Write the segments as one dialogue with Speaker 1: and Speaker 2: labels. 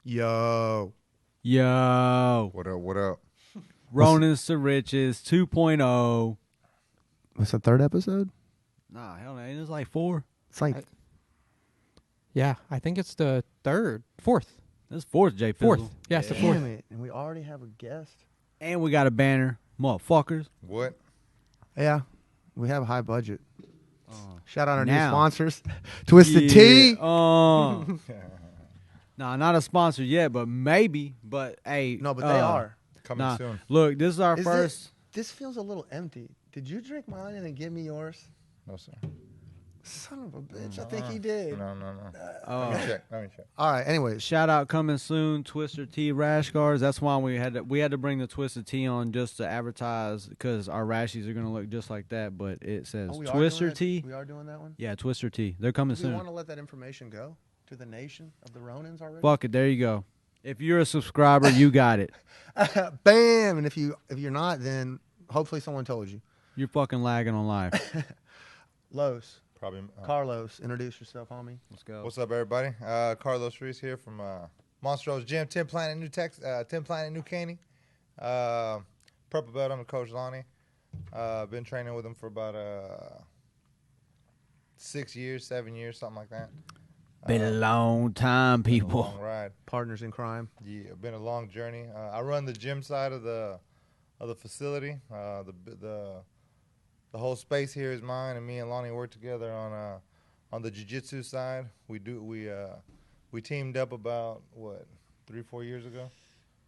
Speaker 1: Yo.
Speaker 2: What up? What up?
Speaker 3: Ronins To Riches 2.0.
Speaker 1: What's the third episode?
Speaker 3: Nah, hell no. It's like 4.
Speaker 1: It's like
Speaker 4: Yeah, I think it's the fourth.
Speaker 3: This is 4th, J.
Speaker 4: Fourth.
Speaker 3: Fizzle.
Speaker 4: Yeah, it's the
Speaker 1: damn
Speaker 4: fourth.
Speaker 1: it. And we already have a guest.
Speaker 3: And we got a banner. Motherfuckers.
Speaker 2: What?
Speaker 1: Yeah. We have a high budget. Shout out our
Speaker 3: Now.
Speaker 1: new sponsors. Twisted Tea.
Speaker 3: Nah, not a sponsor yet, but maybe. But hey.
Speaker 1: No, but they are.
Speaker 2: Coming soon.
Speaker 3: Look, this is our
Speaker 1: Is
Speaker 3: first.
Speaker 1: This feels a little empty. Did you drink mine and then give me yours?
Speaker 2: No, sir.
Speaker 1: Son of a bitch. I think he did.
Speaker 2: No.
Speaker 3: Oh.
Speaker 2: Let me check.
Speaker 1: All right. Anyways.
Speaker 3: Shout out coming soon, Twisted Tea rash guards. That's why we had to bring the Twisted Tea on just to advertise because our rashes are gonna look just like that. But it says
Speaker 1: Oh, we are
Speaker 3: Twister
Speaker 1: doing that?
Speaker 3: Tea.
Speaker 1: We are doing that one?
Speaker 3: Yeah, Twister Tea. They're coming
Speaker 1: Do we
Speaker 3: soon.
Speaker 1: want to let that information go to the nation of the Ronins already?
Speaker 3: Fuck it. There you go. If you're a subscriber, you got it.
Speaker 1: Bam! And if you're not, then hopefully someone told you.
Speaker 3: You're fucking lagging on life.
Speaker 1: Los.
Speaker 2: Probably.
Speaker 1: Carlos, introduce yourself, homie.
Speaker 3: Let's go.
Speaker 2: What's up, everybody? Carlos Reese here from Monstro's Gym, 10 Planet New Caney. Purple belt under Coach Lonnie. Been training with him for about 6 years, 7 years, something like that.
Speaker 3: Been a long time,
Speaker 2: Been a
Speaker 3: people.
Speaker 2: long ride.
Speaker 1: Partners in crime.
Speaker 2: Yeah, been a long journey. I run the gym side of the facility. The whole space here is mine, and me and Lonnie work together on the jiu-jitsu side. We teamed up about 3-4 years ago.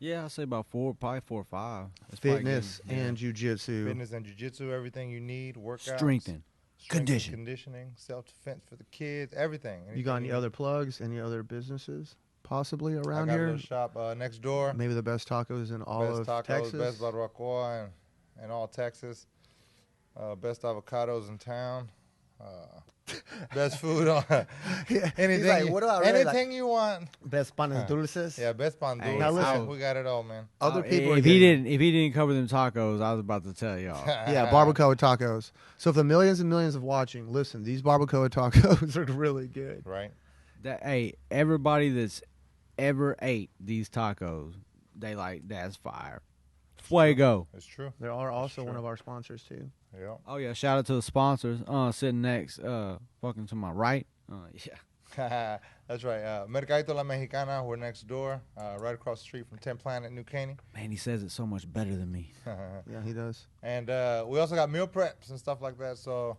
Speaker 3: Yeah, I'd say about 4, probably 4 or 5. It's
Speaker 1: Fitness
Speaker 3: probably getting-
Speaker 1: and jiu-jitsu.
Speaker 2: Fitness and jiu-jitsu, everything you need, workouts,
Speaker 3: Strengthen.
Speaker 2: Strength and conditioning, self-defense for the kids, everything.
Speaker 1: You got any other plugs? Any other businesses possibly
Speaker 2: I
Speaker 1: around
Speaker 2: got a
Speaker 1: here?
Speaker 2: little shop next door.
Speaker 1: Maybe the best tacos in all
Speaker 2: Best
Speaker 1: of
Speaker 2: tacos,
Speaker 1: Texas.
Speaker 2: best barbacoa in all Texas. Best avocados in town. Best food on anything.
Speaker 1: He's like, what do I really
Speaker 2: anything you want.
Speaker 1: Best panes dulces.
Speaker 2: Yeah, best pan
Speaker 3: Hey,
Speaker 2: dulce.
Speaker 1: now listen.
Speaker 2: We got it all, man.
Speaker 1: Other people.
Speaker 3: If
Speaker 1: are
Speaker 3: he
Speaker 1: getting-
Speaker 3: didn't cover them tacos, I was about to tell y'all.
Speaker 1: Yeah, barbacoa tacos. So if the millions and millions of watching, listen, these barbacoa tacos are really good.
Speaker 2: Right.
Speaker 3: Hey, everybody that's ever ate these tacos, they like that's fire. Fuego.
Speaker 2: It's true.
Speaker 1: They are also
Speaker 2: true.
Speaker 1: one of our sponsors too.
Speaker 2: Yeah.
Speaker 3: Oh yeah, shout out to the sponsors. Sitting next, fucking to my right. Yeah.
Speaker 2: That's right. Mercadito La Mexicana, we're next door, right across the street from 10 Planet New Caney.
Speaker 3: Man, he says it so much better than me.
Speaker 1: Yeah, he does.
Speaker 2: And we also got meal preps and stuff like that. So,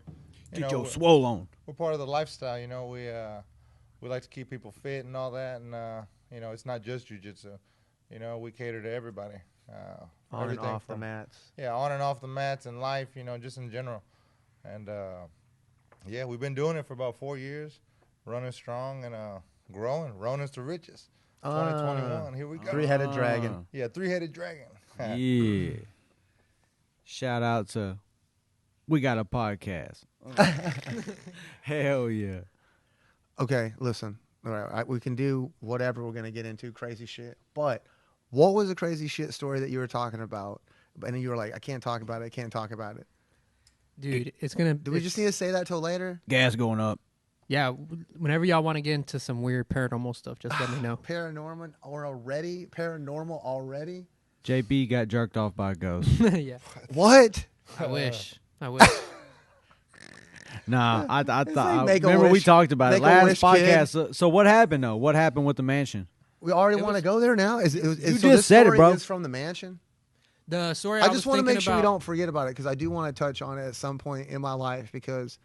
Speaker 2: you
Speaker 3: Get
Speaker 2: know,
Speaker 3: your swole on.
Speaker 2: we're part of the lifestyle. You know, we like to keep people fit and all that. And, you know, it's not just jiu-jitsu. You know, we cater to everybody.
Speaker 1: On and
Speaker 2: everything
Speaker 1: off the
Speaker 2: from-
Speaker 1: mats.
Speaker 2: Yeah, on and off the mats and life, you know, just in general. And, yeah, we've been doing it for about 4 years, running strong and growing. Ronins To Riches, 2021. Here we go.
Speaker 1: Three-headed dragon.
Speaker 2: Yeah, three-headed dragon.
Speaker 3: Yeah. Shout out to we got a podcast. Hell yeah.
Speaker 1: Okay, listen. All right, we can do whatever we're gonna get into, crazy shit. But what was the crazy shit story that you were talking about? And then you were like, I can't talk about it. I can't talk about it.
Speaker 4: Dude, it's going to...
Speaker 1: Do we just need to say that till later?
Speaker 3: Gas going up.
Speaker 4: Yeah, whenever y'all want to get into some weird paranormal stuff, just let me know.
Speaker 1: Paranormal already?
Speaker 3: JB got jerked off by a ghost.
Speaker 4: Yeah,
Speaker 1: What?
Speaker 4: I wish.
Speaker 3: Nah, I
Speaker 1: like
Speaker 3: thought.
Speaker 1: make a
Speaker 3: Remember we
Speaker 1: wish-
Speaker 3: talked about it
Speaker 1: make a wish,
Speaker 3: last podcast. So what happened though? What happened with the mansion?
Speaker 1: We already
Speaker 4: It
Speaker 1: want to
Speaker 4: was-
Speaker 1: go there now? So
Speaker 3: just
Speaker 1: this
Speaker 3: said it,
Speaker 1: story
Speaker 3: bro.
Speaker 1: is from the mansion?
Speaker 4: The story
Speaker 1: I
Speaker 4: was
Speaker 1: just want to
Speaker 4: thinking
Speaker 1: make sure we
Speaker 4: about-
Speaker 1: don't forget about it because I do want to touch on it at some point in my life because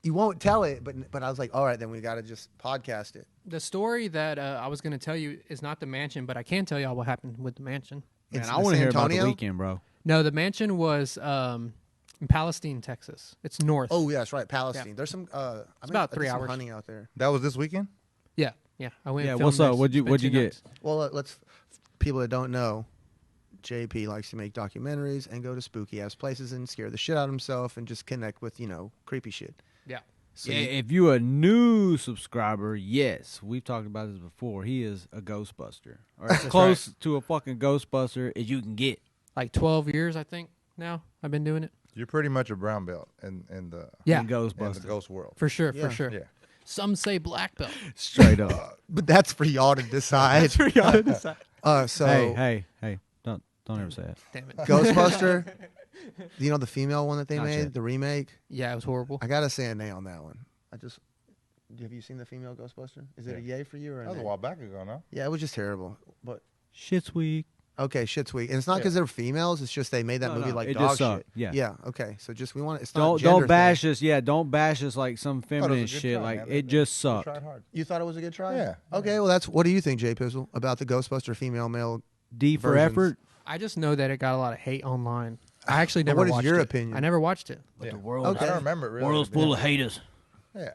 Speaker 1: you won't tell it, but I was like, all right, then we got to just podcast it.
Speaker 4: The story that I was going to tell you is not the mansion, but I can tell y'all what happened with the mansion.
Speaker 3: Man,
Speaker 1: It's
Speaker 3: I
Speaker 1: in
Speaker 3: want to hear about the
Speaker 1: Antonio?
Speaker 3: weekend, bro.
Speaker 4: No, the mansion was in Palestine, Texas. It's north.
Speaker 1: Oh, yeah, that's right, Palestine.
Speaker 4: Yeah.
Speaker 1: There's some.
Speaker 4: It's about 3
Speaker 1: some
Speaker 4: hours.
Speaker 1: hunting out there.
Speaker 2: That was this weekend?
Speaker 4: Yeah. I went.
Speaker 3: Yeah,
Speaker 4: and
Speaker 3: what's
Speaker 4: filmed
Speaker 3: up?
Speaker 4: this.
Speaker 3: What'd you
Speaker 4: Spent 2
Speaker 3: get?
Speaker 4: nights.
Speaker 1: Well, let's people that don't know, JP likes to make documentaries and go to spooky ass places and scare the shit out of himself and just connect with creepy shit.
Speaker 4: Yeah.
Speaker 1: So
Speaker 3: Yeah, if you're a new subscriber, yes, we've talked about this before. He is a Ghostbuster, or as close to a fucking Ghostbuster as you can get.
Speaker 4: Like 12 years, I think. Now I've been doing it.
Speaker 2: You're pretty much a brown belt in the
Speaker 4: Yeah,
Speaker 3: In
Speaker 2: in the
Speaker 3: Ghostbuster.
Speaker 2: ghost world.
Speaker 4: for sure.
Speaker 1: Yeah.
Speaker 4: For sure.
Speaker 2: Yeah.
Speaker 4: Some say black belt.
Speaker 3: Straight up.
Speaker 1: But that's for y'all to decide.
Speaker 4: For y'all to decide.
Speaker 1: So
Speaker 3: Hey, don't ever say it.
Speaker 4: Damn it.
Speaker 1: Ghostbuster. Do you know the female one that they
Speaker 3: Not
Speaker 1: made,
Speaker 3: yet.
Speaker 1: the remake?
Speaker 4: Yeah, it was horrible.
Speaker 1: I gotta say a nay on that one. Have you seen the female Ghostbuster? Is it a yay for you or a
Speaker 2: That was a
Speaker 1: nay?
Speaker 2: while back ago, no?
Speaker 1: Yeah, it was just terrible. But
Speaker 3: Shit's weak.
Speaker 1: okay, shit's weak, and it's not because they're females. It's just they made that
Speaker 3: No,
Speaker 1: movie
Speaker 3: no,
Speaker 1: like
Speaker 3: it
Speaker 1: dog
Speaker 3: just sucked.
Speaker 1: shit.
Speaker 3: Yeah.
Speaker 1: Okay. So just we want it's not
Speaker 3: Don't bash
Speaker 1: thing.
Speaker 3: us. Yeah, don't bash us like some
Speaker 2: Thought it was a
Speaker 3: feminine
Speaker 2: good
Speaker 3: shit.
Speaker 2: try,
Speaker 3: Like
Speaker 2: man.
Speaker 3: it just
Speaker 2: They
Speaker 3: sucked.
Speaker 2: tried hard.
Speaker 1: You thought it was a good try?
Speaker 2: Yeah.
Speaker 1: Okay. Well, what do you think, Jay Pizzle, about the Ghostbuster female male?
Speaker 3: D for
Speaker 1: versions.
Speaker 3: effort.
Speaker 4: I just know that it got a lot of hate online. I actually
Speaker 1: But
Speaker 4: never
Speaker 1: what is
Speaker 4: watched
Speaker 1: your
Speaker 4: it.
Speaker 1: opinion?
Speaker 4: I never watched it.
Speaker 2: Yeah.
Speaker 3: The world,
Speaker 1: Okay.
Speaker 2: I don't remember it really.
Speaker 3: world's full of haters.
Speaker 2: Yeah.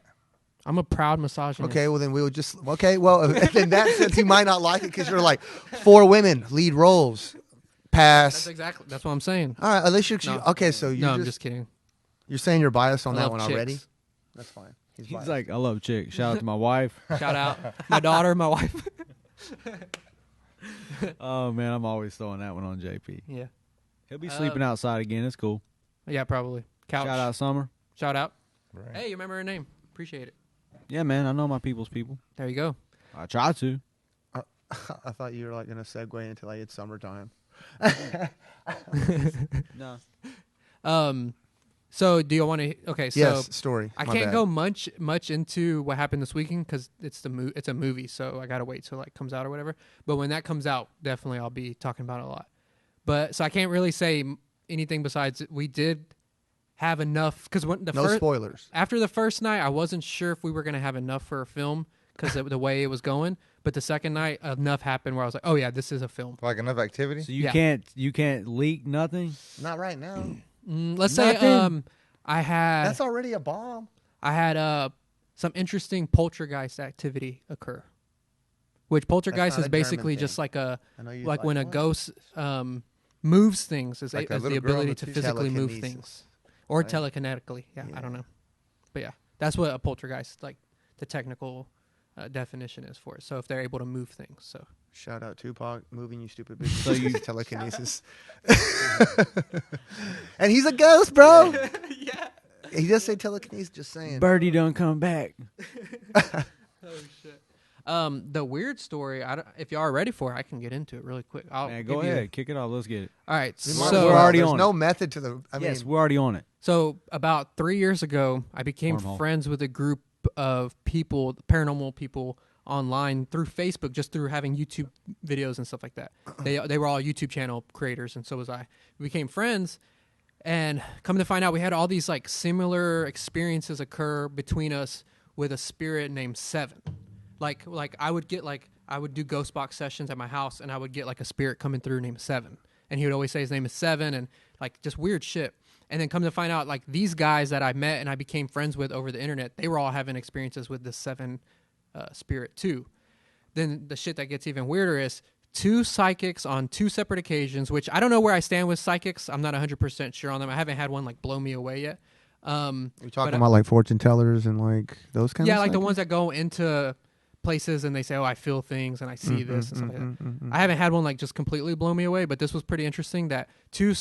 Speaker 4: I'm a proud misogynist.
Speaker 1: Okay. Well, then we would just. Okay. Well, in that sense, you might not like it because you're like 4 women lead roles. Pass.
Speaker 4: That's what I'm saying.
Speaker 1: All right. At least you're.
Speaker 4: No.
Speaker 1: Okay. So you
Speaker 4: I'm just kidding.
Speaker 1: you're saying you're biased on
Speaker 4: I
Speaker 1: that
Speaker 4: love
Speaker 1: one already.
Speaker 4: chicks.
Speaker 1: That's fine.
Speaker 3: He's
Speaker 1: biased.
Speaker 3: like, I love chicks. Shout out to my wife.
Speaker 4: Shout out my daughter, my wife.
Speaker 3: Oh man, I'm always throwing that one on JP.
Speaker 4: Yeah.
Speaker 3: He'll be sleeping outside again. It's cool.
Speaker 4: Yeah, probably. Couch.
Speaker 3: Shout out Summer.
Speaker 4: Shout out.
Speaker 2: Right.
Speaker 4: Hey, you remember her name? Appreciate it.
Speaker 3: Yeah, man. I know my people's people.
Speaker 4: There you go.
Speaker 3: I try to.
Speaker 1: I thought you were like gonna segue into like it's summertime.
Speaker 3: No.
Speaker 4: So do you want to? Okay, so
Speaker 1: Yes. Story.
Speaker 4: I
Speaker 1: My
Speaker 4: can't
Speaker 1: bad.
Speaker 4: go much into what happened this weekend because it's a movie, so I gotta wait till like comes out or whatever. But when that comes out, definitely I'll be talking about it a lot. But so I can't really say anything besides we did have enough because when the
Speaker 1: No
Speaker 4: first
Speaker 1: spoilers.
Speaker 4: after the first night, I wasn't sure if we were gonna have enough for a film because of the way it was going. But the second night, enough happened where I was like, oh yeah, this is a film.
Speaker 2: Like enough activity?
Speaker 3: So you
Speaker 4: Yeah.
Speaker 3: can't leak nothing.
Speaker 1: Not right now.
Speaker 4: Let's say
Speaker 3: Nothing.
Speaker 4: I had
Speaker 1: That's already a bomb.
Speaker 4: some interesting poltergeist activity occur. Which poltergeist
Speaker 1: not
Speaker 4: is
Speaker 1: a
Speaker 4: basically
Speaker 1: German
Speaker 4: just
Speaker 1: thing.
Speaker 4: like a
Speaker 1: I know you
Speaker 4: like when a
Speaker 1: what?
Speaker 4: ghost moves things as,
Speaker 2: Like a
Speaker 4: as the
Speaker 2: little girl
Speaker 4: ability
Speaker 2: with
Speaker 4: to
Speaker 2: two
Speaker 4: physically move
Speaker 1: telekinesis,
Speaker 4: things or
Speaker 1: right?
Speaker 4: telekinetically. Yeah, I don't know, but yeah, that's what a poltergeist like the technical definition is for it. So if they're able to move things, so
Speaker 1: Shout out Tupac, moving you stupid bitch.
Speaker 3: So you-
Speaker 1: telekinesis. And he's a ghost, bro. Yeah. He does say telekinesis, just saying.
Speaker 3: Birdie don't come back.
Speaker 4: the weird story. If y'all are ready for it, I can get into it really quick. I'll
Speaker 3: Man,
Speaker 4: give
Speaker 3: go
Speaker 4: you-
Speaker 3: ahead. Kick it off. Let's get it.
Speaker 4: All right,
Speaker 1: We might as
Speaker 4: so
Speaker 3: we're already
Speaker 1: There's
Speaker 3: on
Speaker 1: no
Speaker 3: it.
Speaker 1: method to the. I
Speaker 3: Yes,
Speaker 1: mean,
Speaker 3: we're already on it.
Speaker 4: So about 3 years ago, I became
Speaker 3: Wormhole.
Speaker 4: friends with a group of people, paranormal people, online through Facebook, just through having YouTube videos and stuff like that. They were all YouTube channel creators, and so was I. We became friends, and come to find out, we had all these like similar experiences occur between us with a spirit named Seven. Like I would do ghost box sessions at my house, and I would get like a spirit coming through named Seven, and he would always say his name is Seven, and like just weird shit. And then come to find out, like these guys that I met and I became friends with over the internet, they were all having experiences with the Seven spirit too. Then the shit that gets even weirder is 2 psychics on 2 separate occasions, which I don't know where I stand with psychics. I'm not 100% sure on them. I haven't had one like blow me away yet.
Speaker 1: we talking
Speaker 4: but,
Speaker 1: about like fortune tellers and like those kinds.
Speaker 4: Yeah,
Speaker 1: of
Speaker 4: like the
Speaker 1: psychics?
Speaker 4: ones that go into places and they say, "Oh, I feel things and I see this and stuff like that." I haven't had one like just completely blow me away, but this was pretty interesting. That two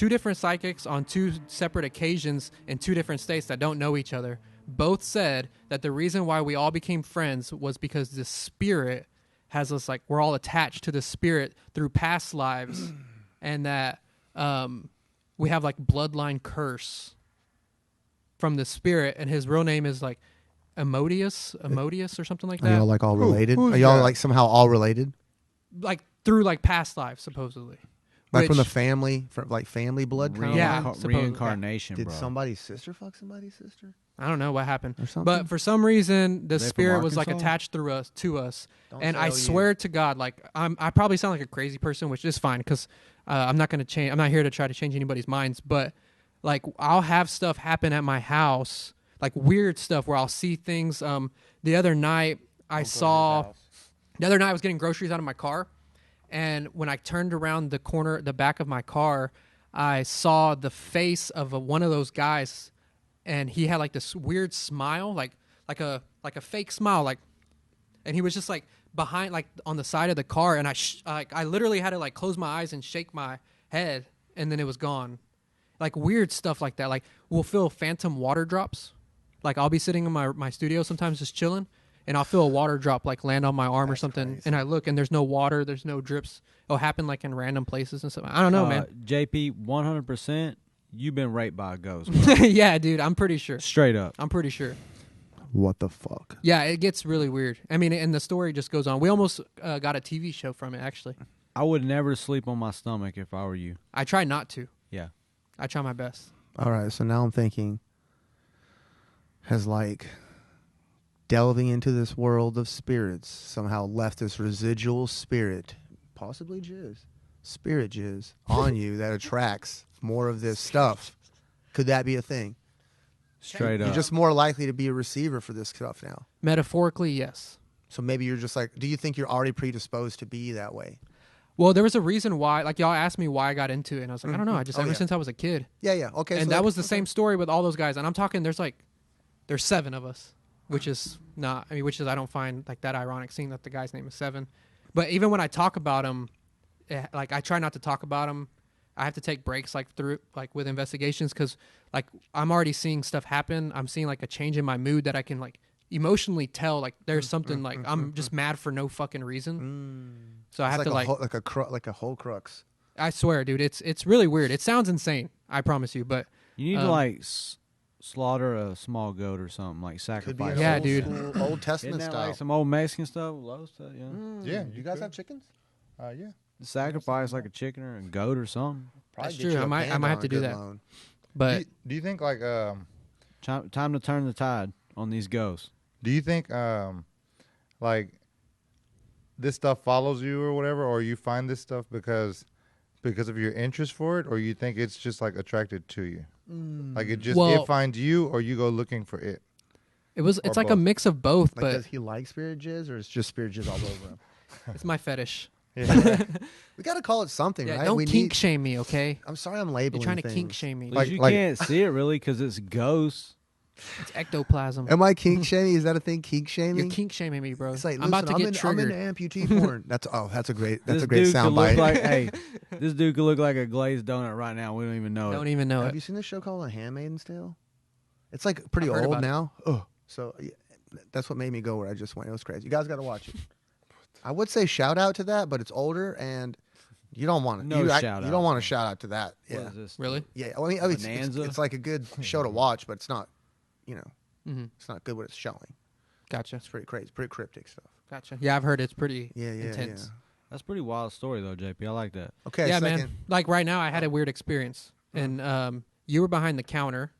Speaker 4: different psychics on 2 separate occasions in 2 different states that don't know each other both said that the reason why we all became friends was because the spirit has us like we're all attached to the spirit through past lives, and that we have like bloodline curse from the spirit, and his real name is like Emodius or something like
Speaker 1: Are y'all
Speaker 4: that.
Speaker 1: like all related?
Speaker 2: who's
Speaker 1: Are y'all
Speaker 2: that?
Speaker 1: like somehow all related?
Speaker 4: Like through like past lives, supposedly.
Speaker 1: Like from the
Speaker 4: Which-
Speaker 1: family, from like family blood kind of
Speaker 4: Yeah,
Speaker 1: line?
Speaker 4: supposedly.
Speaker 3: Reincarnation,
Speaker 1: Did
Speaker 3: bro.
Speaker 1: somebody's sister fuck somebody's sister?
Speaker 4: I don't know what happened,
Speaker 1: Or something?
Speaker 4: but for some reason the
Speaker 3: They from
Speaker 4: spirit was like
Speaker 3: Arkansas?
Speaker 4: attached through us to us,
Speaker 1: Don't
Speaker 4: and
Speaker 1: say
Speaker 4: I
Speaker 1: OU.
Speaker 4: swear to God, like I probably sound like a crazy person, which is fine because I'm not gonna change. I'm not here to try to change anybody's minds, but like I'll have stuff happen at my house, like weird stuff where I'll see things. The other night I was getting groceries out of my car, and when I turned around the back of my car, I saw the face of one of those guys, and he had like this weird smile, like a fake smile, like, and he was just like behind, like on the side of the car, and I literally had to like close my eyes and shake my head, and then it was gone. Like weird stuff like that. Like we'll feel phantom water drops. Like I'll be sitting in my studio sometimes just chilling, and I'll feel a water drop like land on my arm or
Speaker 1: That's
Speaker 4: something,
Speaker 1: crazy.
Speaker 4: and I look and there's no water, there's no drips. It'll happen like in random places and stuff. I don't know, man.
Speaker 3: JP, 100%. You've been raped by a ghost. Bro.
Speaker 4: Yeah, dude, I'm pretty sure.
Speaker 3: Straight up.
Speaker 4: I'm pretty sure.
Speaker 1: What the fuck?
Speaker 4: Yeah, it gets really weird. I mean, and the story just goes on. We almost got a TV show from it, actually.
Speaker 3: I would never sleep on my stomach if I were you.
Speaker 4: I try not to.
Speaker 3: Yeah.
Speaker 4: I try my best.
Speaker 1: All right, so now I'm thinking, has like delving into this world of spirits somehow left this residual spirit, possibly spirit jizz, on you that attracts more of this stuff? Could that be a thing?
Speaker 3: Straight
Speaker 1: You're
Speaker 3: up.
Speaker 1: just more likely to be a receiver for this stuff now.
Speaker 4: Metaphorically, yes.
Speaker 1: So maybe you're just like, do you think you're already predisposed to be that way?
Speaker 4: Well, there was a reason why. Like y'all asked me why I got into it, and I was like, I don't know. I just
Speaker 1: Oh, yeah.
Speaker 4: since I was a kid,
Speaker 1: Yeah, yeah. Okay.
Speaker 4: and
Speaker 1: so
Speaker 4: that
Speaker 1: like-
Speaker 4: was the same story with all those guys. And I'm talking, there's 7 of us, which is not. I mean, which is I don't find like that ironic, seeing that the guy's name is 7. But even when I talk about him, like I try not to talk about him. I have to take breaks like through like with investigations because like I'm already seeing stuff happen. I'm seeing like a change in my mood that I can like emotionally tell like there's something like I'm just mad for no fucking reason. So I
Speaker 1: It's
Speaker 4: have to like
Speaker 1: like a whole crux.
Speaker 4: I swear, dude, it's really weird. It sounds insane, I promise you, but
Speaker 3: You need to like slaughter a small goat or something, like
Speaker 1: Could be
Speaker 3: sacrifice.
Speaker 1: an
Speaker 4: Yeah,
Speaker 1: old
Speaker 4: dude.
Speaker 1: school, Old Testament
Speaker 3: Isn't that
Speaker 1: style.
Speaker 3: like some old Mexican stuff, low stuff? Yeah.
Speaker 2: Yeah,
Speaker 1: You guys
Speaker 2: could.
Speaker 1: have chickens?
Speaker 2: Yeah.
Speaker 3: Sacrifice like a chicken or a goat or something.
Speaker 1: Probably
Speaker 4: That's
Speaker 1: get
Speaker 4: true.
Speaker 1: you a
Speaker 4: I might
Speaker 1: panda
Speaker 4: have
Speaker 1: on
Speaker 4: to
Speaker 1: a
Speaker 4: do
Speaker 1: good
Speaker 4: that.
Speaker 1: loan.
Speaker 4: but
Speaker 2: Do you think like
Speaker 3: Time to turn the tide on these ghosts.
Speaker 2: do you think like this stuff follows you or whatever, or you find this stuff because of your interest for it, or you think it's just like attracted to you? Like it just
Speaker 4: Well-
Speaker 2: it finds you, or you go looking for it?
Speaker 4: it's
Speaker 2: Or
Speaker 4: like a
Speaker 2: both.
Speaker 4: mix of both,
Speaker 1: Like,
Speaker 4: but
Speaker 1: does he like spirit jizz, or is just spirit jizz all over him?
Speaker 4: it's my fetish.
Speaker 2: Yeah.
Speaker 1: We got to call it something,
Speaker 4: Yeah,
Speaker 1: right?
Speaker 4: don't
Speaker 1: we
Speaker 4: kink shame me, okay?
Speaker 1: I'm sorry, I'm
Speaker 4: You're
Speaker 1: labeling
Speaker 4: trying to
Speaker 1: things.
Speaker 4: kink shame me.
Speaker 3: Because you
Speaker 2: like-
Speaker 3: can't see it really because it's ghosts.
Speaker 4: It's ectoplasm.
Speaker 1: Am I kink shaming? Is that a thing? Kink shaming?
Speaker 4: You're kink shaming me, bro.
Speaker 1: It's like,
Speaker 4: I'm about to get
Speaker 1: I'm
Speaker 4: triggered.
Speaker 1: into amputee porn. That's a great
Speaker 3: This
Speaker 1: great
Speaker 3: dude could
Speaker 1: sound
Speaker 3: look
Speaker 1: bite.
Speaker 3: like, hey, this dude could look like a glazed donut right now. We don't even know
Speaker 4: Don't
Speaker 3: it.
Speaker 4: even know
Speaker 1: Have
Speaker 4: it.
Speaker 1: you seen this show called A Handmaid's Tale? It's like pretty
Speaker 4: I've heard
Speaker 1: old
Speaker 4: about it.
Speaker 1: now. Oh, so yeah, that's what made me go where I just went. It was crazy. You guys got to watch it. I would say shout out to that, but it's older and you don't want to.
Speaker 3: No
Speaker 1: you,
Speaker 3: shout
Speaker 1: you
Speaker 3: out.
Speaker 1: don't want to shout out to that.
Speaker 3: What
Speaker 1: Yeah,
Speaker 3: is this?
Speaker 4: Really?
Speaker 1: yeah. I mean, it's,
Speaker 3: Bonanza?
Speaker 1: it's like a good show to watch, but it's not. You know,
Speaker 4: Mm-hmm.
Speaker 1: it's not good what it's showing.
Speaker 4: Gotcha.
Speaker 1: It's pretty crazy, pretty cryptic stuff.
Speaker 4: Gotcha. Yeah, I've heard it's pretty
Speaker 1: Yeah, yeah,
Speaker 4: intense.
Speaker 3: That's a pretty wild story though, JP. I like that.
Speaker 1: Okay,
Speaker 4: Yeah,
Speaker 1: second.
Speaker 4: man. Like right now, I had a weird experience, and you were behind the counter,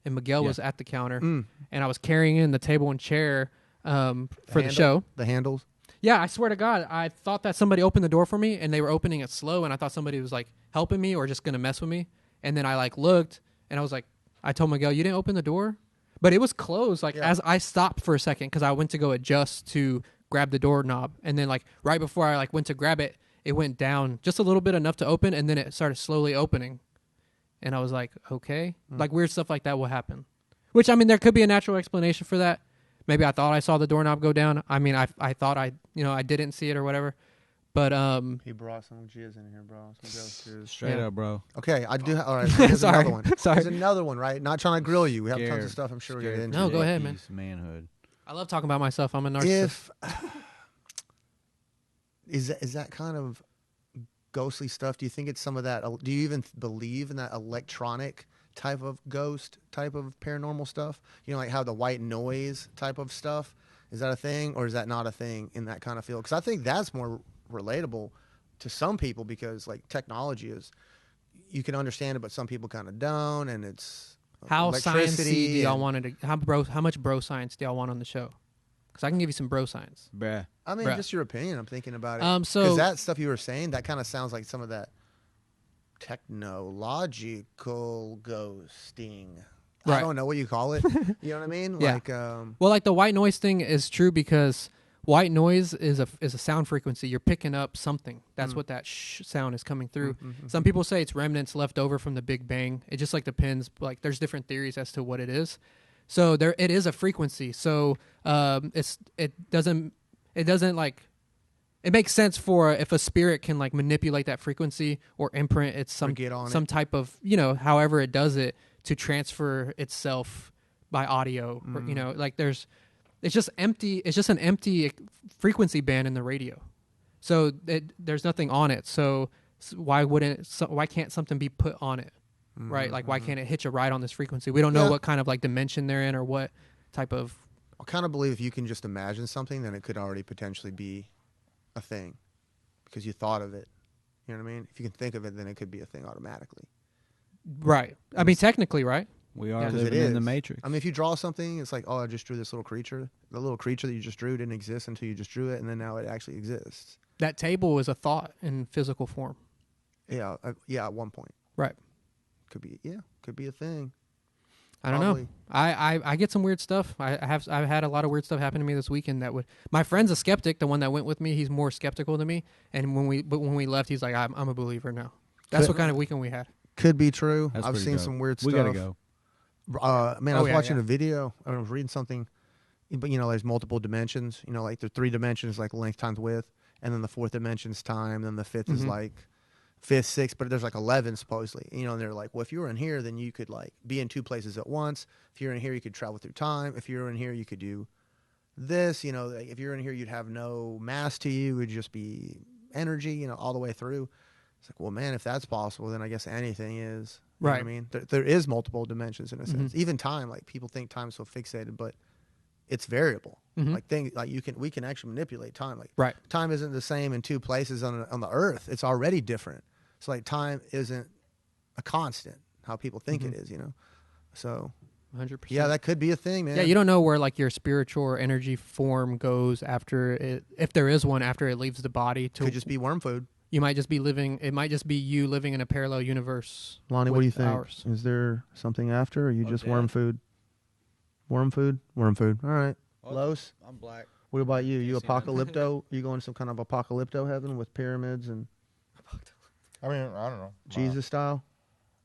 Speaker 4: and Miguel was at the counter,
Speaker 1: Mm.
Speaker 4: and I was carrying in the table and chair for the
Speaker 1: handle?
Speaker 4: show.
Speaker 1: The handles.
Speaker 4: Yeah, I swear to God, I thought that somebody opened the door for me, and they were opening it slow, and I thought somebody was like helping me or just gonna mess with me. And then I like looked, and I was like, I told Miguel, "You didn't open the door," but it was closed. Like
Speaker 1: Yeah.
Speaker 4: as I stopped for a second because I went to go adjust to grab the doorknob, and then like right before I like went to grab it, it went down just a little bit enough to open, and then it started slowly opening. And I was like, okay, like weird stuff like that will happen. Which I mean, there could be a natural explanation for that. Maybe I thought I saw the doorknob go down. I mean, I thought I didn't see it or whatever. But
Speaker 1: He brought some jizz in here, bro. Some ghost jizz.
Speaker 3: Straight
Speaker 4: Yeah.
Speaker 3: up, bro.
Speaker 1: Okay, I do. All right, so here's
Speaker 4: Sorry.
Speaker 1: another one.
Speaker 4: Sorry.
Speaker 1: There's another one, right? Not trying to grill you. We have tons of
Speaker 3: Scared-
Speaker 1: stuff. I'm sure we're
Speaker 3: scared
Speaker 1: gonna get into.
Speaker 4: No,
Speaker 1: it.
Speaker 4: go ahead, man.
Speaker 3: JP's manhood.
Speaker 4: I love talking about myself. I'm a narcissist.
Speaker 1: If is that kind of ghostly stuff? Do you think it's some of that? Do you even believe in that electronic type of ghost, type of paranormal stuff? You know, like how the white noise type of stuff. Is that a thing, or is that not a thing in that kind of field? Because I think that's more relatable to some people because like technology is, you can understand it, but some people kind of don't, and it's
Speaker 4: How sciencey do
Speaker 1: electricity
Speaker 4: y'all
Speaker 1: and-
Speaker 4: want it to? How much bro science do y'all want on the show? Because I can give you some bro science.
Speaker 3: Bruh.
Speaker 1: I mean,
Speaker 4: Bruh.
Speaker 1: just your opinion. I'm thinking about it.
Speaker 4: So-
Speaker 1: because that stuff you were saying, that kind of sounds like some of that technological ghosting. I
Speaker 4: Right.
Speaker 1: don't know what you call it. You know what I mean?
Speaker 4: Yeah.
Speaker 1: Like,
Speaker 4: Well, like the white noise thing is true because white noise is a sound frequency. You're picking up something. That's what that sound is coming through. Some people say it's remnants left over from the Big Bang. It just like depends. Like there's different theories as to what it is. So it is a frequency. So it doesn't like. It makes sense for if a spirit can like manipulate that frequency or imprint it's
Speaker 1: Or get on
Speaker 4: some type of however it does it to transfer itself by audio. Or, you know, like it's just empty. It's just an empty frequency band in the radio. So there's nothing on it. So why can't something be put on it? Right? Like, why can't it hitch a ride on this frequency? We don't know what kind of like dimension they're in or what type of.
Speaker 1: I kind of believe if you can just imagine something, then it could already potentially be a thing because you thought of it. You know what I mean? If you can think of it, then it could be a thing automatically.
Speaker 4: Right. I mean, technically, right?
Speaker 3: We are
Speaker 1: 'Cause
Speaker 3: living in the Matrix.
Speaker 1: I mean, if you draw something, it's like, oh, I just drew this little creature. The little creature that you just drew didn't exist until you just drew it, and then now it actually exists.
Speaker 4: That table is a thought in physical form.
Speaker 1: Yeah, at one point.
Speaker 4: Right.
Speaker 1: Could be a thing.
Speaker 4: I don't know. I get some weird stuff. I've had a lot of weird stuff happen to me this weekend. My friend's a skeptic. The one that went with me, he's more skeptical than me. And when we left, he's like, I'm a believer now. That's what kind of weekend we had.
Speaker 1: Could be true.
Speaker 3: That's
Speaker 1: I've
Speaker 3: pretty
Speaker 1: seen
Speaker 3: dope.
Speaker 1: some weird
Speaker 3: We
Speaker 1: stuff.
Speaker 3: gotta go.
Speaker 1: Man, I was watching a video. I was reading something, but there's multiple dimensions. Like there's 3 dimensions, like length times width, and then the 4th dimension's time, then the 5th is like 5th, 6th, but there's like 11 supposedly. And they're like, well, if you were in here, then you could like be in 2 places at once. If you're in here, you could travel through time. If you're in here, you could do this. Like if you're in here, you'd have no mass to you. It would just be energy, all the way through. It's like, well, man, if that's possible, then I guess anything is. You know what I mean? There is multiple dimensions in a sense. Even time, like people think time's so fixated, but it's variable. Like we can actually manipulate time. Like time isn't the same in 2 places on the earth. It's already different. So like time isn't a constant how people think it is, So
Speaker 4: 100%.
Speaker 1: Yeah, that could be a thing, man.
Speaker 4: Yeah, you don't know where like your spiritual or energy form goes after it, if there is one, after it leaves the body.
Speaker 1: Could just be worm food.
Speaker 4: You might just be living. It might just be you living in a parallel universe.
Speaker 1: Lonnie, what do you think?
Speaker 4: Ours.
Speaker 1: Is there something after, or are you just worm food? Worm food? Worm food. All right. Los?
Speaker 3: I'm black.
Speaker 1: What about you? You apocalypto? You going some kind of apocalypto heaven with pyramids and
Speaker 2: I mean, I don't know.
Speaker 1: Jesus style?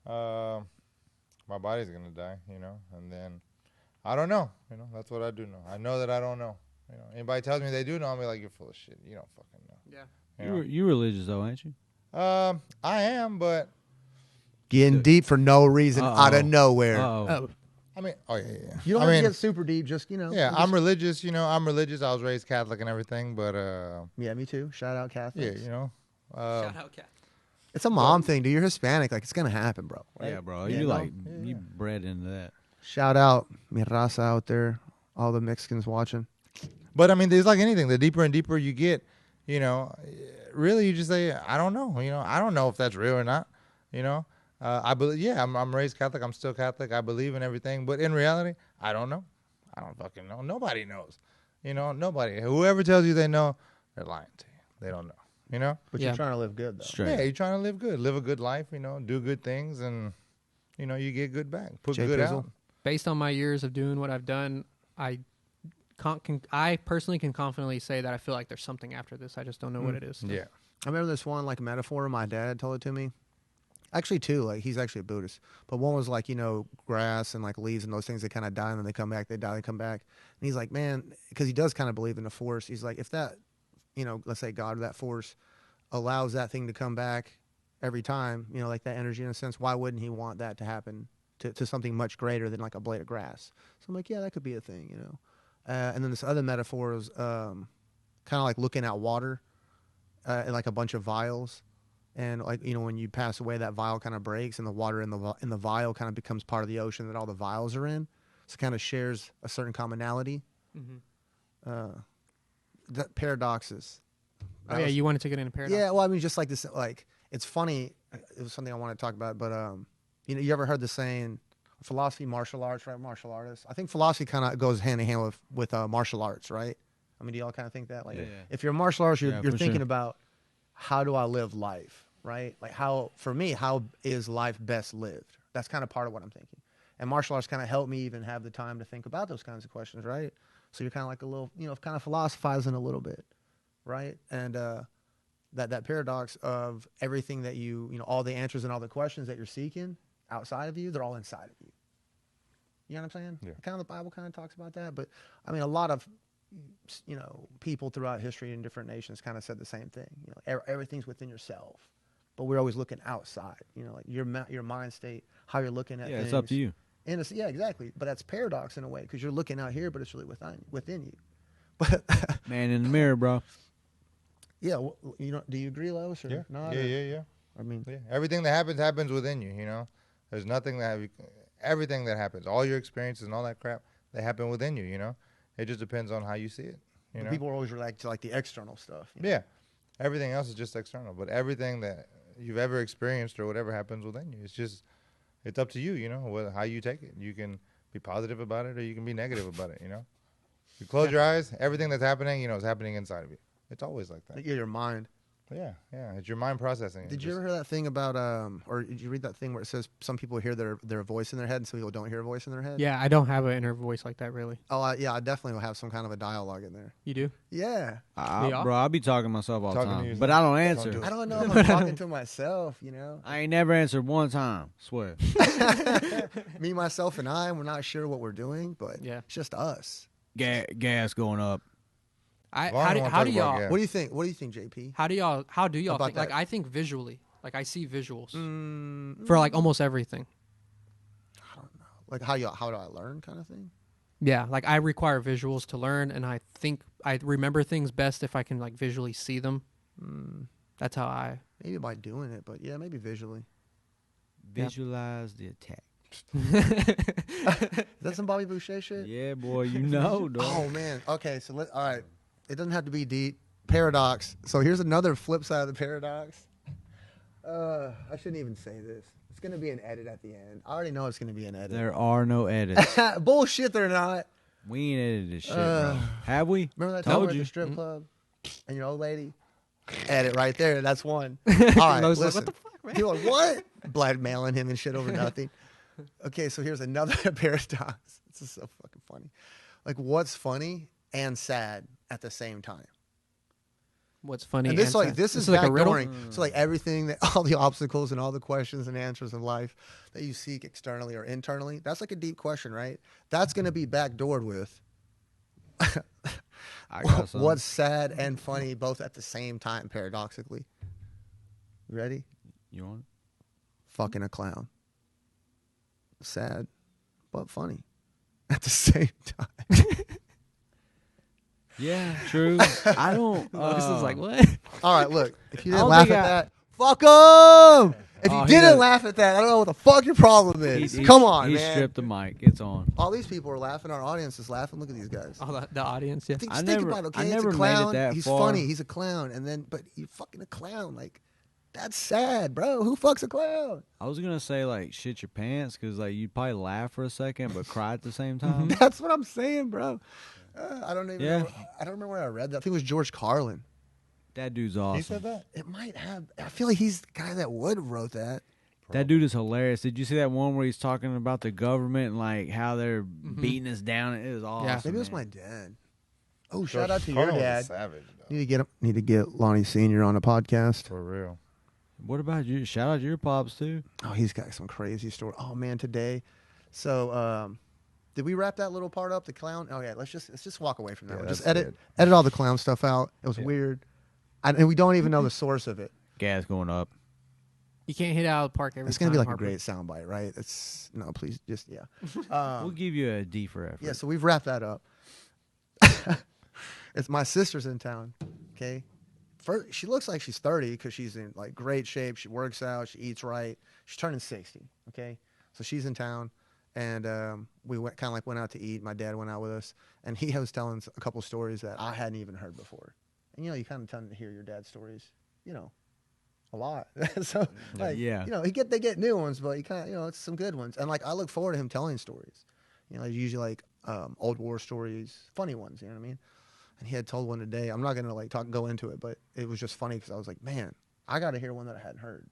Speaker 2: My body's gonna die, and then I don't know. That's what I do know. I know that I don't know. Anybody tells me they do know, I'll be like, you're full of shit. You don't fucking know.
Speaker 4: Yeah.
Speaker 3: You religious though, ain't you?
Speaker 2: I am, but
Speaker 1: Getting deep for no reason out of nowhere.
Speaker 3: Oh.
Speaker 2: I mean, yeah.
Speaker 1: You don't have to get super deep, just,
Speaker 2: Yeah, I'm religious, I'm religious. I was raised Catholic and everything, but
Speaker 1: yeah, me too. Shout out Catholics.
Speaker 2: Yeah,
Speaker 4: Shout out, Cat.
Speaker 1: It's a mom thing, dude. You're Hispanic. Like, it's going to happen, bro. Right?
Speaker 3: Yeah, bro.
Speaker 1: Yeah,
Speaker 3: You bred into that.
Speaker 1: Shout out mi raza out there, all the Mexicans watching.
Speaker 2: But I mean, there's like anything. The deeper and deeper you get, really, you just say, I don't know. I don't know if that's real or not. I believe. Yeah, I'm raised Catholic. I'm still Catholic. I believe in everything. But in reality, I don't know. I don't fucking know. Nobody knows. Nobody. Whoever tells you they know, they're lying to you. They don't know.
Speaker 1: But you're trying to live good, though.
Speaker 3: Straight.
Speaker 2: Yeah, you're trying to live good. Live a good life. Do good things, and you get good back. Put
Speaker 1: Jay
Speaker 2: good
Speaker 1: Pizzle.
Speaker 2: out.
Speaker 4: Based on my years of doing what I've done, I personally can confidently say that I feel like there's something after this. I just don't know what it is.
Speaker 2: Yeah.
Speaker 1: I remember this one, like, metaphor my dad told it to me. Actually, 2, like, he's actually a Buddhist. But one was like, grass and like leaves and those things, they kind of die and then they come back, they die, they come back. And he's like, man, because he does kind of believe in the force. He's like, if that, let's say God or that force allows that thing to come back every time, like that energy in a sense, why wouldn't he want that to happen to something much greater than like a blade of grass? So I'm like, yeah, that could be a thing, And then this other metaphor is kind of like looking at water in like a bunch of vials. And like, when you pass away, that vial kind of breaks and the water in the vial kind of becomes part of the ocean that all the vials are in. So it kind of shares a certain commonality. That paradoxes.
Speaker 4: Oh, yeah, you wanted to get into paradox?
Speaker 1: Yeah, well, I mean, just like this, like, it's funny. It was something I want to talk about, but, you ever heard the saying, philosophy, martial arts, right? Martial artists. I think philosophy kind of goes hand in hand with martial arts, right? I mean, do y'all kind of think that? Like, if you're a martial artist, you're thinking about how do I live life, right? Like, how is life best lived? That's kind of part of what I'm thinking. And martial arts kind of help me even have the time to think about those kinds of questions, right? So you're kind of like a little, kind of philosophizing a little bit, right? And that paradox of everything that all the answers and all the questions that you're seeking outside of you, they're all inside of you. You know what I'm saying?
Speaker 2: Yeah.
Speaker 1: Kind of the Bible kind of talks about that. But, I mean, a lot of, people throughout history in different nations kind of said the same thing. Everything's within yourself. But we're always looking outside. Like your mind state, how you're looking at things.
Speaker 3: It's up to you.
Speaker 1: And it's, yeah, exactly. But that's paradox in a way because you're looking out here, but it's really within you. But
Speaker 3: Man in the mirror, bro.
Speaker 1: yeah, well, do you agree, Lois, or
Speaker 2: Yeah.
Speaker 1: not?
Speaker 2: Yeah.
Speaker 1: I mean,
Speaker 2: Yeah. Everything that happens within you. You know, there's nothing everything that happens, all your experiences and all that crap, they happen within you. You know, it just depends on how you see it. You know,
Speaker 1: people are always related to like the external stuff. You know?
Speaker 2: yeah. Everything else is just external, but everything that you've ever experienced or whatever happens within you, it's up to you. You know, how you take it. You can be positive about it, or you can be negative about it. You know, you close your eyes, everything that's happening, you know, is happening inside of you. It's always like that.
Speaker 1: Yeah, your mind.
Speaker 2: Yeah. It's your mind processing.
Speaker 1: Did you ever hear that thing about or did you read that thing where it says some people hear their voice in their head and some people don't hear a voice in their head?
Speaker 4: Yeah, I don't have an inner voice like that, really.
Speaker 1: Oh, yeah, I definitely will have some kind of a dialogue in there.
Speaker 4: You do?
Speaker 1: Yeah.
Speaker 3: Bro, I'll be talking to myself all the
Speaker 2: Talking to
Speaker 3: time,
Speaker 2: yourself.
Speaker 3: but I don't answer.
Speaker 2: Don't do
Speaker 1: I don't know if I'm talking to myself, you know.
Speaker 3: I ain't never answered one time. Swear.
Speaker 1: Me, myself, and we're not sure what we're doing, but
Speaker 4: Yeah.
Speaker 1: it's just us.
Speaker 3: Gas going up.
Speaker 4: How do
Speaker 2: wanna talk about
Speaker 4: y'all
Speaker 2: gas.
Speaker 1: What do you think? What do you think, JP?
Speaker 4: how do y'all
Speaker 1: About
Speaker 4: think? Like,
Speaker 1: that?
Speaker 4: I think visually. Like, I see visuals
Speaker 1: Mm,
Speaker 4: for like almost everything.
Speaker 1: I don't know. Like how do I learn kind of thing?
Speaker 4: Yeah, like I require visuals to learn, and I think I remember things best if I can like visually see them. That's how I.
Speaker 1: Maybe by doing it, but yeah, maybe visually.
Speaker 3: Visualize the attack.
Speaker 1: Is that some Bobby Boucher shit?
Speaker 3: Yeah, boy, you know, dog.
Speaker 1: Oh man. Okay, so all right. It doesn't have to be deep. Paradox. So here's another flip side of the paradox. I shouldn't even say this. It's gonna be an edit at the end. I already know it's gonna be an edit.
Speaker 3: There are no edits.
Speaker 1: Bullshit, they're not.
Speaker 3: We ain't edited this shit, bro. Have we?
Speaker 1: Remember that time
Speaker 3: Told
Speaker 1: we were at
Speaker 3: you.
Speaker 1: the strip club and your old lady? Edit right there. That's one. All right,
Speaker 4: I was like,
Speaker 1: listen.
Speaker 4: what the fuck, man?
Speaker 1: You're like, what? Blackmailing him and shit over nothing. Okay, so here's another paradox. This is so fucking funny. Like, what's funny and sad at the same time?
Speaker 4: What's funny?
Speaker 1: And this
Speaker 4: sad.
Speaker 1: this is
Speaker 4: like a riddle.
Speaker 1: backdooring. So like everything that all the obstacles and all the questions and answers in life that you seek externally or internally, that's like a deep question, right? That's gonna be backdoored with
Speaker 3: I got some.
Speaker 1: what's sad and funny both at the same time, paradoxically. You ready?
Speaker 3: You want it?
Speaker 1: Fucking a clown. Sad, but funny at the same time.
Speaker 3: Yeah, true. I don't.
Speaker 4: This is like what?
Speaker 1: All right, look. If you
Speaker 3: I
Speaker 1: didn't
Speaker 3: don't
Speaker 1: laugh
Speaker 3: think
Speaker 1: at
Speaker 3: I-
Speaker 1: that, fuck him. If
Speaker 3: Oh,
Speaker 1: you
Speaker 3: he
Speaker 1: didn't
Speaker 3: does-
Speaker 1: laugh at that, I don't know what the fuck your problem is.
Speaker 3: He
Speaker 1: Come on,
Speaker 3: he
Speaker 1: man.
Speaker 3: stripped the mic. It's on.
Speaker 1: All these people are laughing. Our audience is laughing. Look at these guys.
Speaker 4: Oh, the audience. Yeah.
Speaker 1: Think,
Speaker 3: I
Speaker 1: just think
Speaker 3: never-
Speaker 1: about it, okay?
Speaker 3: I
Speaker 1: It's
Speaker 3: never
Speaker 1: a
Speaker 3: made it
Speaker 1: clown.
Speaker 3: that
Speaker 1: He's
Speaker 3: far.
Speaker 1: funny. He's a clown. And then, but you're fucking a clown. Like, that's sad, bro. Who fucks a clown?
Speaker 3: I was gonna say like shit your pants because like you'd probably laugh for a second but cry at the same time.
Speaker 1: That's what I'm saying, bro. I don't even
Speaker 3: Yeah.
Speaker 1: know. I don't remember where I read that. I think it was George Carlin.
Speaker 3: That dude's
Speaker 2: He
Speaker 3: awesome.
Speaker 2: said that?
Speaker 1: It might have. I feel like he's the guy that would have wrote that.
Speaker 3: That dude is hilarious. Did you see that one where he's talking about the government and like how they're beating us down? It was awesome.
Speaker 4: Yeah.
Speaker 1: Maybe it was
Speaker 3: man.
Speaker 1: my dad. Oh,
Speaker 2: George
Speaker 1: shout out to your
Speaker 2: Carlin was a
Speaker 1: dad.
Speaker 2: savage, though.
Speaker 1: Need to get Lonnie Senior on a podcast.
Speaker 2: For real.
Speaker 3: What about you? Shout out to your pops too.
Speaker 1: Oh, he's got some crazy story. Oh man, today. So, did we wrap that little part up? The clown. Oh yeah, let's just walk away from that.
Speaker 2: Yeah,
Speaker 1: one. Just
Speaker 2: that's
Speaker 1: edit all the clown stuff out. It was
Speaker 2: Yeah.
Speaker 1: weird, and we don't even know the source of it.
Speaker 3: Gas going up.
Speaker 4: You can't hit out of the park every
Speaker 1: It's
Speaker 4: time.
Speaker 1: gonna be like
Speaker 4: Harper.
Speaker 1: a great soundbite, right? It's no, please, just yeah.
Speaker 3: We'll give you a D for effort.
Speaker 1: Yeah, so we've wrapped that up. It's my sister's in town. Okay, first she looks like she's 30 because she's in like great shape. She works out. She eats right. She's turning 60. Okay, so she's in town, and we went out to eat. My dad went out with us, and he was telling us a couple stories that I hadn't even heard before. And you kind of tend to hear your dad's stories, a lot. So like,
Speaker 3: Yeah.
Speaker 1: they get new ones, but you kind of, it's some good ones. And like I look forward to him telling stories. Usually like old war stories, funny ones. You know what I mean? And he had told one today. I'm not gonna go into it, but it was just funny because I was like, man, I got to hear one that I hadn't heard.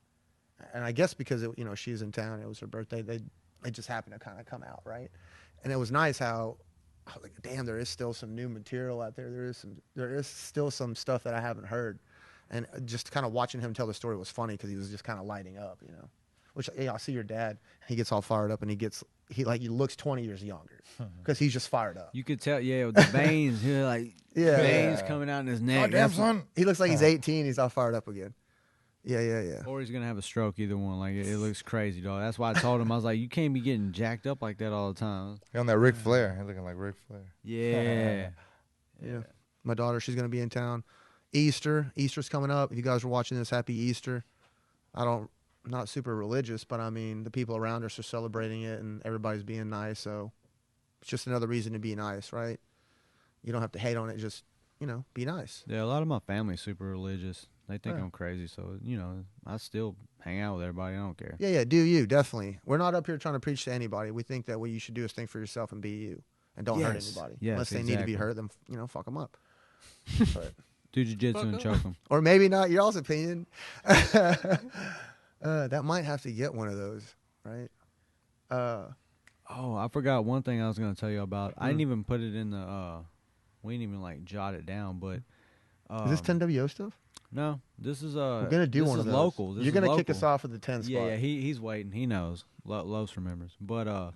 Speaker 1: And I guess because she's in town, it was her birthday. They just happened to kind of come out, right? And it was nice how I was like, damn, there is still some new material out there. There is still some stuff that I haven't heard. And just kind of watching him tell the story was funny because he was just kind of lighting up, Which I see your dad. He gets all fired up and he looks 20 years younger because he's just fired up.
Speaker 3: You could tell, with the veins,
Speaker 1: Yeah.
Speaker 3: veins coming out in his neck.
Speaker 2: Oh, damn, son.
Speaker 1: He looks like he's 18. He's all fired up again. Yeah.
Speaker 3: Or he's gonna have a stroke. Either one. Like it looks crazy, dog. That's why I told him I was like, you can't be getting jacked up like that all the time.
Speaker 2: He on that Ric Flair. He's looking like Ric Flair.
Speaker 3: Yeah.
Speaker 1: Yeah. My daughter, she's gonna be in town. Easter's coming up. If you guys are watching this, happy Easter. I'm not super religious, but I mean the people around us are celebrating it and everybody's being nice. So it's just another reason to be nice, right? You don't have to hate on it. Just be nice.
Speaker 3: Yeah, a lot of my family's super religious. They think
Speaker 1: Yeah.
Speaker 3: I'm crazy, so I still hang out with everybody. I don't care.
Speaker 1: Yeah. Do you definitely? We're not up here trying to preach to anybody. We think that what you should do is think for yourself and be you, and don't hurt
Speaker 3: Yes.
Speaker 1: anybody.
Speaker 3: Yes,
Speaker 1: Unless they need to be
Speaker 3: exactly.
Speaker 1: hurt, then fuck them up. But,
Speaker 3: Do jiu-jitsu
Speaker 4: Fuck
Speaker 3: and
Speaker 4: up.
Speaker 3: choke them.
Speaker 1: or maybe not. Your all's opinion. That might have to get one of those, right?
Speaker 3: Oh, I forgot one thing I was going to tell you about. I didn't even put it in the we didn't even like jot it down, but
Speaker 1: Is this 10WO stuff?
Speaker 3: No, this is
Speaker 1: We're gonna do
Speaker 3: this
Speaker 1: one
Speaker 3: is
Speaker 1: of those.
Speaker 3: local. This
Speaker 1: You're
Speaker 3: is
Speaker 1: gonna kick
Speaker 3: local.
Speaker 1: us off with the 10 spot.
Speaker 3: Yeah, he's waiting. He knows. Los remembers. But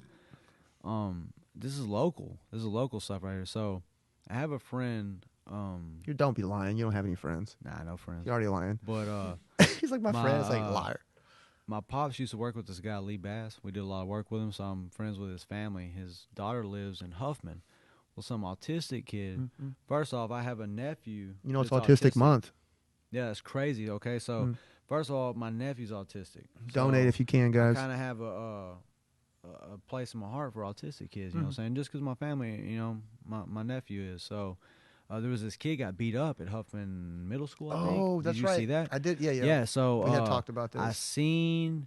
Speaker 3: this is local. This is local stuff right here. So I have a friend.
Speaker 1: You don't be lying. You don't have any friends.
Speaker 3: Nah, no friends.
Speaker 1: You're already lying.
Speaker 3: But
Speaker 1: He's like my friend. It's like liar.
Speaker 3: my pops used to work with this guy Lee Bass. We did a lot of work with him, so I'm friends with his family. His daughter lives in Huffman. Well, some autistic kid.
Speaker 1: Mm-hmm.
Speaker 3: First off, I have a nephew.
Speaker 1: You know it's
Speaker 3: that's
Speaker 1: Autistic Month.
Speaker 3: Yeah, it's crazy. Okay, so first of all, my nephew's autistic.
Speaker 1: Donate
Speaker 3: So
Speaker 1: if you can,
Speaker 3: I
Speaker 1: guys.
Speaker 3: kind of have a place in my heart for autistic kids. You know what I'm saying? Just because my family, my nephew is. So there was this kid got beat up at Huffman Middle School. I think.
Speaker 1: Oh, that's
Speaker 3: did you
Speaker 1: right.
Speaker 3: see that?
Speaker 1: I did. Yeah.
Speaker 3: Yeah. So
Speaker 1: We had talked about this.
Speaker 3: I seen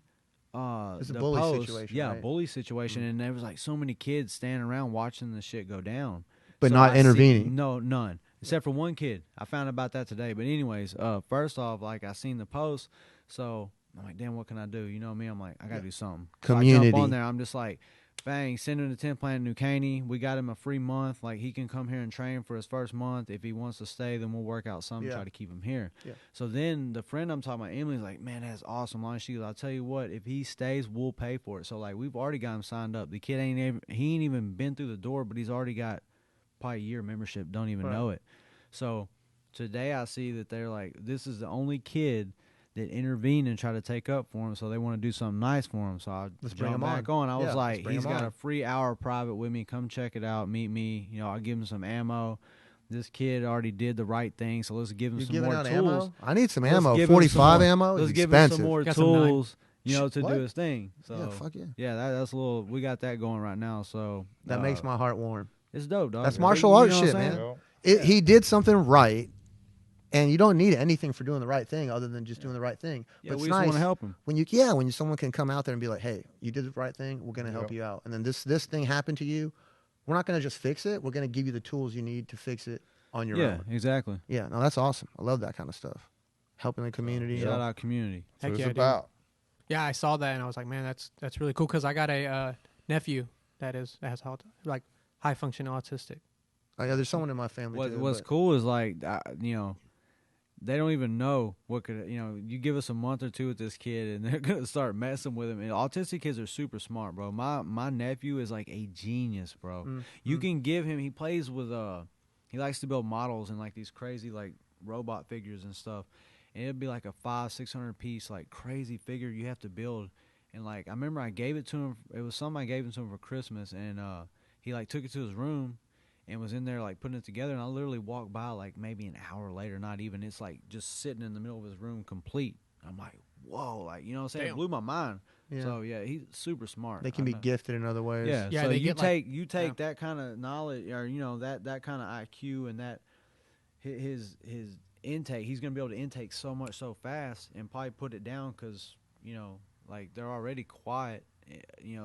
Speaker 1: It's a
Speaker 3: the
Speaker 1: bully
Speaker 3: post.
Speaker 1: situation,
Speaker 3: Yeah,
Speaker 1: right?
Speaker 3: bully situation, and there was like so many kids standing around watching the shit go down,
Speaker 1: But
Speaker 3: So
Speaker 1: not
Speaker 3: I see-
Speaker 1: intervening.
Speaker 3: No, none. Except for one kid. I found out about that today. But anyways, first off, like I seen the post, so I'm like, damn, what can I do? You know me? I'm like, I gotta do something. So I
Speaker 1: Community.
Speaker 3: jump on there. I'm just like, bang, send him to 10 Plan New Caney. We got him a free month. Like he can come here and train for his first month. If he wants to stay, then we'll work out something,
Speaker 1: Yeah.
Speaker 3: try to keep him here.
Speaker 1: Yeah.
Speaker 3: So then the friend I'm talking about, Emily's like, man, that's awesome. Line, she goes, I'll tell you what, if he stays, we'll pay for it. So like we've already got him signed up. The kid ain't even been through the door, but he's already got probably a year membership. Don't even
Speaker 1: Right.
Speaker 3: know it. So today I see that they're like, this is the only kid that intervened and tried to take up for him, so they want to do something nice for him. So I
Speaker 1: Let's bring
Speaker 3: jumped
Speaker 1: him
Speaker 3: back on. I was
Speaker 1: Yeah, let's
Speaker 3: like,
Speaker 1: bring
Speaker 3: he's
Speaker 1: him
Speaker 3: got
Speaker 1: on.
Speaker 3: a free hour private with me. Come check it out. Meet me. I'll give him some ammo. This kid already did the right thing, so let's give him
Speaker 1: You're
Speaker 3: some
Speaker 1: giving
Speaker 3: more
Speaker 1: out
Speaker 3: tools.
Speaker 1: ammo? I need some
Speaker 3: Let's
Speaker 1: ammo.
Speaker 3: give him some
Speaker 1: 45
Speaker 3: more-
Speaker 1: ammo is
Speaker 3: Let's give him
Speaker 1: expensive.
Speaker 3: some more
Speaker 4: Got some nine.
Speaker 3: tools, to
Speaker 1: What?
Speaker 3: do his thing. So
Speaker 1: Yeah, fuck yeah.
Speaker 3: yeah, that's a little. We got that going right now. So
Speaker 1: That makes my heart warm.
Speaker 3: it's dope, dog.
Speaker 1: That's
Speaker 3: You
Speaker 1: martial
Speaker 3: know
Speaker 1: arts
Speaker 3: what I'm
Speaker 1: shit,
Speaker 3: saying?
Speaker 1: man.
Speaker 2: Yo,
Speaker 1: He did something right, and you don't need anything for doing the right thing other than just doing the right thing.
Speaker 3: Yeah,
Speaker 1: but
Speaker 3: we
Speaker 1: it's
Speaker 3: just want
Speaker 1: nice
Speaker 3: to help him.
Speaker 1: when someone can come out there and be like, hey, you did the right thing. We're going to help
Speaker 2: Yep.
Speaker 1: you out. And then this thing happened to you. We're not going to just fix it. We're going to give you the tools you need to fix it on your
Speaker 3: Yeah,
Speaker 1: own.
Speaker 3: exactly.
Speaker 1: Yeah, no, that's awesome. I love that kind of stuff. Helping the community.
Speaker 3: Shout out community.
Speaker 2: so
Speaker 4: Heck
Speaker 2: it's
Speaker 4: yeah, dude.
Speaker 2: about.
Speaker 4: Yeah, I saw that and I was like, man, that's really cool because I got a nephew that has like high function autistic.
Speaker 1: Oh, yeah, there's someone in my family too.
Speaker 3: What's
Speaker 1: but-
Speaker 3: cool is like they don't even know what could you give us a month or two with this kid and they're gonna start messing with him. And autistic kids are super smart, bro. My nephew is like a genius, bro. You can give him. He plays with he likes to build models and like these crazy like robot figures and stuff. And it'd be like a 500-600 piece like crazy figure you have to build. And like I remember I gave it to him. It was something I gave him to him for Christmas, and he like took it to his room and was in there like putting it together. And I literally walked by like maybe an hour later, not even. It's like just sitting in the middle of his room, complete. I'm like, whoa, like you know what I'm saying? It
Speaker 4: Damn.
Speaker 3: blew my mind.
Speaker 1: Yeah.
Speaker 3: So yeah, he's super smart.
Speaker 1: They can
Speaker 3: I
Speaker 1: be
Speaker 3: know.
Speaker 1: gifted in other ways.
Speaker 3: Yeah,
Speaker 4: Yeah,
Speaker 3: so
Speaker 4: they
Speaker 3: you
Speaker 4: get,
Speaker 3: take
Speaker 4: like-
Speaker 3: that kind of knowledge, or that kind of IQ and that his intake. He's gonna be able to intake so much so fast and probably put it down because like they're already quiet,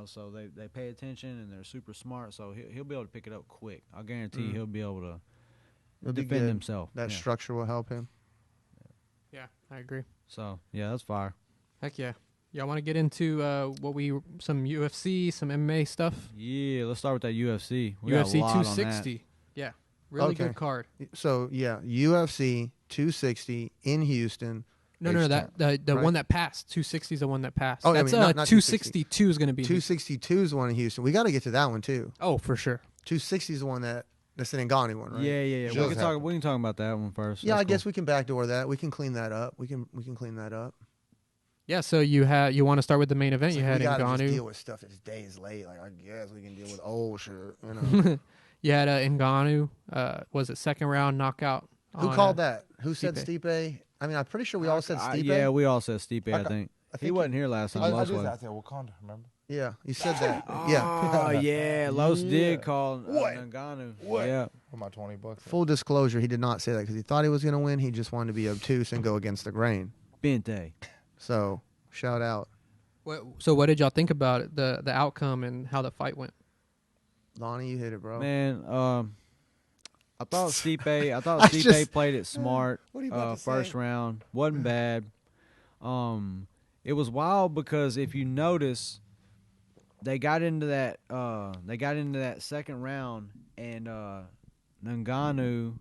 Speaker 3: so they pay attention and they're super smart. So he'll be able to pick it up quick. I'll guarantee he'll be able to
Speaker 1: It'll be
Speaker 3: defend
Speaker 1: good.
Speaker 3: himself.
Speaker 1: That
Speaker 3: yeah.
Speaker 1: structure will help him.
Speaker 4: Yeah, I agree.
Speaker 3: So yeah, that's fire.
Speaker 4: Heck yeah. Y'all want to get into some UFC, some MMA stuff?
Speaker 3: Yeah, let's start with that UFC. We got a
Speaker 4: UFC
Speaker 3: lot on that.
Speaker 4: 260. Yeah, really
Speaker 1: Okay.
Speaker 4: good card.
Speaker 1: So, yeah, UFC 260 in Houston.
Speaker 4: No,
Speaker 1: H-Town,
Speaker 4: the
Speaker 1: right?
Speaker 4: one that passed. 260 is the one that passed.
Speaker 1: Oh, I
Speaker 4: That's
Speaker 1: mean, not
Speaker 4: 262 is going to be.
Speaker 1: 262 is the one in Houston. We got to get to that one, too.
Speaker 4: Oh, for sure.
Speaker 1: 260 is the one that That's an Ngannou one, right?
Speaker 3: Yeah.
Speaker 2: Just
Speaker 3: We can talk.
Speaker 2: happened.
Speaker 3: We can talk about that one first.
Speaker 1: Yeah,
Speaker 3: That's
Speaker 1: I guess
Speaker 3: cool.
Speaker 1: we can backdoor that. We can clean that up. We can clean that up.
Speaker 4: Yeah, so you want to start with the main event.
Speaker 1: It's
Speaker 4: You
Speaker 1: like
Speaker 4: had
Speaker 1: we gotta just
Speaker 4: Ngannou.
Speaker 1: deal with stuff that's days late. Like I guess we can deal with old shit. You know.
Speaker 4: You had Ngannou. Was it second round knockout?
Speaker 1: Who
Speaker 4: on,
Speaker 1: called that? Who said
Speaker 4: Stipe.
Speaker 1: Stipe? I mean, I'm pretty sure we all said Stipe.
Speaker 3: Yeah, we all said Stipe. I
Speaker 2: Okay.
Speaker 3: think
Speaker 1: I
Speaker 3: he
Speaker 1: think
Speaker 3: wasn't here last time.
Speaker 2: I
Speaker 3: Los
Speaker 2: just
Speaker 3: was.
Speaker 2: I said Wakanda. Remember?
Speaker 1: Yeah, you said that. Yeah.
Speaker 3: Oh yeah, Los
Speaker 2: Yeah.
Speaker 3: did call
Speaker 2: What?
Speaker 3: Ngannou.
Speaker 2: What?
Speaker 3: Yeah.
Speaker 2: For my $20.
Speaker 1: Full disclosure, he did not say that because he thought he was going to win. He just wanted to be obtuse and go against the grain.
Speaker 3: Bente.
Speaker 1: So, shout out.
Speaker 4: So what did y'all think about it, the outcome and how the fight went?
Speaker 1: Lonnie, you hit it, bro.
Speaker 3: Man, I thought Stipe. I thought
Speaker 1: I
Speaker 3: Stipe
Speaker 1: just-
Speaker 3: played it smart.
Speaker 1: What are you about to
Speaker 3: First
Speaker 1: say?
Speaker 3: round wasn't bad. It was wild because if you notice, they got into that. They got into that second round, and Ngannou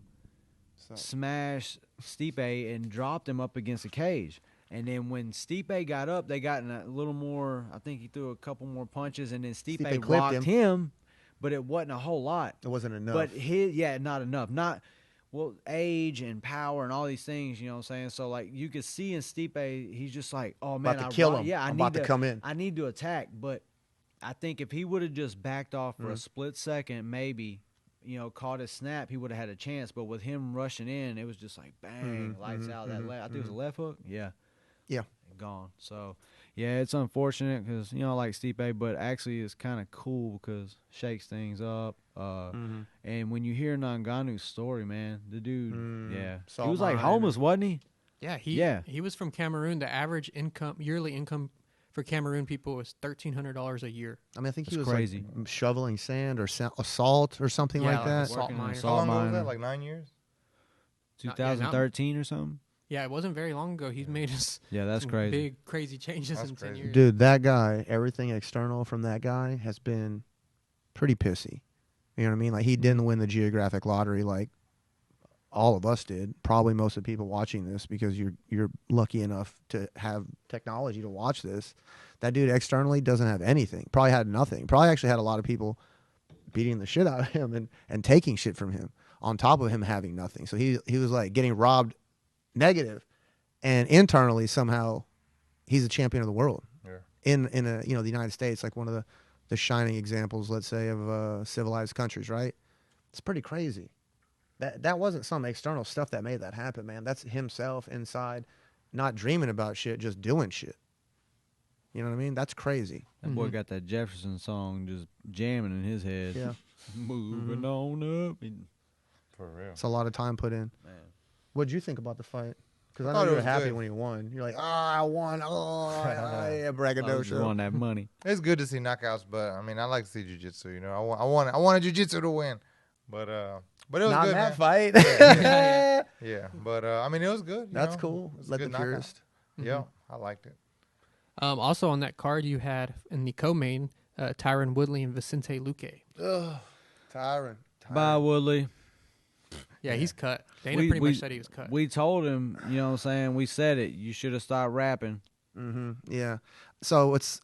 Speaker 3: smashed Stipe and dropped him up against the cage. And then when Stipe got up, they got in a little more. I think he threw a couple more punches, and then Stipe
Speaker 1: clipped
Speaker 3: rocked him, but it wasn't a whole lot.
Speaker 1: It wasn't enough.
Speaker 3: But not enough. Not well, age and power and all these things. You know what I'm saying? So like you could see in Stipe, he's just like, oh man,
Speaker 1: about to kill him.
Speaker 3: Yeah,
Speaker 1: I'm about to come in.
Speaker 3: I need to attack. But I think if he would have just backed off for a split second, maybe, caught his snap, he would have had a chance. But with him rushing in, it was just like bang, lights out. That I think it was a left hook. Yeah.
Speaker 1: Yeah.
Speaker 3: Gone. So, yeah, it's unfortunate because, I like Stipe, but actually it's kind of cool because shakes things up. And when you hear Ngannou's story, man, the dude, he
Speaker 1: Salt
Speaker 3: was like
Speaker 1: mine.
Speaker 3: homeless, wasn't he?
Speaker 4: Yeah, he was from Cameroon. The average yearly income for Cameroon people was $1,300 a year.
Speaker 1: I mean, I think he
Speaker 3: That's
Speaker 1: was
Speaker 3: crazy.
Speaker 1: like shoveling sand or salt or something
Speaker 4: Yeah,
Speaker 1: like
Speaker 4: like a
Speaker 1: that.
Speaker 4: salt
Speaker 3: Working in a
Speaker 4: miner.
Speaker 2: How
Speaker 3: salt
Speaker 2: long ago was
Speaker 3: miner.
Speaker 2: that? Like 9 years?
Speaker 3: 2013 or something?
Speaker 4: Yeah, it wasn't very long ago. He's made us
Speaker 3: Yeah, that's
Speaker 4: some
Speaker 3: crazy.
Speaker 4: big, crazy changes
Speaker 2: That's
Speaker 4: in 10
Speaker 2: crazy.
Speaker 4: years.
Speaker 1: Dude, that guy, everything external from that guy has been pretty pissy. You know what I mean? Like, he didn't win the geographic lottery like all of us did. Probably most of the people watching this because you're lucky enough to have technology to watch this. That dude externally doesn't have anything. Probably had nothing. Probably actually had a lot of people beating the shit out of him and taking shit from him on top of him having nothing. So he was like getting robbed negative, and internally somehow he's a champion of the world.
Speaker 2: Yeah.
Speaker 1: In the United States, like one of the shining examples, let's say, of civilized countries, right? It's pretty crazy. That wasn't some external stuff that made that happen, man. That's himself inside, not dreaming about shit, just doing shit. You know what I mean? That's crazy.
Speaker 3: That boy got that Jefferson song just jamming in his head.
Speaker 1: Yeah.
Speaker 3: Moving on up.
Speaker 2: For real.
Speaker 1: It's a lot of time put in.
Speaker 3: Man.
Speaker 1: What'd you think about the fight? Because I
Speaker 2: thought
Speaker 1: know
Speaker 2: it
Speaker 1: you were
Speaker 2: was
Speaker 1: happy
Speaker 2: good.
Speaker 1: when he won. You're like, I won. Oh, yeah,
Speaker 3: I just
Speaker 1: braggadocio.
Speaker 3: want that money.
Speaker 2: It's good to see knockouts, but I mean, I like to see jiu-jitsu. I wanted jiu-jitsu to win, but it was
Speaker 1: Not
Speaker 2: good,
Speaker 1: in that
Speaker 2: man.
Speaker 1: fight.
Speaker 2: Yeah, but I mean, it was good.
Speaker 1: That's cool.
Speaker 2: It was a
Speaker 1: Let the
Speaker 2: good knockout.
Speaker 1: purist.
Speaker 2: Yeah, I liked it.
Speaker 4: Also on that card, you had in the co-main Tyron Woodley and Vicente Luque.
Speaker 1: Ugh. Tyron.
Speaker 3: Bye, Woodley.
Speaker 4: Yeah, he's cut. Dana
Speaker 3: We-
Speaker 4: pretty
Speaker 3: we-
Speaker 4: much said he was cut.
Speaker 3: We told him, you know what I'm saying? We said it. You should have stopped rapping.
Speaker 1: Yeah. So what's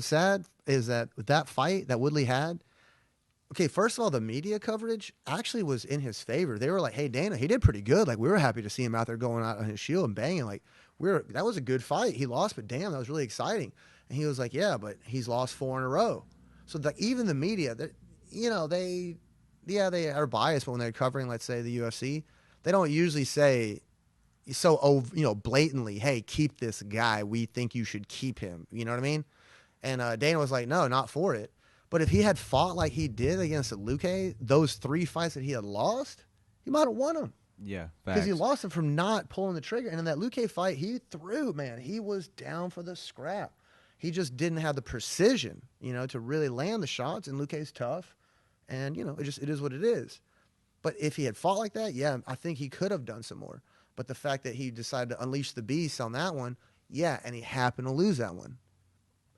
Speaker 1: sad is that with that fight that Woodley had, okay, first of all, the media coverage actually was in his favor. They were like, hey, Dana, he did pretty good. Like, we were happy to see him out there going out on his shield and banging. Like, that was a good fight. He lost, but damn, that was really exciting. And he was like, yeah, but he's lost 4 in a row. So even the media, they are biased, but when they're covering, let's say, the UFC, they don't usually say so, blatantly, hey, keep this guy. We think you should keep him. You know what I mean? And Dana was like, no, not for it. But if he had fought like he did against Luque, those 3 fights that he had lost, he might have won them.
Speaker 3: Yeah,
Speaker 1: Because he
Speaker 3: facts.
Speaker 1: lost him from not pulling the trigger. And in that Luque fight, he threw, man. He was down for the scrap. He just didn't have the precision, to really land the shots. And Luque's tough. And, it is what it is. But if he had fought like that, yeah, I think he could have done some more. But the fact that he decided to unleash the beast on that one, yeah, and he happened to lose that one.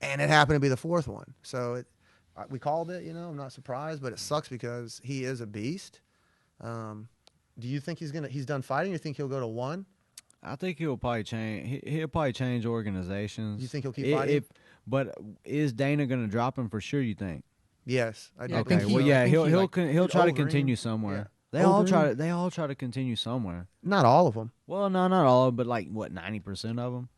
Speaker 1: And it happened to be the 4th one. So we called it, I'm not surprised, but it sucks because he is a beast. Do you think he's done fighting? You think he'll go to 1?
Speaker 3: I think he'll probably change. He'll probably change organizations.
Speaker 1: You think he'll keep fighting?
Speaker 3: But is Dana going to drop him for sure, you think?
Speaker 1: Yes, I do.
Speaker 4: Yeah, I
Speaker 3: Okay,
Speaker 4: think
Speaker 3: well,
Speaker 4: he-
Speaker 3: yeah,
Speaker 4: I think
Speaker 3: he'll
Speaker 4: he,
Speaker 3: he'll
Speaker 4: like,
Speaker 3: he'll try to
Speaker 1: Overeem.
Speaker 3: continue somewhere.
Speaker 1: Yeah.
Speaker 3: They all
Speaker 1: Overeem.
Speaker 3: try to continue somewhere.
Speaker 1: Not all of them.
Speaker 3: Well, no, not all, but like what 90% of them.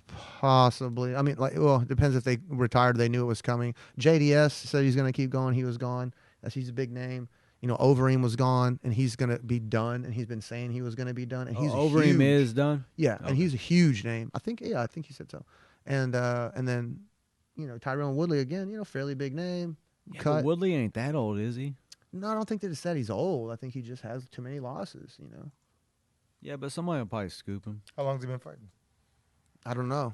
Speaker 1: Possibly. I mean, like, well, it depends if they retired. They knew it was coming. JDS said he's going to keep going. He was gone. He's a big name. You know, Overeem was gone, and he's going to be done. And he's been saying he was going to be done. And he's
Speaker 3: Overeem
Speaker 1: huge.
Speaker 3: is done.
Speaker 1: Yeah,
Speaker 3: Okay.
Speaker 1: and he's a huge name. I think he said so. And then, you know, Tyrone Woodley again. You know, fairly big name.
Speaker 3: Yeah,
Speaker 1: Cut.
Speaker 3: but Woodley ain't that old, is he?
Speaker 1: No, I don't think they just said he's old. I think he just has too many losses. You know,
Speaker 3: Yeah, but somebody will probably scoop him.
Speaker 2: How long's he been fighting?
Speaker 1: I don't know.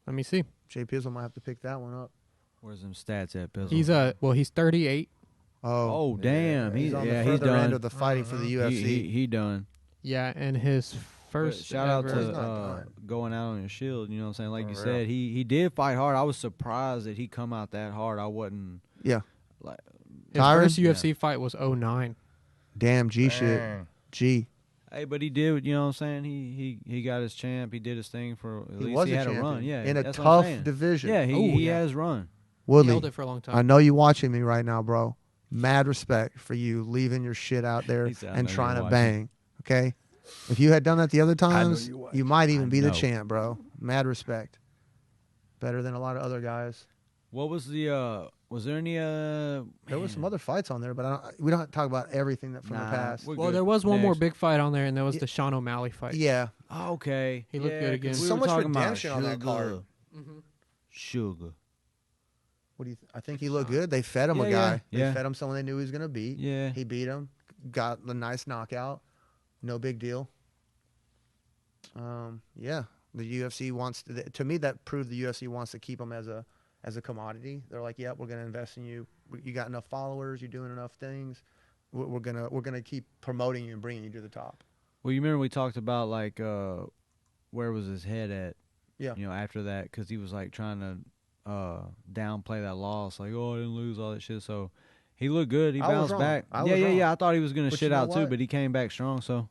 Speaker 4: Let me see.
Speaker 1: Jay Pizzle might have to pick that one up.
Speaker 3: Where's them stats at, Pizzle?
Speaker 4: He's 38.
Speaker 3: Oh, damn.
Speaker 1: he's on the
Speaker 3: he's
Speaker 1: further end
Speaker 3: done.
Speaker 1: of the fighting for the UFC.
Speaker 3: He done.
Speaker 4: Yeah, and his first
Speaker 3: Shout out
Speaker 4: ever-
Speaker 1: He's
Speaker 3: to
Speaker 1: not done.
Speaker 3: going out on your shield. You know what I'm saying? Like
Speaker 2: For
Speaker 3: you
Speaker 2: real.
Speaker 3: said, he did fight hard. I was surprised that he come out that hard. I wasn't
Speaker 1: Yeah.
Speaker 3: like.
Speaker 4: his
Speaker 1: Tyron?
Speaker 4: first UFC fight was 09.
Speaker 1: Damn G shit.
Speaker 2: Dang.
Speaker 1: G.
Speaker 3: Hey, but he did. You know what I'm saying? He got his champ. He did his thing for at
Speaker 1: He
Speaker 3: least
Speaker 1: was
Speaker 3: he
Speaker 1: a
Speaker 3: had
Speaker 1: champion.
Speaker 3: a run. Yeah,
Speaker 1: In a
Speaker 3: that's what I'm
Speaker 1: tough
Speaker 3: saying.
Speaker 1: division.
Speaker 3: Yeah,
Speaker 4: Oh,
Speaker 3: he
Speaker 4: yeah.
Speaker 3: has run.
Speaker 4: He
Speaker 1: Woodley,
Speaker 4: held it for a long time.
Speaker 1: I know you watching me right now, bro. Mad respect for you leaving your shit out there
Speaker 3: He said, "I
Speaker 1: and
Speaker 3: know
Speaker 1: trying
Speaker 3: you're
Speaker 1: to bang. Okay? If you had done that the other times,
Speaker 2: you watch.
Speaker 1: you might even
Speaker 3: I
Speaker 1: be the
Speaker 3: know.
Speaker 1: champ, bro. Mad respect. Better than a lot of other guys.
Speaker 3: What was the? Was there any?
Speaker 1: There was some other fights on there, but we don't have to talk about everything that from the
Speaker 3: Nah,
Speaker 1: past.
Speaker 3: we're
Speaker 4: Well,
Speaker 3: good.
Speaker 4: there was one more
Speaker 3: Next.
Speaker 4: big fight on there, and there was
Speaker 1: Yeah.
Speaker 4: the Sean O'Malley fight.
Speaker 1: Yeah.
Speaker 3: Oh, okay.
Speaker 4: He looked good again.
Speaker 3: 'cause
Speaker 1: So
Speaker 3: were
Speaker 1: much
Speaker 3: talking about
Speaker 1: redemption on that card.
Speaker 4: Mhm.
Speaker 3: Sugar.
Speaker 1: What do you? I think he looked good. They fed him a
Speaker 3: Yeah,
Speaker 1: guy.
Speaker 3: yeah.
Speaker 1: They fed him someone they knew he was gonna beat.
Speaker 3: Yeah.
Speaker 1: He beat him. Got a nice knockout. No big deal. Yeah, the UFC wants to me that proved the UFC wants to keep him as a commodity. They're like, yeah, we're gonna invest in you. You got enough followers. You're doing enough things. We're gonna keep promoting you and bringing you to the top.
Speaker 3: Well, you remember we talked about like where was his head at?
Speaker 1: Yeah.
Speaker 3: You know, after that, because he was like trying to downplay that loss, like, oh, I didn't lose all that shit. So he looked good. He
Speaker 1: I was
Speaker 3: bounced
Speaker 1: wrong.
Speaker 3: back.
Speaker 1: I was wrong.
Speaker 3: Yeah. I thought he was gonna
Speaker 1: But
Speaker 3: shit
Speaker 1: you know
Speaker 3: out too,
Speaker 1: what?
Speaker 3: but he came back strong. So,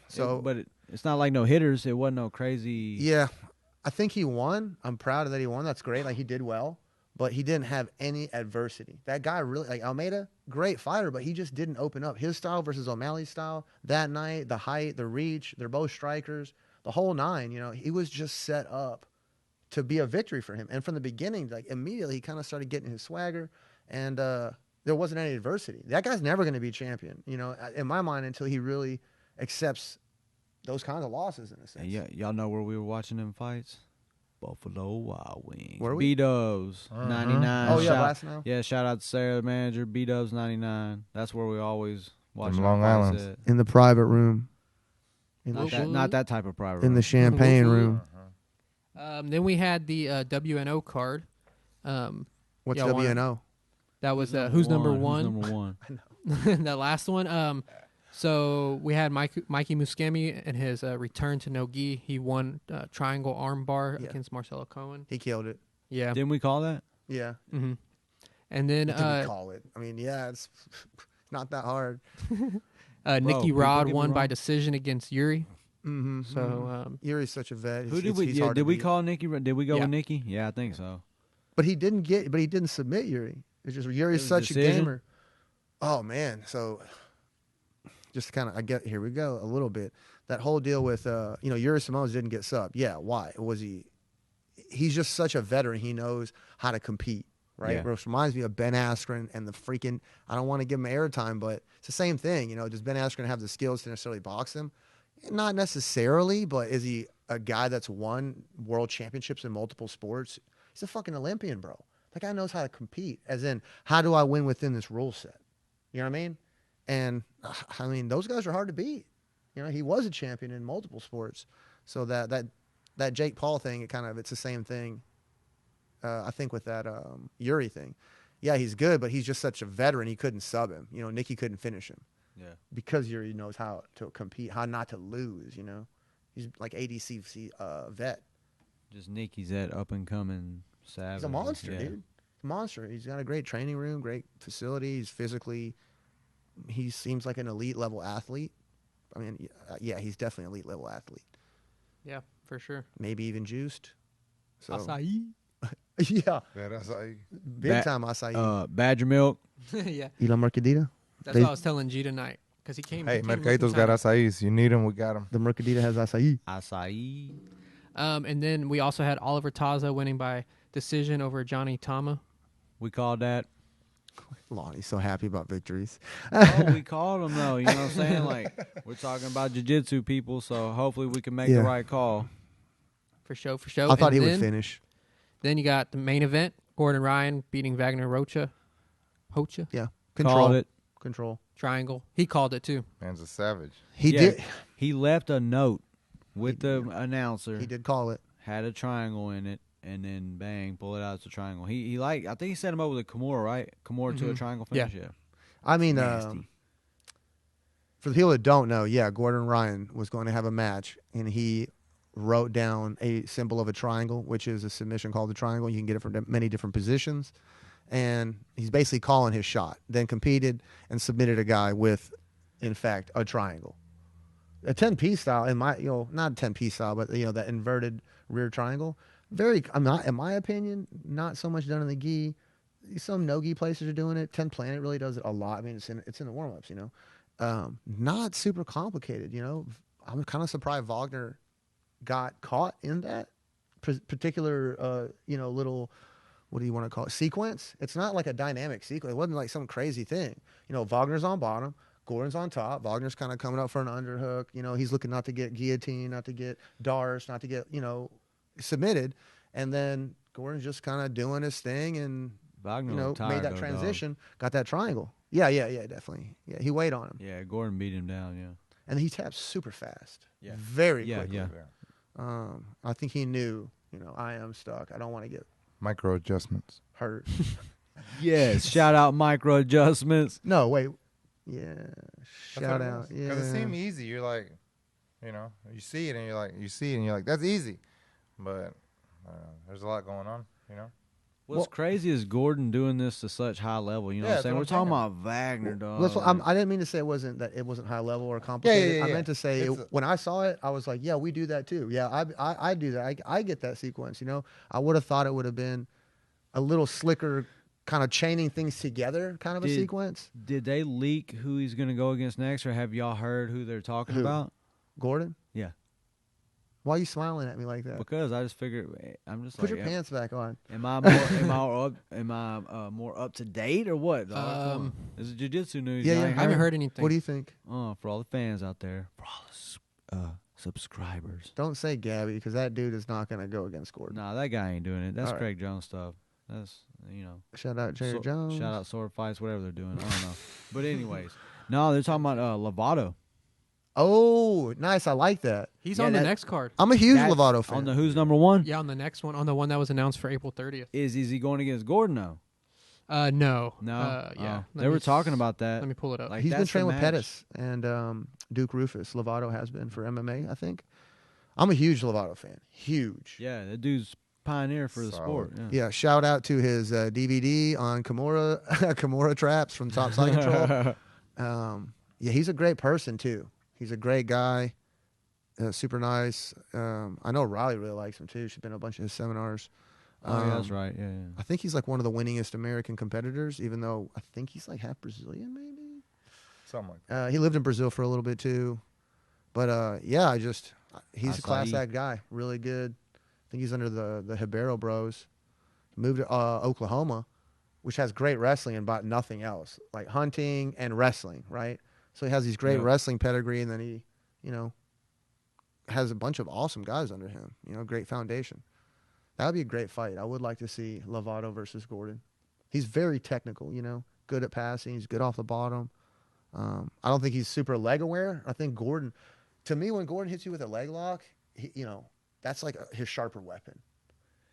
Speaker 1: So
Speaker 3: it's not like no hitters. It wasn't no crazy.
Speaker 1: yeah, I think he won. I'm proud of that he won. That's great. Like he did well, but he didn't have any adversity. That guy really like Almeida, great fighter, but he just didn't open up. His style versus O'Malley's style that night, the height, the reach, they're both strikers, the whole nine. You know, he was just set up to be a victory for him. And from the beginning, like immediately, he kind of started getting his swagger, and there wasn't any adversity. That guy's never going to be champion. You know, in my mind, until he really accepts those kinds of losses in a sense.
Speaker 3: And y'all know where we were watching them fights? Buffalo Wild Wings.
Speaker 1: Were we?
Speaker 3: B-Dubs, 99.
Speaker 1: Oh yeah,
Speaker 3: Shout-
Speaker 1: last now.
Speaker 3: Yeah, shout out to Sarah, the manager. B-Dubs 99. That's where we always watch
Speaker 2: From
Speaker 3: our
Speaker 2: Long
Speaker 3: fights
Speaker 2: Island.
Speaker 3: at.
Speaker 1: In the private room.
Speaker 3: Not that type of private
Speaker 1: In the
Speaker 3: room.
Speaker 1: champagne room.
Speaker 4: Then we had the WNO card.
Speaker 1: What's
Speaker 4: Yeah, one-
Speaker 1: WNO?
Speaker 4: That was who's number
Speaker 3: Who's
Speaker 4: one.
Speaker 3: number one?
Speaker 4: That last one. So we had Mikey Muskemi in his return to no gi. He won triangle armbar
Speaker 1: Yeah.
Speaker 4: against Marcelo Cohen.
Speaker 1: He killed it.
Speaker 4: Yeah.
Speaker 3: Didn't we call that?
Speaker 1: Yeah.
Speaker 4: hmm And then
Speaker 1: What did we call it? I mean, yeah, it's not that hard.
Speaker 4: Nicky
Speaker 3: people
Speaker 4: Rod
Speaker 3: get me
Speaker 4: won by
Speaker 3: wrong.
Speaker 4: decision against Yuri.
Speaker 1: Mm-hmm.
Speaker 4: So
Speaker 1: Yuri's such a vet.
Speaker 3: Who
Speaker 1: It's-
Speaker 3: did we?
Speaker 1: he's
Speaker 3: Yeah,
Speaker 1: hard
Speaker 3: did
Speaker 1: to
Speaker 3: we
Speaker 1: beat.
Speaker 3: call Nikki? Did we go
Speaker 4: Yeah.
Speaker 3: with Nikki? Yeah, I think so.
Speaker 1: But he didn't submit Yuri. It's just Yuri's
Speaker 3: It was
Speaker 1: such a
Speaker 3: decision?
Speaker 1: gamer. Oh man, so just kind of here we go a little bit. That whole deal with Yuri Simone's didn't get subbed. Yeah, why? Was he's just such a veteran. He knows how to compete, right?
Speaker 3: Yeah.
Speaker 1: Which reminds me of Ben Askren and the freaking I don't want to give him airtime, but it's the same thing, does Ben Askren have the skills to necessarily box him? Not necessarily, but is he a guy that's won world championships in multiple sports? He's a fucking Olympian, bro. That guy knows how to compete, as in, how do I win within this rule set? You know what I mean? And, I mean, those guys are hard to beat. He was a champion in multiple sports. So that Jake Paul thing, it's the same thing, I think, with that Yuri thing. Yeah, he's good, but he's just such a veteran, he couldn't sub him. Nicky couldn't finish him.
Speaker 3: Yeah.
Speaker 1: Because Yuri knows how to compete, how not to lose, He's like ADCC vet.
Speaker 3: Just Nikki's that up and coming savage.
Speaker 1: He's a monster,
Speaker 3: yeah.
Speaker 1: dude. Monster. He's got a great training room, great facilities. Physically, he seems like an elite level athlete. I mean, yeah, he's definitely an elite level athlete.
Speaker 4: yeah, for sure.
Speaker 1: Maybe even juiced. So
Speaker 4: Acai.
Speaker 1: Yeah,
Speaker 2: Yeah, that's like,
Speaker 1: big time acai.
Speaker 3: Badger milk.
Speaker 4: Yeah,
Speaker 1: You know Mercadita?
Speaker 4: that's what I was telling G tonight because he came.
Speaker 2: hey,
Speaker 4: he came
Speaker 2: Mercaditos
Speaker 4: looking
Speaker 2: got
Speaker 4: kinda-
Speaker 2: acai. You need them, we got them.
Speaker 1: The Mercadita has acai.
Speaker 3: Acai.
Speaker 4: And then we also had Oliver Taza winning by decision over Johnny Tama.
Speaker 3: We called that.
Speaker 1: Lonnie's so happy about victories.
Speaker 3: Oh, we called him though. You know what I'm saying? Like we're talking about jiu-jitsu people, so hopefully we can make
Speaker 1: Yeah.
Speaker 3: the right call.
Speaker 4: For show, for show.
Speaker 1: I thought
Speaker 4: And
Speaker 1: he would
Speaker 4: then-
Speaker 1: finish.
Speaker 4: Then you got the main event: Gordon Ryan beating Vagner Rocha. Hocha
Speaker 1: Yeah,
Speaker 3: Called it.
Speaker 1: Control.
Speaker 4: triangle. He called it too.
Speaker 2: Man's a savage.
Speaker 1: He
Speaker 3: Yeah.
Speaker 1: did.
Speaker 3: He left a note with the announcer.
Speaker 1: He did call it.
Speaker 3: Had a triangle in it, and then bang, pull it out. It's a triangle. He I think he set him up with a Kimura, right? Kimura to a
Speaker 4: Mhm.
Speaker 3: triangle
Speaker 4: Yeah.
Speaker 3: finish. Yeah.
Speaker 1: I mean,
Speaker 3: Nasty.
Speaker 1: for the people that don't know, yeah, Gordon Ryan was going to have a match, and he wrote down a symbol of a triangle, which is a submission called the triangle. You can get it from many different positions, and he's basically calling his shot. Then competed and submitted a guy with, in fact, a triangle, a 10-piece style. In my, not a 10-piece style, but that inverted rear triangle. Very, I'm not, in my opinion, not so much done in the gi. Some no gi places are doing it. 10 Planet really does it a lot. I mean, it's in the warm ups. Not super complicated. I'm kind of surprised Wagner got caught in that particular, little, what do you want to call it, sequence. It's not like a dynamic sequence. It wasn't like some crazy thing. Wagner's on bottom, Gordon's on top. Wagner's kind of coming up for an underhook. He's looking not to get guillotine, not to get darce, not to get, submitted. And then Gordon's just kind of doing his thing and,
Speaker 3: Wagner
Speaker 1: made
Speaker 3: looked tired,
Speaker 1: that
Speaker 3: though,
Speaker 1: transition, got that triangle. Yeah, definitely. Yeah, he weighed on him.
Speaker 3: dog. Yeah, Gordon beat him down. Yeah.
Speaker 1: And he tapped super fast.
Speaker 3: Yeah.
Speaker 1: Very
Speaker 3: Yeah,
Speaker 1: quickly.
Speaker 3: yeah.
Speaker 1: I think he knew, I am stuck. I don't want to get
Speaker 2: Micro adjustments.
Speaker 1: hurt.
Speaker 3: Yes. Shout out micro adjustments.
Speaker 1: No, wait. Yeah.
Speaker 2: That's
Speaker 1: Shout
Speaker 2: what it
Speaker 1: out.
Speaker 2: was.
Speaker 1: Yeah.
Speaker 2: Because it seemed easy. You're like, you see it and you're like, that's easy. But there's a lot going on,
Speaker 3: What's crazy is Gordon doing this to such high level. You know what I'm
Speaker 2: that's
Speaker 3: saying?
Speaker 2: what
Speaker 3: We're
Speaker 2: I'm
Speaker 3: talking
Speaker 2: saying.
Speaker 3: about Wagner, dog.
Speaker 1: That's what I didn't mean to say it wasn't high level or complicated. I
Speaker 2: yeah.
Speaker 1: meant to say
Speaker 2: It's a-
Speaker 1: when I saw it, I was like, yeah, we do that too. Yeah, I do that. I get that sequence. I would have thought it would have been a little slicker, kind of chaining things together, kind of a sequence.
Speaker 3: Did they leak who he's going to go against next, or have y'all heard who they're talking
Speaker 1: Who?
Speaker 3: about?
Speaker 1: Gordon,
Speaker 3: Yeah.
Speaker 1: why are you smiling at me like that?
Speaker 3: Because I just figured I'm just
Speaker 1: Put
Speaker 3: like,
Speaker 1: your pants back on.
Speaker 3: am I more up to date or what? Dog? Come on. This is jiu-jitsu news.
Speaker 1: Yeah,
Speaker 3: y'all
Speaker 1: yeah.
Speaker 3: ain't
Speaker 4: I haven't
Speaker 3: heard?
Speaker 4: heard anything.
Speaker 1: What do you think?
Speaker 3: For all the fans out there, for all the subscribers.
Speaker 1: Don't say Gabby because that dude is not going to go against Gordon.
Speaker 3: Nah, that guy ain't doing it. That's
Speaker 1: All right.
Speaker 3: Craig Jones stuff. That's
Speaker 1: Shout out Jerry Jones.
Speaker 3: Shout out sword fights, whatever they're doing. I don't know. But anyways, no, they're talking about Lovato.
Speaker 1: Oh, nice. I like that.
Speaker 4: He's
Speaker 3: Yeah,
Speaker 4: on the
Speaker 3: that-
Speaker 4: next card.
Speaker 1: I'm a huge
Speaker 3: That-
Speaker 1: Lovato fan.
Speaker 3: On the who's number one?
Speaker 4: Yeah, on the next one, on the one that was announced for April 30th.
Speaker 3: Is he going against Gordon now?
Speaker 4: No.
Speaker 3: No.
Speaker 4: Yeah.
Speaker 3: Oh. They were talking about that.
Speaker 4: Let me pull it up.
Speaker 3: Like,
Speaker 1: He's been
Speaker 3: that's the
Speaker 1: training with
Speaker 3: match.
Speaker 1: Pettis and Duke Rufus. Lovato has been for MMA, I think. I'm a huge Lovato fan. Huge.
Speaker 3: Yeah, that dude's pioneer for the
Speaker 2: Solid.
Speaker 3: sport. Yeah.
Speaker 1: Yeah, shout out to his DVD on Kimura Kimura Traps from Top Side Control. Yeah, he's a great person too. He's a great guy, super nice. I know Riley really likes him too. She's been to a bunch of his seminars.
Speaker 3: Oh, yeah, that's right. Yeah,
Speaker 1: I think he's like one of the winningest American competitors, even though I think he's like half Brazilian, maybe.
Speaker 2: Something like that.
Speaker 1: He lived in Brazil for a little bit too, but yeah, he's a class
Speaker 3: Acai.
Speaker 1: act guy, really good. I think he's under the Hibero Bros. Moved to Oklahoma, which has great wrestling and about nothing else, like hunting and wrestling, right? So he has these great
Speaker 3: Yeah.
Speaker 1: wrestling pedigree, and then he, has a bunch of awesome guys under him. Great foundation. That would be a great fight. I would like to see Lovato versus Gordon. He's very technical, good at passing. He's good off the bottom. I don't think he's super leg aware. I think Gordon, to me, when Gordon hits you with a leg lock, that's like his sharper weapon,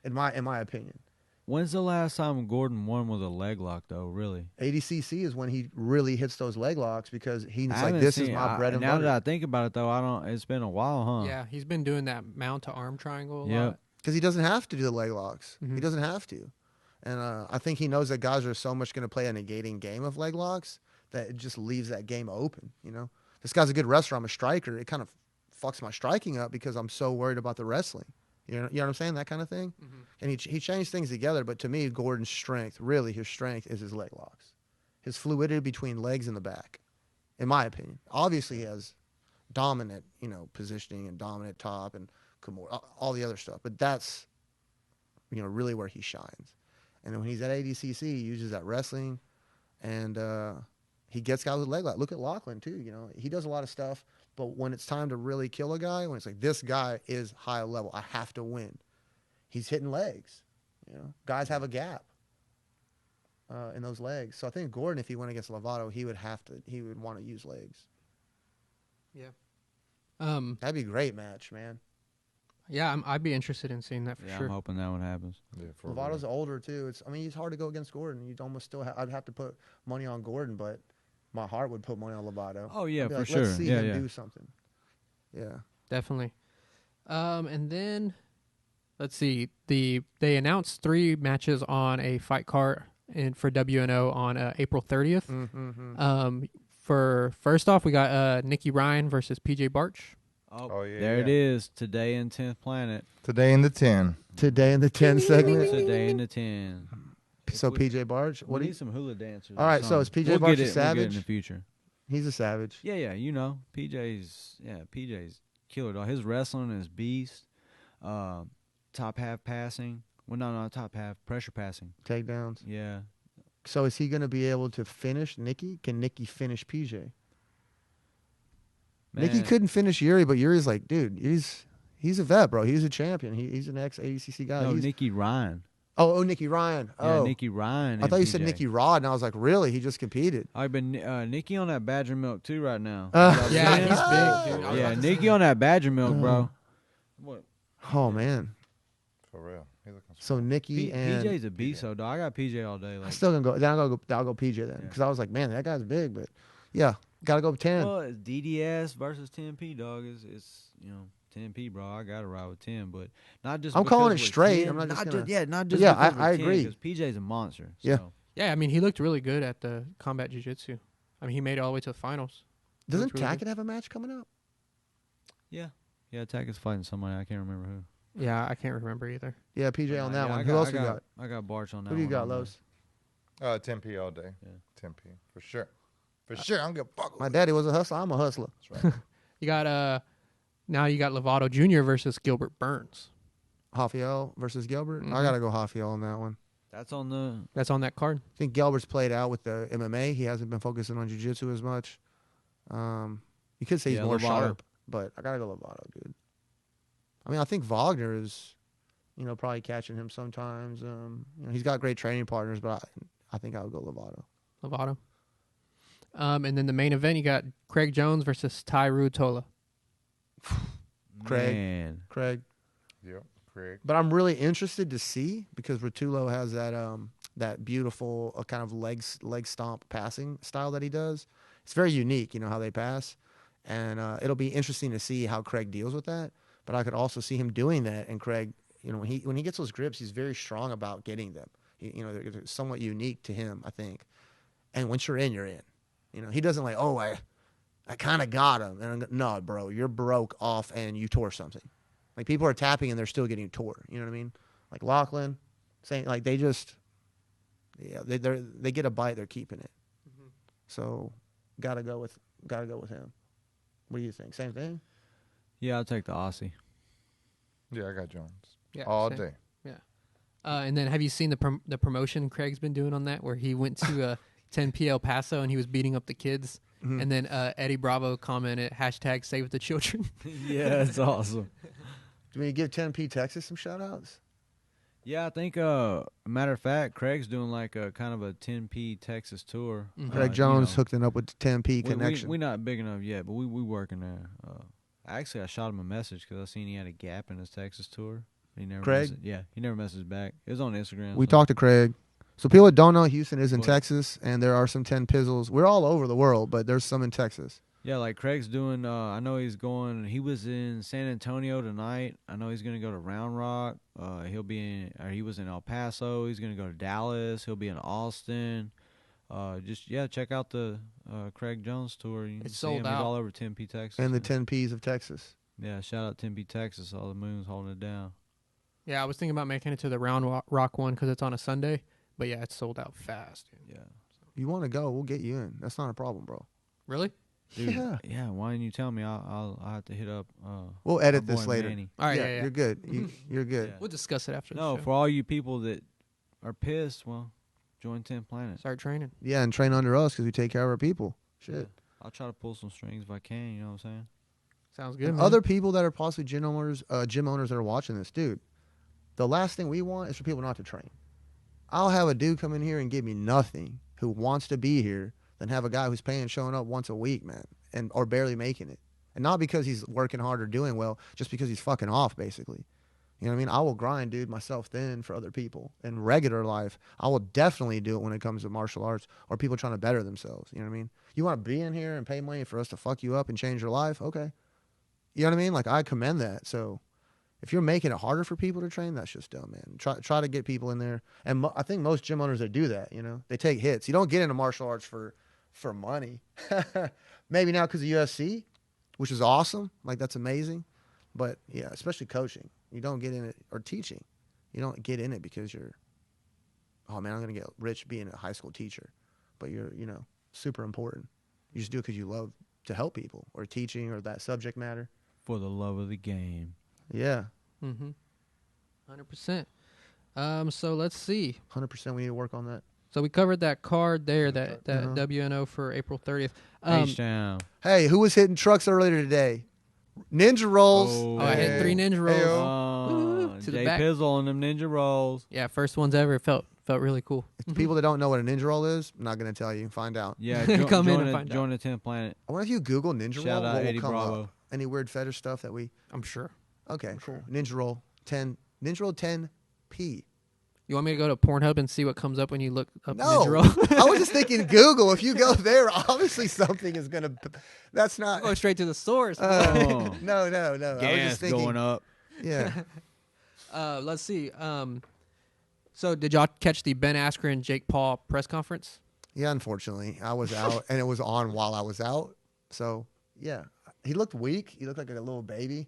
Speaker 1: in my opinion.
Speaker 3: When's the last time Gordon won with a leg lock, though? Really?
Speaker 1: ADCC is when he really hits those leg locks because he's
Speaker 3: I
Speaker 1: like,
Speaker 3: haven't
Speaker 1: this is
Speaker 3: seen-
Speaker 1: my bread and
Speaker 3: now
Speaker 1: butter.
Speaker 3: that I think about it, though, I don't. It's been a while, huh?
Speaker 4: Yeah, he's been doing that mount to arm triangle a
Speaker 3: Yep.
Speaker 4: lot.
Speaker 1: Because he doesn't have to do the leg locks. He
Speaker 4: Mhm.
Speaker 1: doesn't have to. And I think he knows that guys are so much going to play a negating game of leg locks that it just leaves that game open, This guy's a good wrestler. I'm a striker. It kind of fucks my striking up because I'm so worried about the wrestling. You know what I'm saying? That kind of thing.
Speaker 4: Mm-hmm.
Speaker 1: And he changed things together. But to me, Gordon's strength, really his strength, is his leg locks, his fluidity between legs and the back, in my opinion. Obviously, he has dominant, positioning and dominant top and all the other stuff. But that's, really where he shines. And when he's at ADCC, he uses that wrestling, and he gets guys with leg lock. Look at Lachlan too. He does a lot of stuff. But when it's time to really kill a guy, when it's like, this guy is high level, I have to win, he's hitting legs. Guys have a gap in those legs. So I think Gordon, if he went against Lovato, he would want to use legs.
Speaker 4: Yeah.
Speaker 1: That'd be a great match, man.
Speaker 4: Yeah, I'd be interested in seeing that for
Speaker 3: Yeah,
Speaker 4: sure.
Speaker 3: I'm hoping that one happens.
Speaker 2: Yeah,
Speaker 1: Lovato's older too. He's hard to go against Gordon. You'd almost I'd have to put money on Gordon, but my heart would put money on Lovato.
Speaker 3: Oh yeah,
Speaker 1: I'd be
Speaker 3: for
Speaker 1: like,
Speaker 3: sure.
Speaker 1: Let's see him do something. Yeah.
Speaker 4: Definitely. And then let's see. They announced 3 matches on a fight card for WNO on April 30th.
Speaker 1: Mm-hmm.
Speaker 4: For first off, we got Nikki Ryan versus PJ Barch.
Speaker 3: Oh,
Speaker 2: yeah,
Speaker 3: there
Speaker 2: yeah.
Speaker 3: it is. Today in 10th Planet.
Speaker 2: Today in the 10.
Speaker 1: Today in the 10 segment.
Speaker 3: Today in the 10.
Speaker 1: So PJ Barch,
Speaker 3: We need some hula dancers.
Speaker 1: All right, so is PJ Barch a
Speaker 3: We'll get
Speaker 1: savage?
Speaker 3: it in the future.
Speaker 1: He's a savage.
Speaker 3: Yeah. PJ's killer dog. His wrestling is beast. Top half passing. Well, no, not top half. Pressure passing.
Speaker 1: Takedowns.
Speaker 3: Yeah.
Speaker 1: So is he going to be able to finish Nikki? Can Nikki finish PJ? Nikki
Speaker 3: Man.
Speaker 1: couldn't finish Yuri, but Yuri's like, dude, he's a vet, bro. He's a champion. He's an ex-ADCC guy.
Speaker 3: No, Nikki Ryan.
Speaker 1: Oh, Nikki Ryan.
Speaker 3: Yeah,
Speaker 1: Oh,
Speaker 3: Nikki Ryan.
Speaker 1: I thought you
Speaker 3: PJ.
Speaker 1: said Nikki Rod, and I was like, really? He just competed.
Speaker 3: I've been Nikki on that Badger Milk too right now.
Speaker 4: Yeah, he's big, dude. I was
Speaker 3: Yeah,
Speaker 4: about to
Speaker 3: Nikki on that Badger Milk, bro. What?
Speaker 1: Oh man.
Speaker 2: For real. He looking
Speaker 1: So Nikki and
Speaker 3: PJ's a beast, so dog. I got PJ all day.
Speaker 1: I
Speaker 3: Like,
Speaker 1: still gonna go. Then I'll go PJ then,
Speaker 3: Yeah.
Speaker 1: because I was like, man, that guy's big, but yeah, gotta go 10.
Speaker 3: well, it's DDS versus 10P, dog. It's 10P, bro. I gotta ride with 10, but not just.
Speaker 1: I'm calling
Speaker 3: because
Speaker 1: it
Speaker 3: we're
Speaker 1: straight.
Speaker 3: 10,
Speaker 1: I'm not just gonna-
Speaker 3: not just.
Speaker 1: Yeah,
Speaker 3: because we're
Speaker 1: I
Speaker 3: 10,
Speaker 1: agree.
Speaker 3: Because PJ's a monster. So.
Speaker 1: Yeah.
Speaker 4: Yeah, I mean, he looked really good at the combat jiu-jitsu. I mean, he made it all the way to the finals.
Speaker 1: Doesn't
Speaker 4: Looks really
Speaker 1: Tackett have a match coming up?
Speaker 3: Yeah, Tackett's fighting somebody. I can't remember who.
Speaker 4: Yeah, I can't remember either.
Speaker 1: Yeah, PJ on that
Speaker 3: Yeah,
Speaker 1: one. Who else we got?
Speaker 3: I got Barch on that.
Speaker 1: Who do you
Speaker 3: one
Speaker 1: got,
Speaker 3: on there.
Speaker 1: Los?
Speaker 2: 10P all day.
Speaker 3: Yeah.
Speaker 2: 10P. For sure. For sure. I don't give a fuck.
Speaker 1: My daddy was a hustler. I'm a hustler.
Speaker 2: That's right.
Speaker 4: You got now you got Lovato Jr. versus Gilbert Burns.
Speaker 1: Rafael versus Gilbert.
Speaker 4: Mhm.
Speaker 1: I gotta go Rafael on that one.
Speaker 3: That's on the.
Speaker 4: That's on that card.
Speaker 1: I think Gilbert's played out with the MMA. He hasn't been focusing on jiu-jitsu as much. You could say he's
Speaker 3: Yeah,
Speaker 1: more
Speaker 3: Lovato.
Speaker 1: sharp, but I gotta go Lovato, dude. I mean, I think Wagner is, probably catching him sometimes. He's got great training partners, but I think I would go Lovato.
Speaker 4: Lovato. And then the main event, you got Craig Jones versus Ty Rutola.
Speaker 1: Craig.
Speaker 3: Man.
Speaker 1: Craig.
Speaker 2: Yep. Craig.
Speaker 1: But I'm really interested to see, because Rutulo has that beautiful kind of leg stomp passing style that he does. It's very unique, how they pass, and it'll be interesting to see how Craig deals with that. But I could also see him doing that, and Craig, when he gets those grips, he's very strong about getting them. They're somewhat unique to him, I think. And once you're in, you're in. He doesn't like, oh, I kind of got him, and no, bro, you're broke off and you tore something. Like, people are tapping and they're still getting tore. You know what I mean? Like Lachlan, saying, like, they just, they get a bite, they're keeping it.
Speaker 4: Mm-hmm.
Speaker 1: So, gotta go with him. What do you think? Same thing?
Speaker 3: Yeah, I'll take the Aussie.
Speaker 2: Yeah, I got Jones.
Speaker 4: Yeah,
Speaker 2: All
Speaker 4: same.
Speaker 2: day.
Speaker 4: And then have you seen the promotion Craig's been doing on that, where he went to 10P El Paso and he was beating up the kids?
Speaker 1: Mhm.
Speaker 4: And then Eddie Bravo commented, #save the children.
Speaker 3: Yeah, that's awesome.
Speaker 1: Do we give 10P Texas some shout-outs?
Speaker 3: Yeah, I think, matter of fact, Craig's doing like a kind of a 10P Texas tour.
Speaker 4: Mhm.
Speaker 1: Craig Jones hooked it up with the 10P connection.
Speaker 3: We're not big enough yet, but we working there. Actually, I shot him a message because I seen he had a gap in his Texas tour. He never
Speaker 1: Craig?
Speaker 3: he never messaged back. It was on Instagram.
Speaker 1: We
Speaker 3: so-
Speaker 1: talked to Craig. So people that don't know, Houston is in
Speaker 3: What?
Speaker 1: Texas, and there are some 10 Pizzles. We're all over the world, but there's some in Texas.
Speaker 3: Yeah, like Craig's doing. I know he's going. He was in San Antonio tonight. I know he's gonna go to Round Rock. He was in El Paso. He's gonna go to Dallas. He'll be in Austin. Check out the Craig Jones tour. You can
Speaker 4: It's
Speaker 3: see
Speaker 4: sold
Speaker 3: him.
Speaker 4: out.
Speaker 3: He's all over 10P Texas.
Speaker 1: And the 10 Ps of Texas.
Speaker 3: Yeah, shout out 10P Texas. All the moons holding it down.
Speaker 4: Yeah, I was thinking about making it to the Round Rock one because it's on a Sunday. But yeah, it's sold out fast. Dude.
Speaker 3: Yeah.
Speaker 1: You want to go? We'll get you in. That's not a problem, bro.
Speaker 4: Really?
Speaker 3: Dude,
Speaker 1: Yeah.
Speaker 3: yeah. Why didn't you tell me? I'll have to hit up.
Speaker 1: We'll
Speaker 3: my
Speaker 1: edit
Speaker 3: boy
Speaker 1: this later.
Speaker 3: Manny.
Speaker 4: All right, yeah.
Speaker 1: You're good. You're good.
Speaker 3: Yeah.
Speaker 4: We'll discuss it after
Speaker 3: No,
Speaker 4: the show.
Speaker 3: for all you people that are pissed, well, join 10 Planet.
Speaker 4: Start training.
Speaker 1: Yeah, and train under us because we take care of our people. Shit.
Speaker 3: Yeah. I'll try to pull some strings if I can. You know what I'm saying?
Speaker 4: Sounds good,
Speaker 1: And
Speaker 4: man.
Speaker 1: other people that are possibly gym owners that are watching this, dude. The last thing we want is for people not to train. I'll have a dude come in here and give me nothing who wants to be here than have a guy who's paying showing up once a week, man, or barely making it. And not because he's working hard or doing well, just because he's fucking off, basically. You know what I mean? I will grind, dude, myself thin for other people. In regular life, I will definitely do it when it comes to martial arts or people trying to better themselves. You know what I mean? You want to be in here and pay money for us to fuck you up and change your life? Okay. You know what I mean? Like, I commend that. So if you're making it harder for people to train, that's just dumb, man. Try to get people in there. And I think most gym owners that do that, you know, they take hits. You don't get into martial arts for money. Maybe now because of UFC, which is awesome. Like, that's amazing. But, yeah, especially coaching. You don't get in it, or teaching. You don't get in it because you're, oh, man, I'm going to get rich being a high school teacher. But you're, you know, super important. You just do it because you love to help people or teaching or that subject matter.
Speaker 3: For the love of the game.
Speaker 1: Yeah.
Speaker 4: 100%. So let's see.
Speaker 1: 100% we need to work on that.
Speaker 4: So we covered that card there, that
Speaker 1: Uh-huh.
Speaker 4: WNO for April 30th.
Speaker 3: H-Town.
Speaker 1: Hey, who was hitting trucks earlier today? Ninja rolls.
Speaker 3: Oh,
Speaker 4: I hit 3 ninja rolls.
Speaker 1: Heyo.
Speaker 4: Woo, to the
Speaker 3: Jay
Speaker 4: back.
Speaker 3: Pizzle on them ninja rolls.
Speaker 4: Yeah, first ones ever. It felt really cool.
Speaker 1: People that don't know what a ninja roll is, I'm not going to tell you. Find out.
Speaker 3: Yeah,
Speaker 4: Come in and find
Speaker 3: join the 10 Planet.
Speaker 1: I wonder if you Google ninja
Speaker 3: Shout
Speaker 1: roll,
Speaker 3: out
Speaker 1: what
Speaker 3: Eddie
Speaker 1: will come
Speaker 3: Bravo.
Speaker 1: up? Any weird fetish stuff that we...
Speaker 4: I'm sure.
Speaker 1: Okay, cool. Ninja roll 10P.
Speaker 4: You want me to go to Pornhub and see what comes up when you look up
Speaker 1: No,
Speaker 4: ninja roll?
Speaker 1: I was just thinking Google. If you go there, obviously something is going to... That's not...
Speaker 4: Go straight to the source.
Speaker 3: Oh.
Speaker 1: No. I was just
Speaker 3: Gas
Speaker 1: thinking...
Speaker 3: going up.
Speaker 1: Yeah.
Speaker 4: Let's see. So did y'all catch the Ben Askren Jake Paul press conference?
Speaker 1: Yeah, unfortunately. I was out, and it was on while I was out. So, yeah. He looked weak. He looked like a little baby.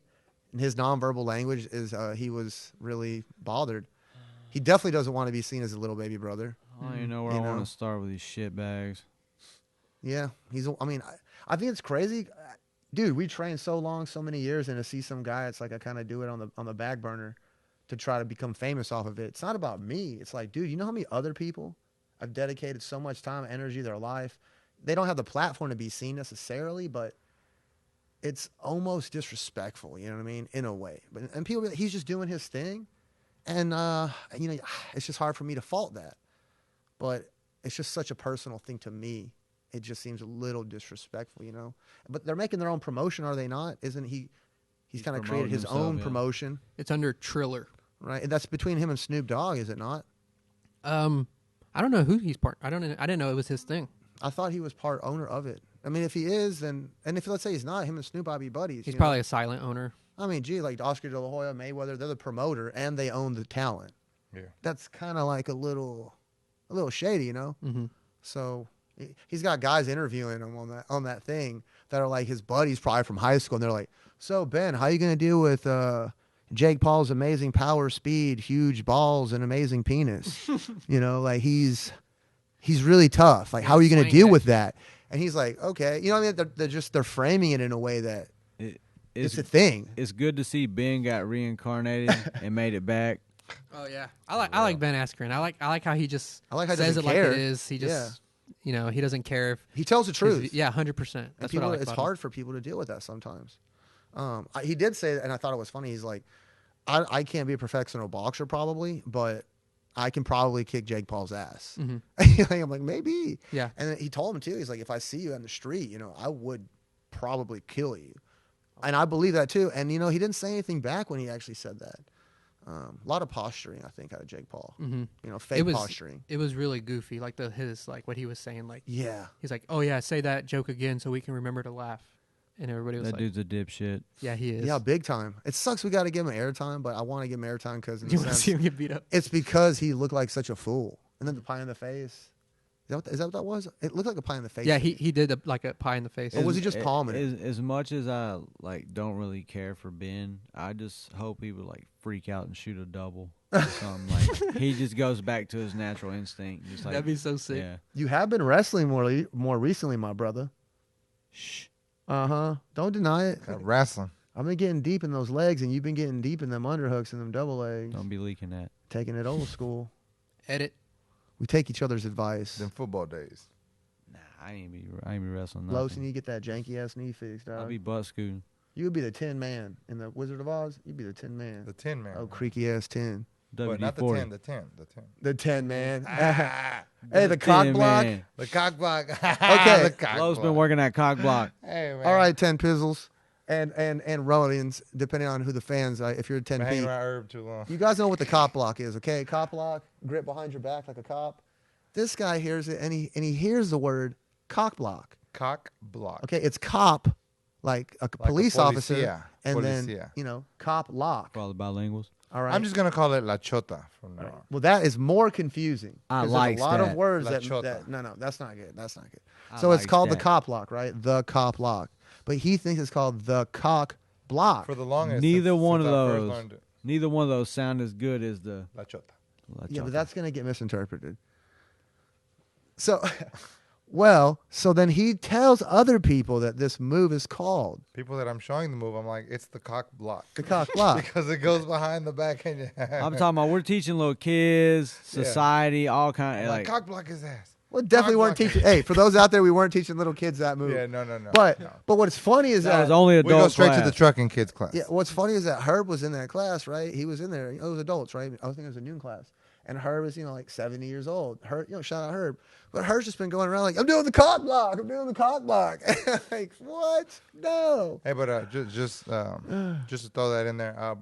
Speaker 1: And his nonverbal language is he was really bothered. He definitely doesn't want to be seen as a little baby brother.
Speaker 3: I don't even know where
Speaker 1: You
Speaker 3: I
Speaker 1: know?
Speaker 3: want to start with these shit bags.
Speaker 1: Yeah. I think it's crazy. Dude, we trained so long, so many years, and to see some guy, it's like I kind of do it on the back burner to try to become famous off of it. It's not about me. It's like, dude, you know how many other people have dedicated so much time, energy, their life? They don't have the platform to be seen necessarily, but it's almost disrespectful, you know what I mean, in a way. And people, he's just doing his thing, and you know, it's just hard for me to fault that. But it's just such a personal thing to me. It just seems a little disrespectful, you know. But they're making their own promotion, are they not? Isn't he? He's kind of created
Speaker 3: promoting
Speaker 1: his
Speaker 3: himself,
Speaker 1: own
Speaker 3: yeah.
Speaker 1: promotion,
Speaker 4: It's under Triller.
Speaker 1: right? And that's between him and Snoop Dogg, is it not?
Speaker 4: I don't know who he's part. I didn't know it was his thing.
Speaker 1: I thought he was part owner of it. I mean, if he is, then, and if let's say he's not, him and Snoop might be buddies.
Speaker 4: He's
Speaker 1: you know?
Speaker 4: probably a silent owner.
Speaker 1: I mean, gee, like Oscar De La Hoya, Mayweather, they're the promoter and they own the talent.
Speaker 2: Yeah.
Speaker 1: That's kind of like a little shady, you know.
Speaker 4: Mm-hmm.
Speaker 1: So he's got guys interviewing him on that thing that are like his buddies, probably from high school, and they're like, "So Ben, how you gonna deal with Jake Paul's amazing power, speed, huge balls, and amazing penis? You know, like he's really tough. Like, how are you gonna
Speaker 4: Swing
Speaker 1: deal
Speaker 4: that
Speaker 1: with that?" And he's like, "Okay, you know what I mean? They're framing it in a way that it's a thing."
Speaker 3: It's good to see Ben got reincarnated and made it back.
Speaker 4: Oh yeah, I like Ben Askren. I like how he just
Speaker 1: I like how he
Speaker 4: says
Speaker 1: doesn't
Speaker 4: it
Speaker 1: care.
Speaker 4: like it is. He just you know, he doesn't care if
Speaker 1: He tells the truth.
Speaker 4: Yeah, 100%.
Speaker 1: And
Speaker 4: That's
Speaker 1: people,
Speaker 4: what I like
Speaker 1: it's
Speaker 4: about him.
Speaker 1: hard for people to deal with that sometimes. He did say, and I thought it was funny. He's like, I can't be a professional boxer probably, but I can probably kick Jake Paul's ass.
Speaker 4: Mm-hmm.
Speaker 1: I'm like, maybe.
Speaker 4: Yeah.
Speaker 1: And then he told him too. He's like, if I see you on the street, you know, I would probably kill you. And I believe that too. And you know, he didn't say anything back when he actually said that. A lot of posturing, I think, out of Jake Paul.
Speaker 4: Mm-hmm.
Speaker 1: You know, fake posturing.
Speaker 4: It was really goofy, like what he was saying. Like
Speaker 1: Yeah.
Speaker 4: he's like, "Oh yeah, say that joke again, so we can remember to laugh." And everybody was
Speaker 3: That
Speaker 4: like,
Speaker 3: dude's a dipshit.
Speaker 4: "Yeah, he is."
Speaker 1: Yeah, big time. It sucks we got to give him airtime, but I want to give him airtime because
Speaker 4: You want to see him get beat up?
Speaker 1: it's because he looked like such a fool. And then the pie in the face. Is that what that was? It looked like a pie in the face.
Speaker 4: Yeah,
Speaker 1: to me.
Speaker 4: he did like a pie in the face.
Speaker 1: Or was he just palming it?
Speaker 3: As much as I like don't really care for Ben, I just hope he would like freak out and shoot a double or something. Like he just goes back to his natural instinct. Just like,
Speaker 4: That'd be so sick.
Speaker 3: yeah.
Speaker 1: You have been wrestling more recently, my brother.
Speaker 3: Shh.
Speaker 1: Don't deny it.
Speaker 2: Wrestling.
Speaker 1: I've been getting deep in those legs, and you've been getting deep in them underhooks and them double legs.
Speaker 3: Don't be leaking that.
Speaker 1: Taking it old school.
Speaker 4: Edit.
Speaker 1: We take each other's advice.
Speaker 2: Them football days.
Speaker 3: Nah, I ain't be wrestling.
Speaker 1: Los,
Speaker 3: nothing.
Speaker 1: you get that janky ass knee fixed,
Speaker 3: I'll
Speaker 1: dog.
Speaker 3: be butt scooting.
Speaker 1: You would be the 10 man in the Wizard of Oz. You'd be the 10 man.
Speaker 2: The 10 man.
Speaker 1: Oh, creaky ass 10.
Speaker 2: But not the
Speaker 3: WD-40.
Speaker 2: 10. The 10. The 10.
Speaker 1: The 10 man.
Speaker 2: Ah,
Speaker 1: Hey, the cock
Speaker 3: 10
Speaker 1: block.
Speaker 3: man.
Speaker 2: the cock block.
Speaker 1: Okay.
Speaker 2: The cock
Speaker 3: Lo's
Speaker 2: block.
Speaker 3: been working that cock block.
Speaker 2: Hey, man.
Speaker 1: All right, 10 pizzles and Ronins, depending on who the fans are. If you're a 10
Speaker 2: Been hanging
Speaker 1: P,
Speaker 2: around Herb too long.
Speaker 1: you guys know what the cop block is, okay? Cop block, grip behind your back like a cop. This guy hears it, and he hears the word cock block.
Speaker 2: Cock block.
Speaker 1: Okay, it's cop, like a police officer,
Speaker 2: policia.
Speaker 1: and
Speaker 2: Policia.
Speaker 1: then cop lock.
Speaker 3: For all the bilinguals.
Speaker 1: All right.
Speaker 2: I'm just going to call it La Chota from now on.
Speaker 1: Well, that is more confusing.
Speaker 3: I
Speaker 1: 'cause
Speaker 3: likes
Speaker 1: there's a lot of
Speaker 3: that.
Speaker 1: words
Speaker 2: La
Speaker 1: that
Speaker 2: chota.
Speaker 1: no, that's not good. That's not good.
Speaker 3: I
Speaker 1: So it's
Speaker 3: likes
Speaker 1: called the
Speaker 3: that.
Speaker 1: cop lock, right? The cop lock. But he thinks it's called the cock block.
Speaker 2: For the longest.
Speaker 3: Neither
Speaker 2: since
Speaker 3: one of
Speaker 2: I first
Speaker 3: those.
Speaker 2: learned it.
Speaker 3: Neither one of those sound as good as the.
Speaker 2: La Chota.
Speaker 3: La
Speaker 1: Yeah,
Speaker 3: Chota.
Speaker 1: but that's going to get misinterpreted. So, so then he tells other people that this move is called
Speaker 2: People that I'm showing the move, I'm like, it's the cock block.
Speaker 1: the cock block.
Speaker 2: Because it goes behind the back of your
Speaker 3: I'm talking about we're teaching little kids, society, all kind of
Speaker 2: like,
Speaker 3: like.
Speaker 2: cock block his ass.
Speaker 1: Well, definitely
Speaker 2: Cock
Speaker 1: weren't
Speaker 2: block.
Speaker 1: teaching. Hey, for those out there, we weren't teaching little kids that move.
Speaker 2: Yeah, no.
Speaker 1: But
Speaker 2: no.
Speaker 1: what's funny is
Speaker 3: That
Speaker 1: that
Speaker 3: was only
Speaker 2: We
Speaker 3: adult
Speaker 2: go straight
Speaker 3: class.
Speaker 2: to the trucking kids class.
Speaker 1: yeah, what's funny is that Herb was in that class, right? He was in there. It was adults, right? I think it was a noon class. And Herb is, like 70 years old. Herb, shout out Herb. But Herb's just been going around like, I'm doing the cock block. I'm doing the cock block. Like, what? No.
Speaker 2: Hey, but just to throw that in there,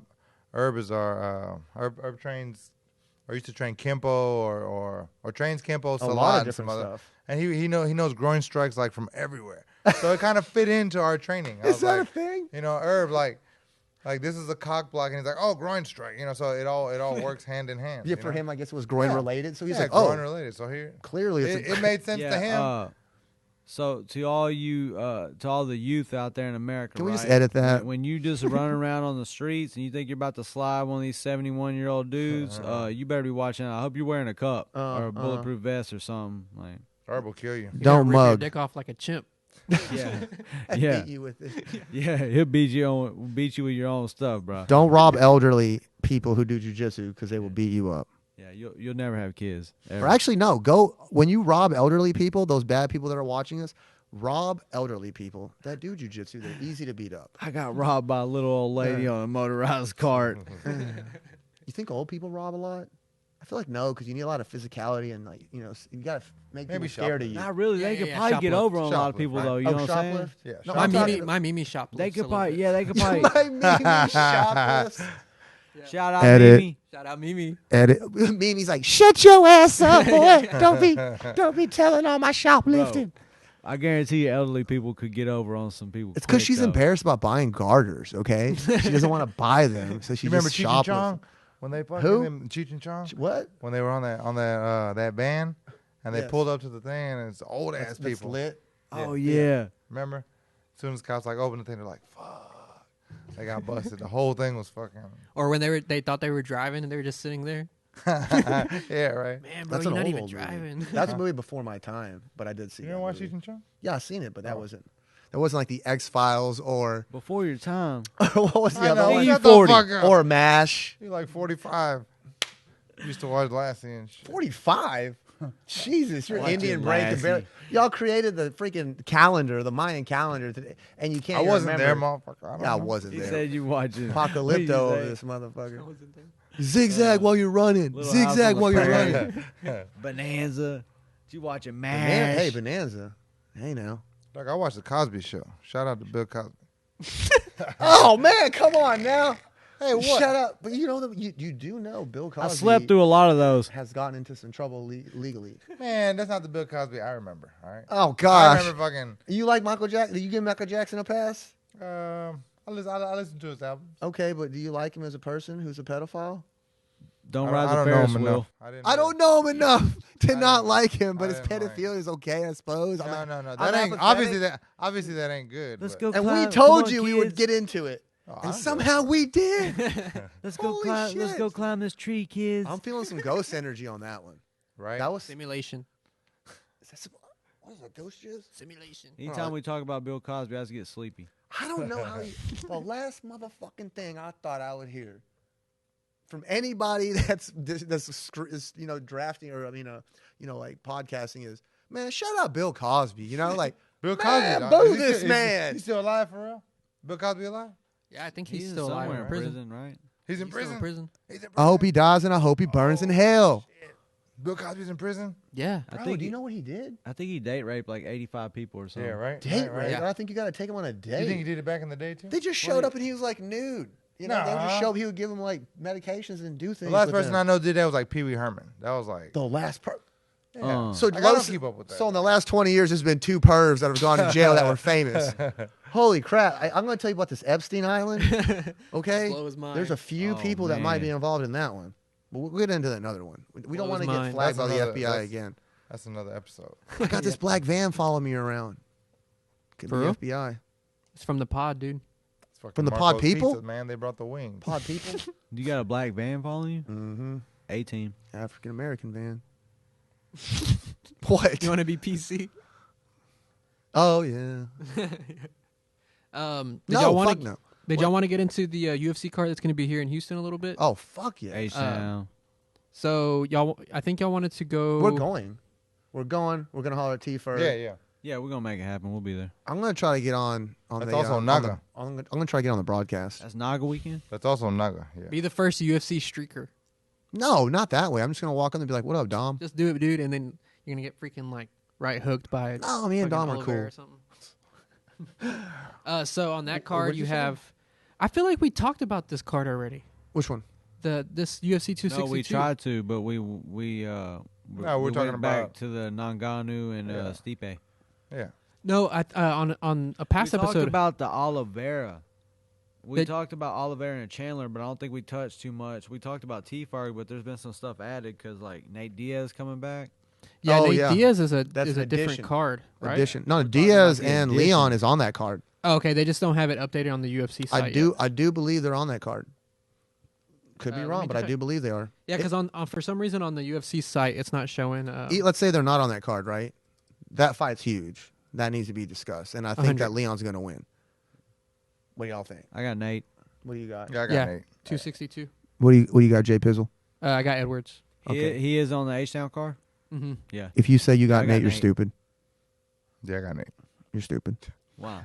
Speaker 2: Herb is our Herb trains or used to train Kempo or trains Kempo,
Speaker 1: A
Speaker 2: Salat,
Speaker 1: lot of
Speaker 2: and
Speaker 1: different
Speaker 2: some other.
Speaker 1: stuff.
Speaker 2: And he knows groin strikes like from everywhere. So it kind of fit into our training. I
Speaker 1: Is
Speaker 2: was
Speaker 1: that
Speaker 2: like,
Speaker 1: a thing?
Speaker 2: Herb like this is a cock block, and he's like, oh, groin strike. So it all works hand in hand.
Speaker 1: Yeah, for him, I guess it was groin
Speaker 2: Yeah.
Speaker 1: related. So he's
Speaker 2: Yeah,
Speaker 1: like,
Speaker 2: groin
Speaker 1: oh,
Speaker 2: related. So here,
Speaker 1: clearly it's
Speaker 2: it made sense to him.
Speaker 3: So to all you, to all the youth out there in America,
Speaker 1: Can we just
Speaker 3: right?
Speaker 1: edit that?
Speaker 3: When you just running around on the streets and you think you're about to slide one of these 71-year-old dudes, you better be watching out. I hope you're wearing a cup or a bulletproof vest or something. Like,
Speaker 2: Herb will kill you.
Speaker 4: You're
Speaker 1: Don't
Speaker 4: gonna rip your
Speaker 1: mug.
Speaker 4: dick off like a chimp.
Speaker 3: yeah,
Speaker 1: I
Speaker 3: yeah,
Speaker 1: beat you with it.
Speaker 3: yeah. He'll beat you with your own stuff, bro.
Speaker 1: Don't rob elderly people who do jujitsu because they will beat you up.
Speaker 3: Yeah, you'll never have kids. Ever.
Speaker 1: Or actually, no. Go when you rob elderly people, those bad people that are watching us. Rob elderly people that do jujitsu. They're easy to beat up.
Speaker 3: I got robbed by a little old lady on a motorized cart.
Speaker 1: You think old people rob a lot? I feel like no, because you need a lot of physicality and you got to make
Speaker 2: Maybe
Speaker 1: people scared of you.
Speaker 3: Not really. They
Speaker 4: Yeah,
Speaker 3: could
Speaker 4: yeah,
Speaker 3: probably get
Speaker 4: shoplift.
Speaker 3: over on a lot of
Speaker 2: Shoplift,
Speaker 3: people
Speaker 2: right?
Speaker 3: though. You know what I'm saying?
Speaker 1: shoplift?
Speaker 2: Yeah,
Speaker 1: No,
Speaker 2: shoplift.
Speaker 1: I'm
Speaker 4: My
Speaker 1: talking
Speaker 4: Mimi shoplifts.
Speaker 3: They could
Speaker 4: a little
Speaker 3: probably,
Speaker 4: bit.
Speaker 3: yeah, they could probably.
Speaker 1: My Mimi shoplifts.
Speaker 3: Shout out
Speaker 1: Edit.
Speaker 3: Mimi.
Speaker 4: Shout out Mimi.
Speaker 1: Edit. Mimi's like, shut your ass up, boy. Don't be telling all my shoplifting.
Speaker 3: I guarantee you, elderly people could get over on some people.
Speaker 1: It's because
Speaker 3: quick,
Speaker 1: she's
Speaker 3: though.
Speaker 1: embarrassed about buying garters. Okay, she doesn't want to buy them, so she
Speaker 2: You remember
Speaker 1: just
Speaker 2: Cheech and
Speaker 1: shoplifts.
Speaker 2: Chong when they fucking
Speaker 1: Who?
Speaker 2: them, Cheech and Chong
Speaker 1: What?
Speaker 2: when they were on that van and they
Speaker 1: Yes.
Speaker 2: pulled up to the thing and it's old ass
Speaker 1: That's
Speaker 2: people.
Speaker 1: lit.
Speaker 3: Oh yeah.
Speaker 2: Remember? As soon as cops like opened the thing, they're like, "Fuck!" They got busted. The whole thing was fucking.
Speaker 4: Or when they thought they were driving and they were just sitting there.
Speaker 2: Yeah, right.
Speaker 4: Man, bro,
Speaker 1: That's
Speaker 4: you're
Speaker 1: an
Speaker 4: not
Speaker 1: old
Speaker 4: even
Speaker 1: movie.
Speaker 4: driving.
Speaker 1: That's a movie before my time, but I did see.
Speaker 2: You
Speaker 1: that
Speaker 2: didn't watch
Speaker 1: movie.
Speaker 2: Cheech and Chong?
Speaker 1: Yeah, I seen it, but that
Speaker 2: Oh.
Speaker 1: wasn't like the X Files or
Speaker 3: Before your time.
Speaker 1: what was the
Speaker 2: I
Speaker 1: other
Speaker 2: know.
Speaker 1: one?
Speaker 2: Shut the
Speaker 3: 40.
Speaker 2: fuck up.
Speaker 1: Or MASH.
Speaker 2: You're like 45. Used to watch Lassie and shit.
Speaker 1: 45. Jesus, your
Speaker 3: Watch
Speaker 1: Indian
Speaker 3: it,
Speaker 1: brain can
Speaker 3: Lassie.
Speaker 1: barely. Y'all created the freaking calendar, the Mayan calendar, today, and you can't.
Speaker 2: I
Speaker 1: even
Speaker 2: wasn't there,
Speaker 1: remember.
Speaker 2: motherfucker. I don't
Speaker 1: Yeah, I
Speaker 2: know.
Speaker 1: wasn't
Speaker 3: He
Speaker 1: there.
Speaker 3: said you watching
Speaker 1: Apocalypto
Speaker 3: What did you
Speaker 1: over
Speaker 3: say?
Speaker 1: this motherfucker. Zigzag while you're running.
Speaker 3: Little
Speaker 1: Zigzag
Speaker 3: House on
Speaker 1: while
Speaker 3: the
Speaker 1: you're
Speaker 3: Prairie.
Speaker 1: running.
Speaker 3: Bonanza. You watching
Speaker 1: Bonanza,
Speaker 3: MASH?
Speaker 1: hey, Bonanza. Hey now.
Speaker 2: Like, I watched the Cosby Show. Shout out to Bill Cosby.
Speaker 1: Oh man, come on now.
Speaker 2: Hey, what?
Speaker 1: Shut up. But you know that you do know Bill Cosby
Speaker 3: I slept through a lot of those.
Speaker 1: has gotten into some trouble legally.
Speaker 2: Man, that's not the Bill Cosby I remember. All right.
Speaker 1: Oh
Speaker 2: I
Speaker 1: gosh.
Speaker 2: remember fucking.
Speaker 1: You like Michael Jackson? Do you give Michael Jackson a pass?
Speaker 2: I listen to his albums.
Speaker 1: Okay, but do you like him as a person who's a pedophile?
Speaker 3: Don't
Speaker 2: I
Speaker 3: ride the
Speaker 2: don't know
Speaker 3: Ferris
Speaker 2: him
Speaker 3: wheel.
Speaker 2: enough.
Speaker 1: I don't know him enough to
Speaker 2: I
Speaker 1: not
Speaker 2: didn't-
Speaker 1: like him, but
Speaker 2: I
Speaker 1: his
Speaker 2: didn't like-
Speaker 1: pedophilia is okay, I suppose.
Speaker 2: No.
Speaker 1: I'm
Speaker 2: That
Speaker 1: I'm
Speaker 2: ain't
Speaker 1: apathetic.
Speaker 2: obviously that ain't good.
Speaker 3: Let's
Speaker 2: but-
Speaker 3: go.
Speaker 1: And we
Speaker 3: climb.
Speaker 1: told
Speaker 3: Come on,
Speaker 1: you we would
Speaker 3: kids.
Speaker 1: get into it,
Speaker 2: Oh,
Speaker 1: and
Speaker 2: I'm
Speaker 1: somehow we did.
Speaker 3: Let's go
Speaker 1: Holy
Speaker 3: climb. Let's
Speaker 1: shit.
Speaker 3: go climb this tree, kids.
Speaker 1: I'm feeling some ghost energy on that one.
Speaker 2: right.
Speaker 1: That was
Speaker 4: Simulation.
Speaker 1: is that some, what is that ghost jizz?
Speaker 4: Simulation.
Speaker 3: Anytime we talk about Bill Cosby, I just get sleepy.
Speaker 1: I don't know how. The last motherfucking thing I thought I would hear from anybody that's drafting or like podcasting is, man, shut up, Bill Cosby. You know, like
Speaker 2: Bill
Speaker 1: man,
Speaker 2: Cosby.
Speaker 1: boo
Speaker 2: Is he
Speaker 1: this
Speaker 2: still-
Speaker 1: man.
Speaker 2: He's still alive for real? Bill Cosby alive?
Speaker 4: Yeah, I think
Speaker 3: He's
Speaker 4: he's still alive
Speaker 3: somewhere
Speaker 4: in prison.
Speaker 3: right?
Speaker 2: He's in
Speaker 4: He's still
Speaker 2: prison.
Speaker 4: in prison.
Speaker 2: He's in prison.
Speaker 1: I hope he dies and I hope he burns in hell.
Speaker 2: Bill Cosby's in prison.
Speaker 4: Yeah.
Speaker 3: I
Speaker 1: Bro,
Speaker 3: think
Speaker 1: do you
Speaker 3: he,
Speaker 1: know what he did?
Speaker 3: I think he date raped like 85 people or something.
Speaker 2: Yeah, right.
Speaker 1: Date
Speaker 2: right,
Speaker 1: rape.
Speaker 2: right.
Speaker 1: I think you got to take him on a date.
Speaker 2: You think he did it back in the day too?
Speaker 1: They just showed up and he was like nude. You know, they would just
Speaker 2: Nah.
Speaker 1: show up. He would give him like medications and do
Speaker 2: The
Speaker 1: things.
Speaker 2: last
Speaker 1: with
Speaker 2: person
Speaker 1: them.
Speaker 2: I know did that was like Pee Wee Herman. That was like,
Speaker 1: The last part.
Speaker 2: yeah.
Speaker 3: Uh.
Speaker 1: So
Speaker 2: I gotta
Speaker 1: Los-
Speaker 2: keep up with that.
Speaker 1: So in the last 20 years, there's been 2 pervs that have gone to jail that were famous. Holy crap! I'm going to tell you about this Epstein Island. Okay,
Speaker 4: Blow his mind.
Speaker 1: there's a few
Speaker 3: Oh,
Speaker 1: people that might be
Speaker 3: man.
Speaker 1: involved in that one. But we'll get into another one. We don't
Speaker 4: Blow
Speaker 1: want to
Speaker 4: his
Speaker 1: get
Speaker 4: mind.
Speaker 1: flagged by
Speaker 2: That's
Speaker 1: the
Speaker 2: another-
Speaker 1: FBI
Speaker 2: that's-
Speaker 1: again.
Speaker 2: That's another episode.
Speaker 1: I got this black van following me around. Could
Speaker 4: For
Speaker 1: be
Speaker 4: real?
Speaker 1: FBI.
Speaker 4: It's from the pod, dude.
Speaker 2: It's fucking
Speaker 1: From the
Speaker 2: Marco's
Speaker 1: pod people?
Speaker 2: Pizzas, man, they brought the wings.
Speaker 1: Pod people.
Speaker 3: You got a black van following you?
Speaker 1: Mm-hmm.
Speaker 3: A-team.
Speaker 1: African American van. What?
Speaker 4: You want to be PC?
Speaker 1: Oh yeah.
Speaker 4: Did
Speaker 1: No,
Speaker 4: y'all
Speaker 1: fuck
Speaker 4: want to?
Speaker 1: no.
Speaker 4: Did y'all want to get into the UFC card that's going to be here in Houston a little bit?
Speaker 1: Oh fuck yeah.
Speaker 3: H-Town.
Speaker 4: So y'all, I think y'all wanted to go.
Speaker 1: We're going. We're going. We're gonna holler at T first.
Speaker 2: Yeah.
Speaker 3: Yeah, we're going to make it happen. We'll be there.
Speaker 1: I'm gonna try to get on
Speaker 2: That's
Speaker 1: the.
Speaker 2: also
Speaker 1: on
Speaker 2: Naga.
Speaker 1: the- I'm gonna try to get on the broadcast.
Speaker 3: That's Naga weekend?
Speaker 2: That's also Naga. Yeah.
Speaker 4: Be the first UFC streaker.
Speaker 1: No, not that way. I'm just gonna walk in and be like, "What up, Dom?"
Speaker 4: Just do it, dude, and then you're gonna get freaking like right hooked by.
Speaker 1: No, me and Dom are
Speaker 4: Oliver
Speaker 1: cool.
Speaker 4: or something. So on that card
Speaker 1: what'd
Speaker 4: you
Speaker 1: you say?
Speaker 4: have. I feel like we talked about this card already.
Speaker 1: Which one?
Speaker 4: This UFC 262.
Speaker 3: No, we tried to, but we
Speaker 2: No, we're
Speaker 3: we
Speaker 2: talking
Speaker 3: went back
Speaker 2: about-
Speaker 3: to the Ngannou and
Speaker 2: Yeah.
Speaker 3: Stipe.
Speaker 2: Yeah.
Speaker 4: No, on a past
Speaker 3: we
Speaker 4: episode.
Speaker 3: talked about the Oliveira. We
Speaker 4: That-
Speaker 3: talked about Oliveira and Chandler, but I don't think we touched too much. We talked about T-Ferg, but there's been some stuff added because like Nate Diaz coming back.
Speaker 4: yeah,
Speaker 1: Oh,
Speaker 4: Nate
Speaker 1: yeah.
Speaker 4: Diaz is a
Speaker 1: That's
Speaker 4: is
Speaker 1: an
Speaker 4: a different
Speaker 1: addition.
Speaker 4: card, right?
Speaker 1: Addition. No,
Speaker 3: talking
Speaker 1: Diaz
Speaker 3: about the
Speaker 1: and
Speaker 3: addition.
Speaker 1: Leon is on that card.
Speaker 4: Oh, okay, they just don't have it updated on the UFC site.
Speaker 1: I do believe they're on that card. Could be
Speaker 4: let me
Speaker 1: wrong, but I
Speaker 4: check.
Speaker 1: do believe they are.
Speaker 4: Yeah, because on for some reason on the UFC site it's not showing.
Speaker 1: Let's say they're not on that card, right? That fight's huge. That needs to be discussed, and I think
Speaker 4: 100.
Speaker 1: that Leon's gonna win. What do y'all think?
Speaker 3: I got Nate.
Speaker 1: What do you got?
Speaker 2: Yeah, I got
Speaker 4: Yeah.
Speaker 2: Nate.
Speaker 4: 262.
Speaker 1: What do you got, Jay Pizzle?
Speaker 4: I got Edwards.
Speaker 1: Okay.
Speaker 3: He is on the H-Town car.
Speaker 4: Mm-hmm.
Speaker 3: Yeah.
Speaker 1: If you say you got
Speaker 3: I got
Speaker 1: Nate, you're
Speaker 3: Nate.
Speaker 1: stupid.
Speaker 2: Yeah, I got Nate.
Speaker 1: You're stupid.
Speaker 3: Wow,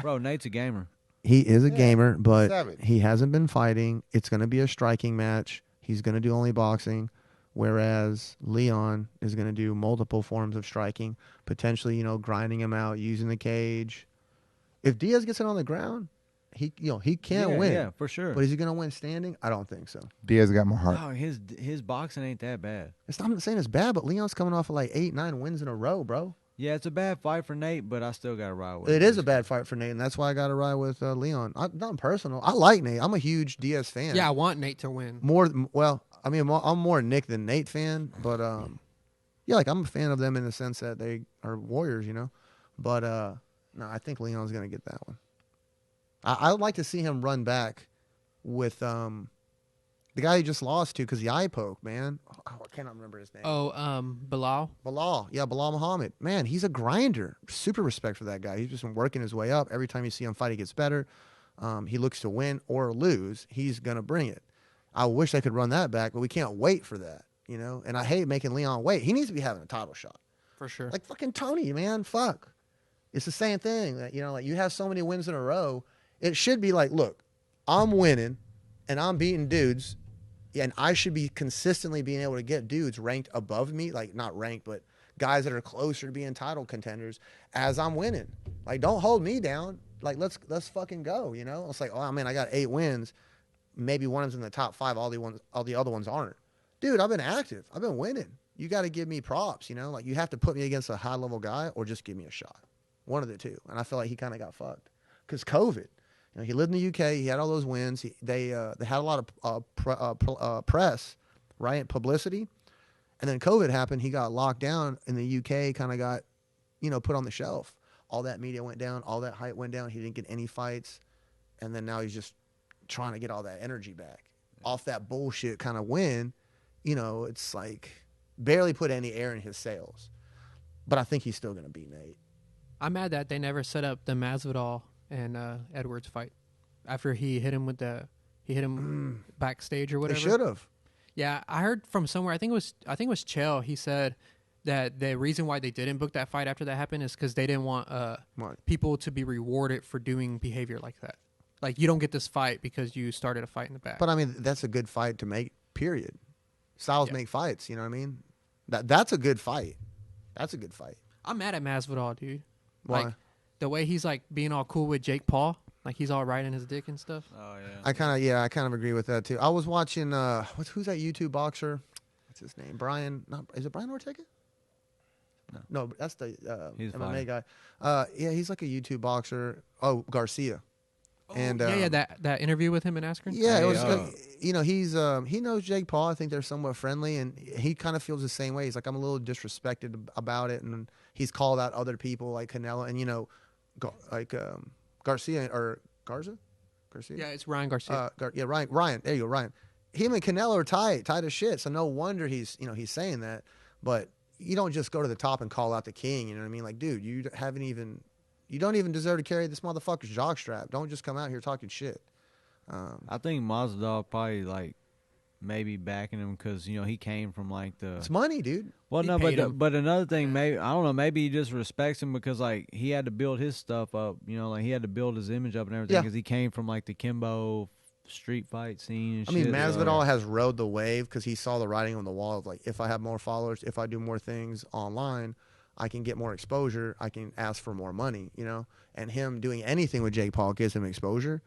Speaker 3: bro, Nate's a gamer.
Speaker 1: He is a
Speaker 2: Yeah,
Speaker 1: gamer, but
Speaker 2: savage.
Speaker 1: he hasn't been fighting. It's going to be a striking match. He's going to do only boxing, whereas Leon is going to do multiple forms of striking, potentially, grinding him out, using the cage. If Diaz gets it on the ground, he can
Speaker 3: yeah,
Speaker 1: win.
Speaker 3: Yeah, for sure.
Speaker 1: But is he going to win standing? I don't think so.
Speaker 2: Diaz got more heart.
Speaker 3: Oh, his boxing ain't that bad.
Speaker 1: I'm not saying it's bad, but Leon's coming off of like 8-9 wins in a row, bro.
Speaker 3: Yeah, it's a bad fight for Nate, but I still got to ride with
Speaker 1: It
Speaker 3: him.
Speaker 1: is a bad fight for Nate, and that's why I got to ride with Leon. Not personal. I like Nate. I'm a huge Diaz fan.
Speaker 4: Yeah, I want Nate to win.
Speaker 1: I'm more Nick than Nate fan, but yeah, like I'm a fan of them in the sense that they are warriors, But no, I think Leon's gonna get that one. I would like to see him run back with the guy he just lost to because the eye poke, man. Oh, I cannot remember his name.
Speaker 4: Oh, Bilal.
Speaker 1: Bilal Muhammad. Man, he's a grinder. Super respect for that guy. He's just been working his way up. Every time you see him fight, he gets better. He looks to win or lose. He's gonna bring it. I wish I could run that back, but we can't wait for that, And I hate making Leon wait. He needs to be having a title shot.
Speaker 4: For sure.
Speaker 1: Like fucking Tony, man. Fuck. It's the same thing. That like you have so many wins in a row. It should be like, look, I'm winning and I'm beating dudes. Yeah, and I should be consistently being able to get dudes ranked above me, like not ranked, but guys that are closer to being title contenders as I'm winning. Like, don't hold me down. Like, let's fucking go. It's like, oh man, I got 8 wins. Maybe one of them's in the top 5. All the other ones aren't. Dude, I've been active. I've been winning. You got to give me props. Like you have to put me against a high level guy or just give me a shot. One of the two. And I feel like he kind of got fucked because COVID. He lived in the UK. He had all those wins. They had a lot of press right? Publicity. And then COVID happened. He got locked down, and the UK kind of got, put on the shelf. All that media went down. All that hype went down. He didn't get any fights. And then now he's just trying to get all that energy back. Off that bullshit kind of win, it's like barely put any air in his sails. But I think he's still going to beat Nate.
Speaker 4: I'm mad that they never set up the Masvidal and Edwards fight after he hit him backstage or whatever.
Speaker 1: They should have.
Speaker 4: Yeah, I heard from somewhere. I think it was Chael. He said that the reason why they didn't book that fight after that happened is because they didn't want people to be rewarded for doing behavior like that. Like, you don't get this fight because you started a fight in the back.
Speaker 1: But I mean, that's a good fight to make. Period. Styles make fights. You know what I mean? That's a good fight. That's a good fight.
Speaker 4: I'm mad at Masvidal, dude.
Speaker 1: Why?
Speaker 4: Like, the way he's like being all cool with Jake Paul, like he's all riding his dick and stuff.
Speaker 3: Oh yeah.
Speaker 1: I kind of agree with that too. I was watching who's that YouTube boxer? What's his name? Is it Brian Ortega? No, that's the
Speaker 3: He's
Speaker 1: MMA
Speaker 3: fine.
Speaker 1: guy. Yeah, he's like a YouTube boxer. Oh, Garcia. And
Speaker 4: that interview with him and Askren.
Speaker 1: Yeah, it was.
Speaker 3: Oh.
Speaker 1: He knows Jake Paul. I think they're somewhat friendly, and he kind of feels the same way. He's like, I'm a little disrespected about it, and he's called out other people like Canelo and Garcia or Garza. Garcia.
Speaker 4: Yeah, it's Ryan Garcia.
Speaker 1: Ryan. There you go, Ryan. Him and Canelo are tight as shit. So no wonder he's saying that. But you don't just go to the top and call out the king. You know what I mean? Like, dude, you don't even deserve to carry this motherfucker's jockstrap. Don't just come out here talking shit.
Speaker 3: I think Masvidal probably like maybe backing him because he came from like the.
Speaker 1: It's money, dude.
Speaker 3: Well,
Speaker 4: He
Speaker 3: no,
Speaker 4: paid him.
Speaker 3: but another thing, maybe I don't know. Maybe he just respects him because like he had to build his stuff up. Like he had to build his image up and everything
Speaker 1: Yeah.
Speaker 3: because he came from like the Kimbo street fight scene. And
Speaker 1: I mean,
Speaker 3: shit,
Speaker 1: Masvidal has rode the wave because he saw the writing on the wall of like, if I have more followers, if I do more things online, I can get more exposure. I can ask for more money, And him doing anything with Jake Paul gives him exposure.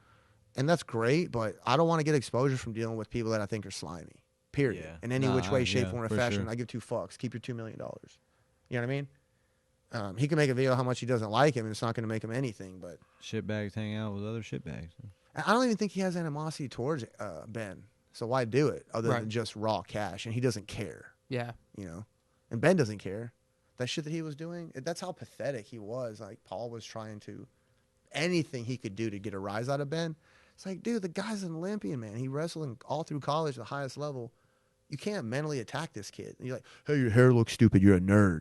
Speaker 1: And that's great, but I don't want to get exposure from dealing with people that I think are slimy, period.
Speaker 3: Yeah.
Speaker 1: In any which way, shape, form, or
Speaker 3: for
Speaker 1: fashion.
Speaker 3: sure.
Speaker 1: I give two fucks. Keep your $2 million. You know what I mean? He can make a video how much he doesn't like him, and it's not going to make him anything. But
Speaker 3: shitbags hang out with other shitbags.
Speaker 1: I don't even think he has animosity towards Ben. So why do it other than just raw cash? And he doesn't care,
Speaker 4: Yeah.
Speaker 1: And Ben doesn't care. That shit that he was doing, that's how pathetic he was. Like, Paul was trying to, anything he could do to get a rise out of Ben. It's like, dude, the guy's an Olympian, man. He wrestled all through college at the highest level. You can't mentally attack this kid. And you're like, hey, your hair looks stupid. You're a nerd.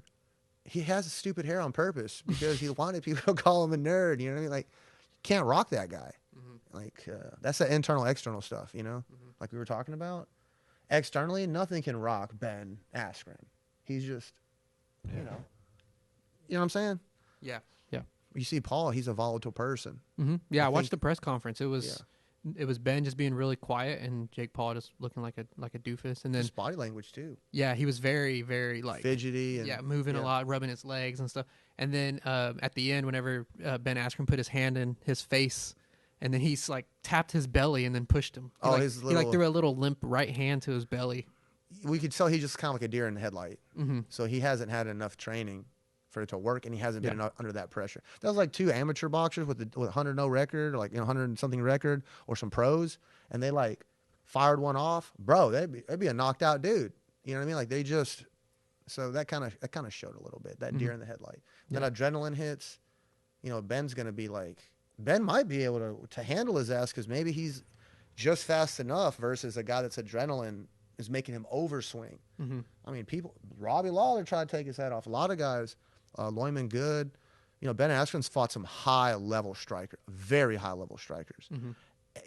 Speaker 1: He has stupid hair on purpose because he wanted people to call him a nerd. You know what I mean? Like, you can't rock that guy. Mm-hmm. Like, that's the internal, external stuff, like we were talking about. Externally, nothing can rock Ben Askren. He's just, you know what I'm saying?
Speaker 4: Yeah.
Speaker 1: You see Paul, he's a volatile person.
Speaker 4: Mm-hmm. Yeah, I watched
Speaker 1: think-
Speaker 4: the press conference. It was Ben just being really quiet and Jake Paul just looking like a doofus. And then
Speaker 1: His body language, too.
Speaker 4: he was very, very like
Speaker 1: Fidgety. And,
Speaker 4: moving a lot, rubbing his legs and stuff. And then at the end, whenever Ben Askren put his hand in his face, and then he's like tapped his belly and then pushed him. He threw a little limp right hand to his belly.
Speaker 1: We could tell he's just kind of like a deer in the headlight. Mm-hmm. So he hasn't had enough training for it to work, and he hasn't been under that pressure. That was like two amateur boxers with 100-0 record, or like 100-something record, or some pros, and they like fired one off. Bro, they'd be a knocked out dude. You know what I mean? Like they just. So that kind of showed a little bit, that deer in the headlight. Then adrenaline hits. Ben's gonna be like, Ben might be able to handle his ass because maybe he's just fast enough versus a guy that's adrenaline is making him overswing. Mm-hmm. I mean, Robbie Lawler tried to take his head off. A lot of guys, Loyman Good, Ben Askren's fought some high-level strikers, very high-level strikers. Mm-hmm.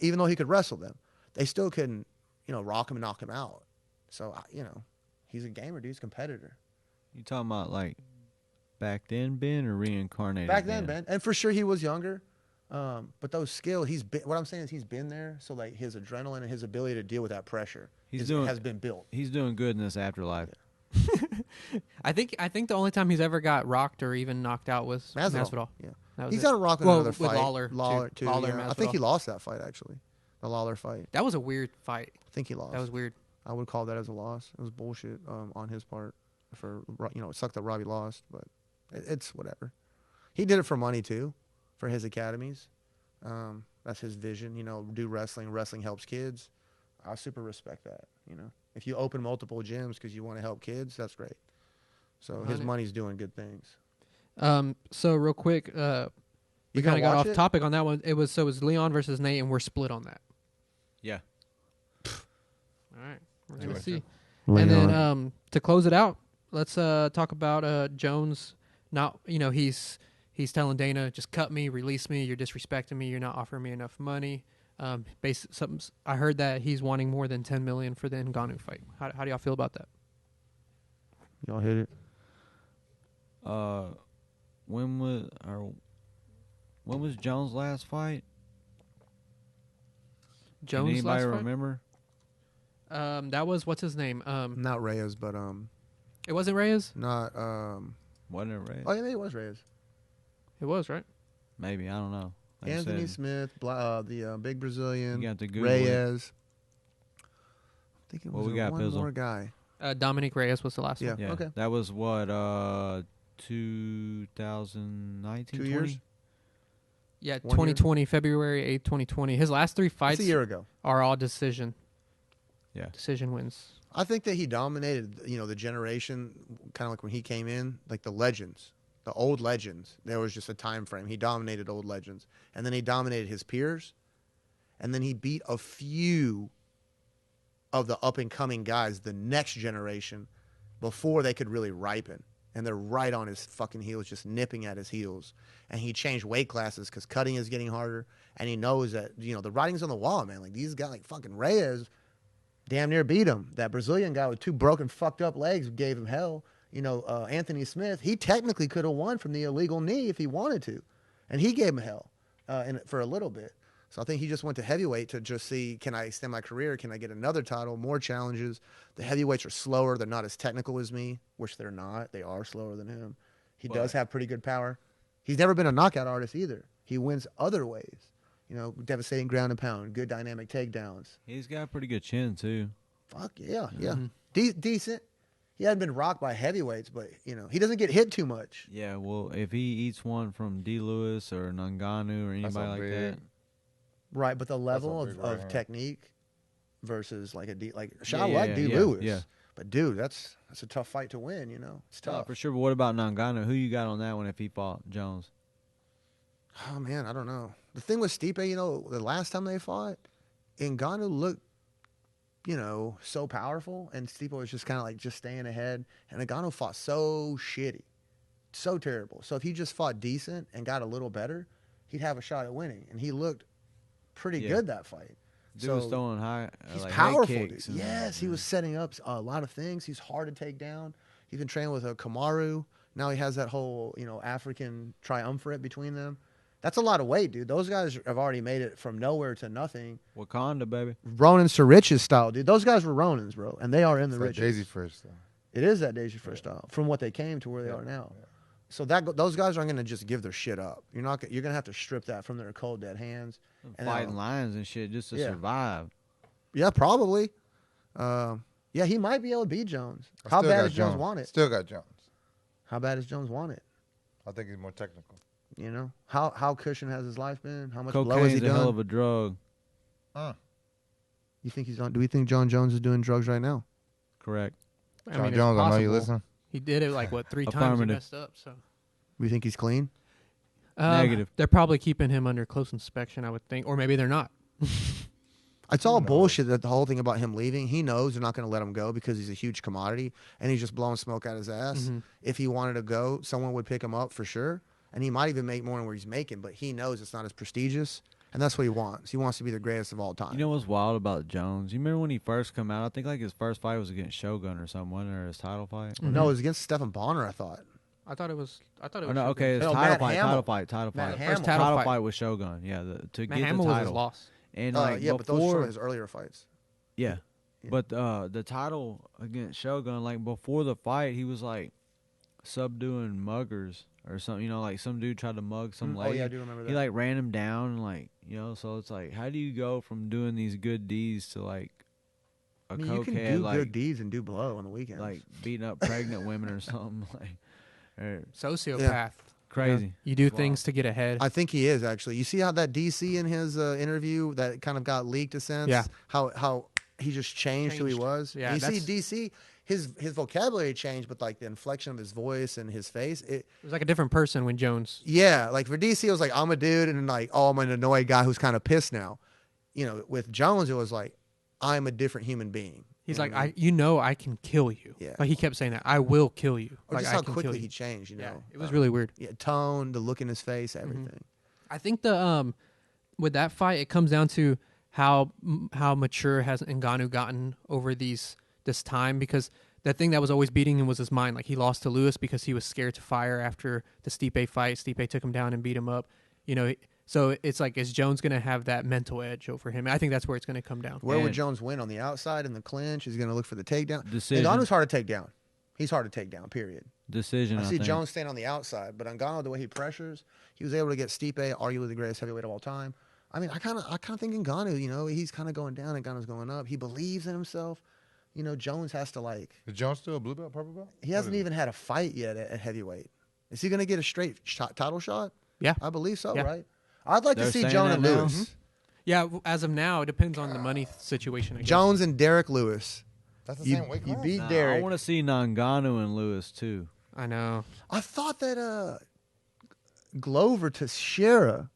Speaker 1: Even though he could wrestle them, they still couldn't, rock him and knock him out. So, he's a gamer, dude. He's a competitor.
Speaker 3: You talking about like back then, Ben, or reincarnated?
Speaker 1: Back then, Ben. And for sure he was younger. But those skills, what I'm saying is he's been there. So, like, his adrenaline and his ability to deal with that pressure has been built.
Speaker 3: He's doing good in this afterlife.
Speaker 4: I think the only time he's ever got rocked or even knocked out was Masvidal.
Speaker 1: Yeah, he's got a rock in another fight.
Speaker 4: With Lawler too. Lawler,
Speaker 1: I think he lost that fight actually, the Lawler fight.
Speaker 4: That was a weird fight.
Speaker 1: I think he lost.
Speaker 4: That was weird.
Speaker 1: I would call that as a loss. It was bullshit on his part. It sucked that Robbie lost, but it's whatever. He did it for money too, for his academies. That's his vision. Do wrestling. Wrestling helps kids. I super respect that. You know, if you open multiple gyms because you want to help kids, that's great. So his money's doing good things.
Speaker 4: So real quick, we
Speaker 1: You
Speaker 4: kind
Speaker 1: gonna
Speaker 4: of got
Speaker 1: watch
Speaker 4: off
Speaker 1: it?
Speaker 4: topic on that one. It was Leon versus Nate, and we're split on that.
Speaker 3: Yeah.
Speaker 4: All right, we're gonna see.
Speaker 1: Leon.
Speaker 4: And then to close it out, let's talk about Jones. Not, he's telling Dana, just cut me, release me. You're disrespecting me. You're not offering me enough money. I heard that he's wanting more than $10 million for the Ngannou fight. How do y'all feel about that?
Speaker 1: Y'all hit it.
Speaker 3: When was Jones' last fight? Can
Speaker 4: Jones'
Speaker 3: anybody
Speaker 4: last fight?
Speaker 3: remember?
Speaker 4: That was, what's his name?
Speaker 1: Not Reyes, but
Speaker 4: It wasn't Reyes?
Speaker 1: not
Speaker 3: Wasn't it Ray?
Speaker 1: Oh yeah, maybe it was Reyes.
Speaker 4: It was, right?
Speaker 3: Maybe, I don't know. Like I
Speaker 1: Anthony
Speaker 3: said,
Speaker 1: Smith, the big Brazilian.
Speaker 3: You got to Google it.
Speaker 1: Reyes. I think it
Speaker 3: What
Speaker 1: was
Speaker 3: we got,
Speaker 1: one
Speaker 3: Pizzle?
Speaker 1: more guy.
Speaker 4: Dominic Reyes was the last
Speaker 1: Yeah.
Speaker 4: one.
Speaker 3: Yeah.
Speaker 1: Okay.
Speaker 3: That was what 2019,
Speaker 1: 2
Speaker 3: 20?
Speaker 1: years?
Speaker 4: Yeah,
Speaker 1: 1 year?
Speaker 4: 2020, February 8th, 2020. His last 3
Speaker 1: It's
Speaker 4: fights
Speaker 1: a year ago.
Speaker 4: are all decision.
Speaker 3: Yeah.
Speaker 4: Decision wins.
Speaker 1: I think that he dominated, the generation, kind of like when he came in, like the legends, the old legends. There was just a time frame. He dominated old legends. And then he dominated his peers. And then he beat a few of the up-and-coming guys, the next generation, before they could really ripen. And they're right on his fucking heels, just nipping at his heels. And he changed weight classes because cutting is getting harder. And he knows that, the writing's on the wall, man. Like, these guys, like fucking Reyes, damn near beat him. That Brazilian guy with 2 broken, fucked up legs gave him hell. Anthony Smith, he technically could have won from the illegal knee if he wanted to. And he gave him hell for a little bit. So I think he just went to heavyweight to just see, can I extend my career? Can I get another title, more challenges? The heavyweights are slower. They're not as technical as me, which they're not. They are slower than him. He does have pretty good power. He's never been a knockout artist either. He wins other ways. Devastating ground and pound, good dynamic takedowns.
Speaker 3: He's got a pretty good chin too.
Speaker 1: Fuck yeah, yeah.
Speaker 4: Mhm.
Speaker 1: Decent. He hadn't been rocked by heavyweights, but, he doesn't get hit too much.
Speaker 3: Yeah, well, if he eats one from D. Lewis or Ngannou or anybody like that,
Speaker 1: Right, but the level
Speaker 2: big
Speaker 1: of
Speaker 2: right hand.
Speaker 1: technique versus like Shaq
Speaker 3: yeah,
Speaker 1: like D.
Speaker 3: yeah,
Speaker 1: Lewis.
Speaker 3: yeah.
Speaker 1: But dude, that's a tough fight to win. It's
Speaker 3: oh,
Speaker 1: tough.
Speaker 3: for sure. But what about Ngannou? Who you got on that one if he fought Jones?
Speaker 1: Oh man, I don't know. The thing with Stipe, the last time they fought, Ngannou looked, so powerful, and Stipe was just kind of like just staying ahead. And Ngannou fought so shitty, so terrible. So if he just fought decent and got a little better, he'd have a shot at winning. And he looked pretty
Speaker 3: Yeah.
Speaker 1: good that fight.
Speaker 3: Dude was throwing high.
Speaker 1: He's
Speaker 3: like
Speaker 1: powerful.
Speaker 3: head
Speaker 1: Dude.
Speaker 3: kicks and-
Speaker 1: Yes, he was setting up a lot of things. He's hard to take down. He's been training with a Kamaru. Now he has that whole, African triumvirate between them. That's a lot of weight, dude. Those guys have already made it from nowhere to nothing.
Speaker 3: Wakanda, baby.
Speaker 1: Ronins to Riches style, dude. Those guys were Ronins, bro, and they are in the
Speaker 2: It's like
Speaker 1: riches.
Speaker 2: Daisy first, though.
Speaker 1: It is that Daisy first style from what they came to where they are now.
Speaker 2: Yeah.
Speaker 1: So those guys aren't going to just give their shit up. You're going to have to strip that from their cold dead hands. And
Speaker 3: Fighting lions and shit just to
Speaker 1: Yeah.
Speaker 3: survive.
Speaker 1: Yeah, probably. Yeah, he might be able to beat Jones. How bad does Jones want it?
Speaker 2: Still got Jones.
Speaker 1: How bad does Jones want it?
Speaker 2: I think he's more technical.
Speaker 1: How cushion has his life been? How much blow has he
Speaker 3: Cocaine's a hell
Speaker 1: done?
Speaker 3: of a drug.
Speaker 1: You think he's on? Do we think Jon Jones is doing drugs right now?
Speaker 3: Correct.
Speaker 2: Jon
Speaker 4: it's
Speaker 2: Jones, I know you
Speaker 4: possible.
Speaker 2: listen.
Speaker 4: He did it 3 times. He
Speaker 3: Affirmative.
Speaker 4: messed up. So
Speaker 1: We think he's clean.
Speaker 3: Negative.
Speaker 4: They're probably keeping him under close inspection, I would think, or maybe they're not.
Speaker 1: It's all
Speaker 2: knows?
Speaker 1: bullshit. That the whole thing about him leaving, he knows they're not going to let him go because he's a huge commodity and he's just blowing smoke out his ass.
Speaker 4: Mhm.
Speaker 1: If he wanted to go, someone would pick him up for sure, and he might even make more than what he's making. But he knows it's not as prestigious, and that's what he wants. He wants to be the greatest of all time.
Speaker 3: You know what's wild about Jones? You remember when he first come out? I think his first fight was against Shogun or something, wasn't it? Or his title fight?
Speaker 4: Mhm.
Speaker 1: No, it was against Stephen Bonner. I thought.
Speaker 4: I thought it was.
Speaker 3: Oh, no, okay, his
Speaker 1: No,
Speaker 3: title
Speaker 1: Matt
Speaker 3: fight,
Speaker 1: Hamill.
Speaker 3: title fight.
Speaker 1: Matt
Speaker 4: The
Speaker 1: Hamill.
Speaker 4: first title fight.
Speaker 3: with Shogun. Yeah, to
Speaker 4: Matt
Speaker 3: get
Speaker 4: Hamill
Speaker 3: the
Speaker 4: was his
Speaker 3: title.
Speaker 4: loss.
Speaker 3: And
Speaker 1: Yeah, but those
Speaker 3: before,
Speaker 1: were his earlier fights.
Speaker 3: yeah.
Speaker 1: Yeah.
Speaker 3: But the title against Shogun, before the fight, he was subduing muggers or something. Some dude tried to mug some
Speaker 1: Oh
Speaker 3: lady.
Speaker 1: yeah, I do remember that.
Speaker 3: He ran him down, so it's how do you go from doing these good deeds to a
Speaker 1: I mean, you can
Speaker 3: cokehead
Speaker 1: do good deeds and do blow on the weekends.
Speaker 3: beating up pregnant women or something or
Speaker 4: Sociopath.
Speaker 3: crazy.
Speaker 4: You do
Speaker 3: Wow.
Speaker 4: things to get ahead.
Speaker 1: I think he is actually. You see how that DC in his interview that kind of got leaked a sense?
Speaker 4: Yeah.
Speaker 1: How he just changed who he
Speaker 4: Changed.
Speaker 1: was.
Speaker 4: Yeah,
Speaker 1: you see
Speaker 4: that's-
Speaker 1: DC, his vocabulary changed, but like the inflection of his voice and his face,
Speaker 4: It was like a different person when Jones.
Speaker 1: yeah, like for DC, it was like I'm a dude, and then like, oh, I'm an annoyed guy who's kind of pissed now. With Jones, it was like I'm a different human being.
Speaker 4: He's
Speaker 1: You know
Speaker 4: like,
Speaker 1: what I mean?
Speaker 4: I can kill you.
Speaker 1: Yeah.
Speaker 4: Like he kept saying that. I will kill you.
Speaker 1: Or
Speaker 4: Like
Speaker 1: just
Speaker 4: I
Speaker 1: how
Speaker 4: can
Speaker 1: quickly
Speaker 4: kill you.
Speaker 1: he changed.
Speaker 4: Yeah, it was really weird.
Speaker 1: Yeah, tone, the look in his face, everything.
Speaker 4: I think the with that fight, it comes down to how mature has Ngannou gotten over this time, because the thing that was always beating him was his mind. Like he lost to Lewis because he was scared to fire after the Stipe fight. Stipe took him down and beat him up. So it's like, is Jones going to have that mental edge over him? I think that's where it's going to come down.
Speaker 1: Where would
Speaker 3: And-
Speaker 1: Jones win? On the outside in the clinch? He's going to look for the takedown.
Speaker 3: Decision.
Speaker 1: Ngannou's hard to take down. He's hard to take down, period.
Speaker 3: Decision.
Speaker 1: I see
Speaker 3: think.
Speaker 1: Jones staying on the outside, but Ngannou, the way he pressures, he was able to get Stipe, arguably the greatest heavyweight of all time. I mean, I kind of think Ngannou, he's kind of going down and Ngannou's going up. He believes in himself. Jones has to like.
Speaker 2: Is Jones still a blue belt, purple belt?
Speaker 1: He hasn't even had a fight yet at heavyweight. Is he going to get a straight title shot?
Speaker 4: Yeah.
Speaker 1: I believe so,
Speaker 4: Yeah.
Speaker 1: right? I'd like to
Speaker 3: They're
Speaker 1: see
Speaker 3: saying
Speaker 1: Jones
Speaker 3: that
Speaker 1: and
Speaker 3: now?
Speaker 1: Lewis.
Speaker 4: Yeah, as of now, it depends on the money situation. I guess.
Speaker 1: Jones and Derek Lewis.
Speaker 2: That's the
Speaker 1: You,
Speaker 2: same weight
Speaker 1: you
Speaker 2: class?
Speaker 1: beat
Speaker 3: Nah,
Speaker 1: Derek.
Speaker 3: I want to see Ngannou and Lewis too.
Speaker 4: I know.
Speaker 1: I thought that Glover Teixeira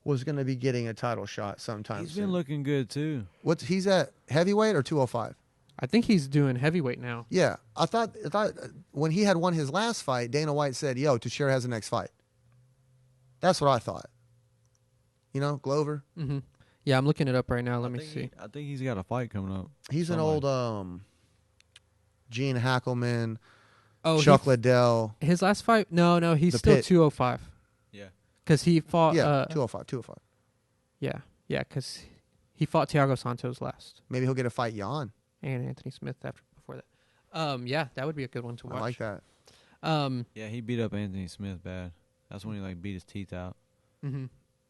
Speaker 1: was going to be getting a title shot sometime
Speaker 3: He's
Speaker 1: soon.
Speaker 3: been looking good too.
Speaker 1: He's at heavyweight or 205?
Speaker 4: I think he's doing heavyweight now.
Speaker 1: Yeah, I thought when he had won his last fight, Dana White said, "Yo, Teixeira has the next fight." That's what I thought. Glover.
Speaker 4: Mm-hmm. Yeah, I'm looking it up right now. Let me see.
Speaker 3: I think he's got a fight coming up.
Speaker 1: He's an
Speaker 3: Somebody.
Speaker 1: old Gene Hackelman,
Speaker 4: Oh,
Speaker 1: Chuck Liddell.
Speaker 4: his last fight? No, he's
Speaker 1: The
Speaker 4: still
Speaker 1: Pit.
Speaker 4: 205.
Speaker 3: Yeah.
Speaker 4: Because he fought.
Speaker 1: Yeah, 205.
Speaker 4: Yeah, because he fought Thiago Santos last,
Speaker 1: Maybe he'll get a fight Jan.
Speaker 4: and Anthony Smith before that. Yeah, that would be a good one to watch.
Speaker 1: I like that.
Speaker 3: Yeah, he beat up Anthony Smith bad. That's when he beat his teeth out.
Speaker 4: Mm-hmm.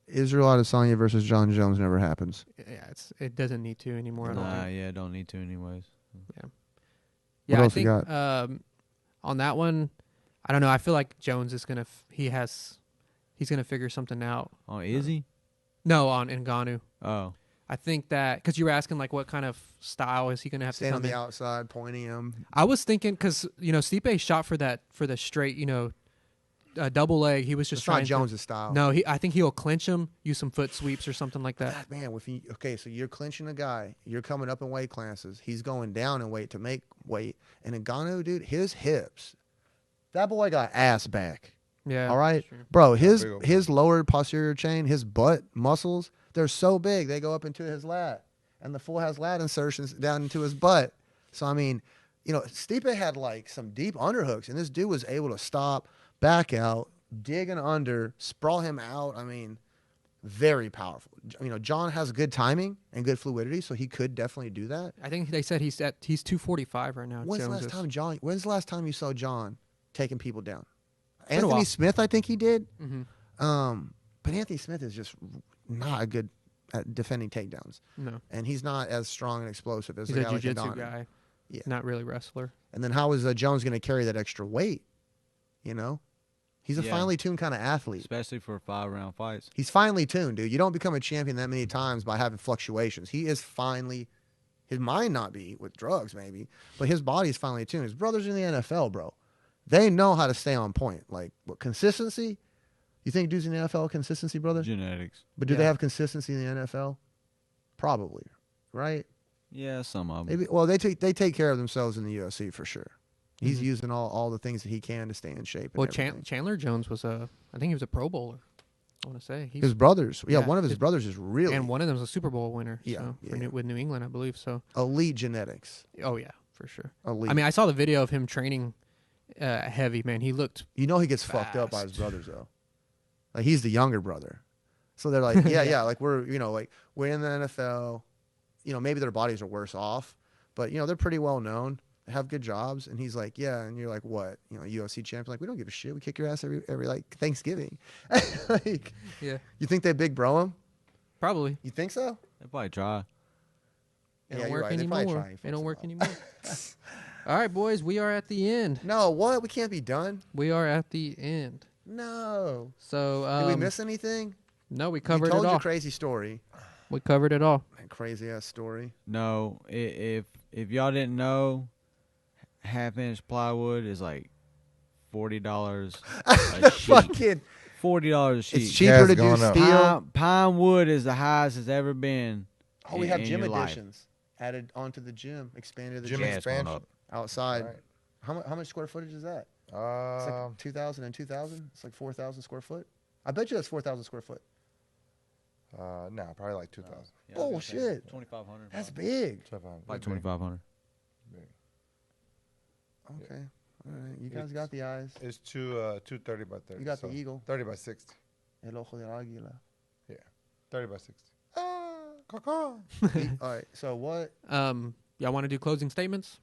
Speaker 1: Israel Adesanya versus Jon Jones never happens.
Speaker 4: Yeah, it doesn't need to anymore. I don't
Speaker 3: Nah,
Speaker 4: think.
Speaker 3: yeah, don't need to anyways.
Speaker 4: Yeah,
Speaker 1: else
Speaker 4: I
Speaker 1: we
Speaker 4: think
Speaker 1: got?
Speaker 4: on that one, I don't know. I feel like Jones is gonna he's gonna figure something out.
Speaker 3: Oh, is he?
Speaker 4: No, on Ngannou.
Speaker 3: Oh,
Speaker 4: I think that because you were asking what kind of style is he gonna have
Speaker 1: Stand
Speaker 4: to
Speaker 1: on
Speaker 4: come
Speaker 1: the
Speaker 4: in.
Speaker 1: outside, pointing him.
Speaker 4: I was thinking because Stipe shot for the straight double leg. He was just
Speaker 1: It's
Speaker 4: trying
Speaker 1: not Jones' style.
Speaker 4: No, I think he'll clinch him, use some foot sweeps or something like that.
Speaker 1: God, man, so you're clinching a guy, you're coming up in weight classes, he's going down in weight to make weight, and Ngannou, dude, his hips, that boy got ass back.
Speaker 4: Yeah.
Speaker 1: All right,
Speaker 4: that's true.
Speaker 1: bro,
Speaker 2: Big old
Speaker 1: his lower posterior chain, his butt muscles, they're so big they go up into his lat, and the fool has lat insertions down into his butt. So I mean, Stipe had some deep underhooks, and this dude was able to stop, back out, dig and under, sprawl him out. I mean, very powerful. John has good timing and good fluidity, so he could definitely do that.
Speaker 4: I think they said he's 245 right now.
Speaker 1: When's
Speaker 4: Jones is.
Speaker 1: When's the last time you saw John taking people down?
Speaker 4: been a
Speaker 1: Anthony
Speaker 4: while.
Speaker 1: Smith, I think he did.
Speaker 4: Mm-hmm.
Speaker 1: But Anthony Smith is just not a good at defending takedowns,
Speaker 4: No,
Speaker 1: and he's not as strong and explosive as
Speaker 4: he's
Speaker 1: a
Speaker 4: a
Speaker 1: guy like
Speaker 4: jiu-jitsu
Speaker 1: Ngannou.
Speaker 4: guy.
Speaker 1: Yeah.
Speaker 4: Not really wrestler.
Speaker 1: And then how is Jones going to carry that extra weight? He's a
Speaker 3: Yeah.
Speaker 1: finely tuned kind of athlete.
Speaker 3: especially for 5-round fights.
Speaker 1: He's finely tuned, dude. You don't become a champion that many times by having fluctuations. He is finely, his mind not be with drugs maybe, but his body is finely tuned. His brother's in the NFL, bro. They know how to stay on point. What consistency? You think dudes in the NFL have consistency, brother?
Speaker 3: Genetics.
Speaker 1: But do
Speaker 4: Yeah.
Speaker 1: they have consistency in the NFL? Probably, right?
Speaker 3: Yeah, some of them.
Speaker 1: Maybe. Well, they take care of themselves in the UFC for sure. He's
Speaker 4: Mhm.
Speaker 1: using all the things that he can to stay in shape. And
Speaker 4: Well,
Speaker 1: everything.
Speaker 4: Chandler Jones was I think he was a Pro Bowler. I want to say
Speaker 1: His brothers. Yeah,
Speaker 4: Yeah,
Speaker 1: one of his
Speaker 4: his-
Speaker 1: brothers is really
Speaker 4: and one of them was a Super Bowl winner.
Speaker 1: Yeah,
Speaker 4: so,
Speaker 1: yeah.
Speaker 4: with New England, I believe. So,
Speaker 1: elite genetics.
Speaker 4: oh yeah, for sure.
Speaker 1: Elite.
Speaker 4: I mean, I saw the video of him training heavy. Man, he looked.
Speaker 1: he gets fucked up by his
Speaker 4: fast.
Speaker 1: brothers though. He's the younger brother, so they're like, yeah. We're we're in the NFL. Maybe their bodies are worse off, but they're pretty well known. They have good jobs, and he's like, yeah, and you're like, what? UFC champion? We don't give a shit. We kick your ass every Thanksgiving.
Speaker 4: Yeah,
Speaker 1: You think they big bro him?
Speaker 4: probably.
Speaker 1: You think so?
Speaker 3: They probably try.
Speaker 4: They
Speaker 1: Yeah,
Speaker 4: don't
Speaker 1: you're
Speaker 4: work
Speaker 1: right. They probably
Speaker 4: anymore.
Speaker 1: try and
Speaker 4: They don't
Speaker 1: fix
Speaker 4: work
Speaker 1: it
Speaker 4: anymore. All right, boys, we are at the end.
Speaker 1: No, what? We can't be done.
Speaker 4: We are at the end.
Speaker 1: No.
Speaker 4: So,
Speaker 1: Did we miss anything?
Speaker 4: No, we
Speaker 1: You
Speaker 4: covered
Speaker 1: told
Speaker 4: it
Speaker 1: your
Speaker 4: all.
Speaker 1: crazy story.
Speaker 4: We covered it all.
Speaker 1: Man, crazy ass story.
Speaker 3: No, if y'all didn't know, 1/2-inch plywood is like $40 a sheet.
Speaker 1: Fucking,
Speaker 3: $40 a sheet.
Speaker 1: it's cheaper to do
Speaker 2: going up.
Speaker 1: steel.
Speaker 3: Pine wood is the highest it's ever been.
Speaker 1: Oh, we have
Speaker 3: in
Speaker 1: gym
Speaker 3: your life.
Speaker 1: additions added onto the gym, expanded the
Speaker 2: Gym
Speaker 1: gym
Speaker 3: Yeah, it's going
Speaker 2: expansion.
Speaker 3: up.
Speaker 1: outside.
Speaker 2: Right.
Speaker 1: How much square footage is that? It's like 2,000 and 2,000. It's like 4,000 square foot. I bet you that's 4,000 square foot.
Speaker 2: No, probably like 2,000.
Speaker 3: Yeah, I was
Speaker 1: Oh,
Speaker 3: gonna say
Speaker 1: shit.
Speaker 3: 2,500.
Speaker 1: That's big.
Speaker 2: 2,500.
Speaker 3: Like 2,500.
Speaker 1: Okay. All right. You guys got the eyes.
Speaker 2: It's 230 by 30.
Speaker 1: You got
Speaker 2: so
Speaker 1: the eagle.
Speaker 2: 30 by 60.
Speaker 1: El ojo de águila.
Speaker 2: 30 by 60. Caca.
Speaker 1: All right. So what?
Speaker 4: Y'all want to do closing statements?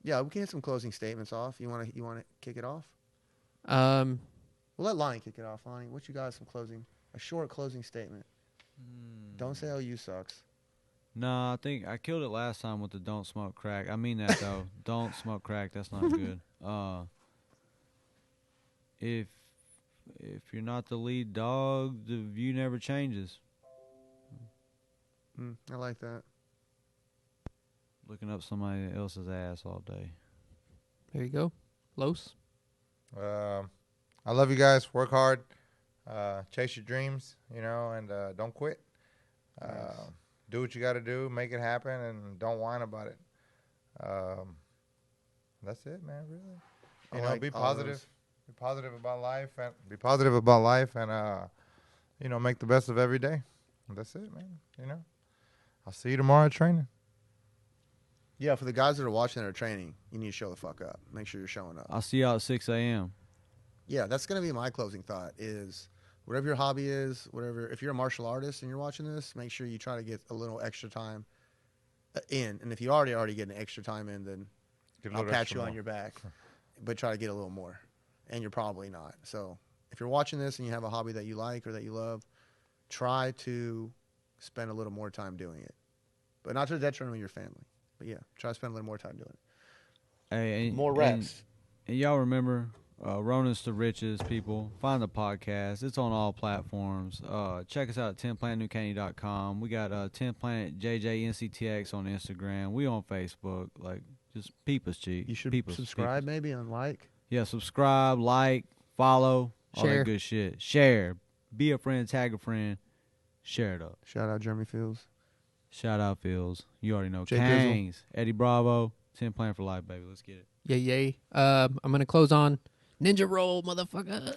Speaker 1: Yeah, we can get some closing statements off. You want to kick it off?
Speaker 4: Um,
Speaker 1: We'll let Lonnie kick it off. Lonnie, what you got? A short closing statement. Don't say OU sucks.
Speaker 3: No, I think I killed it last time with the don't smoke crack. I mean that though. Don't smoke crack. That's not good. If you're not the lead dog, the view never changes.
Speaker 1: I like that.
Speaker 3: Looking up somebody else's ass all day.
Speaker 4: there you go. Los.
Speaker 2: I love you guys. Work hard. Chase your dreams, and don't quit. Do what you got to do. Make it happen, and don't whine about it. That's it, man, really. Be positive. Be positive about life, and make the best of every day. That's it, man. I'll see you tomorrow at training.
Speaker 1: Yeah, for the guys that are watching that are training, you need to show the fuck up. Make sure you're showing up.
Speaker 3: I'll see y'all at 6 a.m.
Speaker 1: Yeah, that's going to be my closing thought is whatever your hobby is, if you're a martial artist and you're watching this, make sure you try to get a little extra time in. And if you already getting extra time in, then I'll pat you on your back. But try to get a little more. And you're probably not. So if you're watching this and you have a hobby that you like or that you love, try to spend a little more time doing it. But not to the detriment of your family. But yeah, try to spend a little more time doing it.
Speaker 3: Hey,
Speaker 1: More reps.
Speaker 3: And y'all remember, Ronins To Riches, people. Find the podcast. It's on all platforms. Check us out at 10planetnewcaney.com. We got 10planetjjnctx on Instagram. We on Facebook. Like, just peep us, G.
Speaker 1: You should
Speaker 3: peep us,
Speaker 1: subscribe
Speaker 3: peep us.
Speaker 1: maybe and like.
Speaker 3: Yeah, subscribe, like, follow, all
Speaker 4: Share.
Speaker 3: that good shit. Share. Be a friend, tag a friend. Share it up.
Speaker 1: Shout out Jeremy Fields.
Speaker 3: Shout out Fields. You already know.
Speaker 1: Jay
Speaker 3: Kangs. Eddie Bravo. 10 Plan for Life, baby. Let's get it.
Speaker 4: Yay. I'm going to close on Ninja Roll, motherfucker.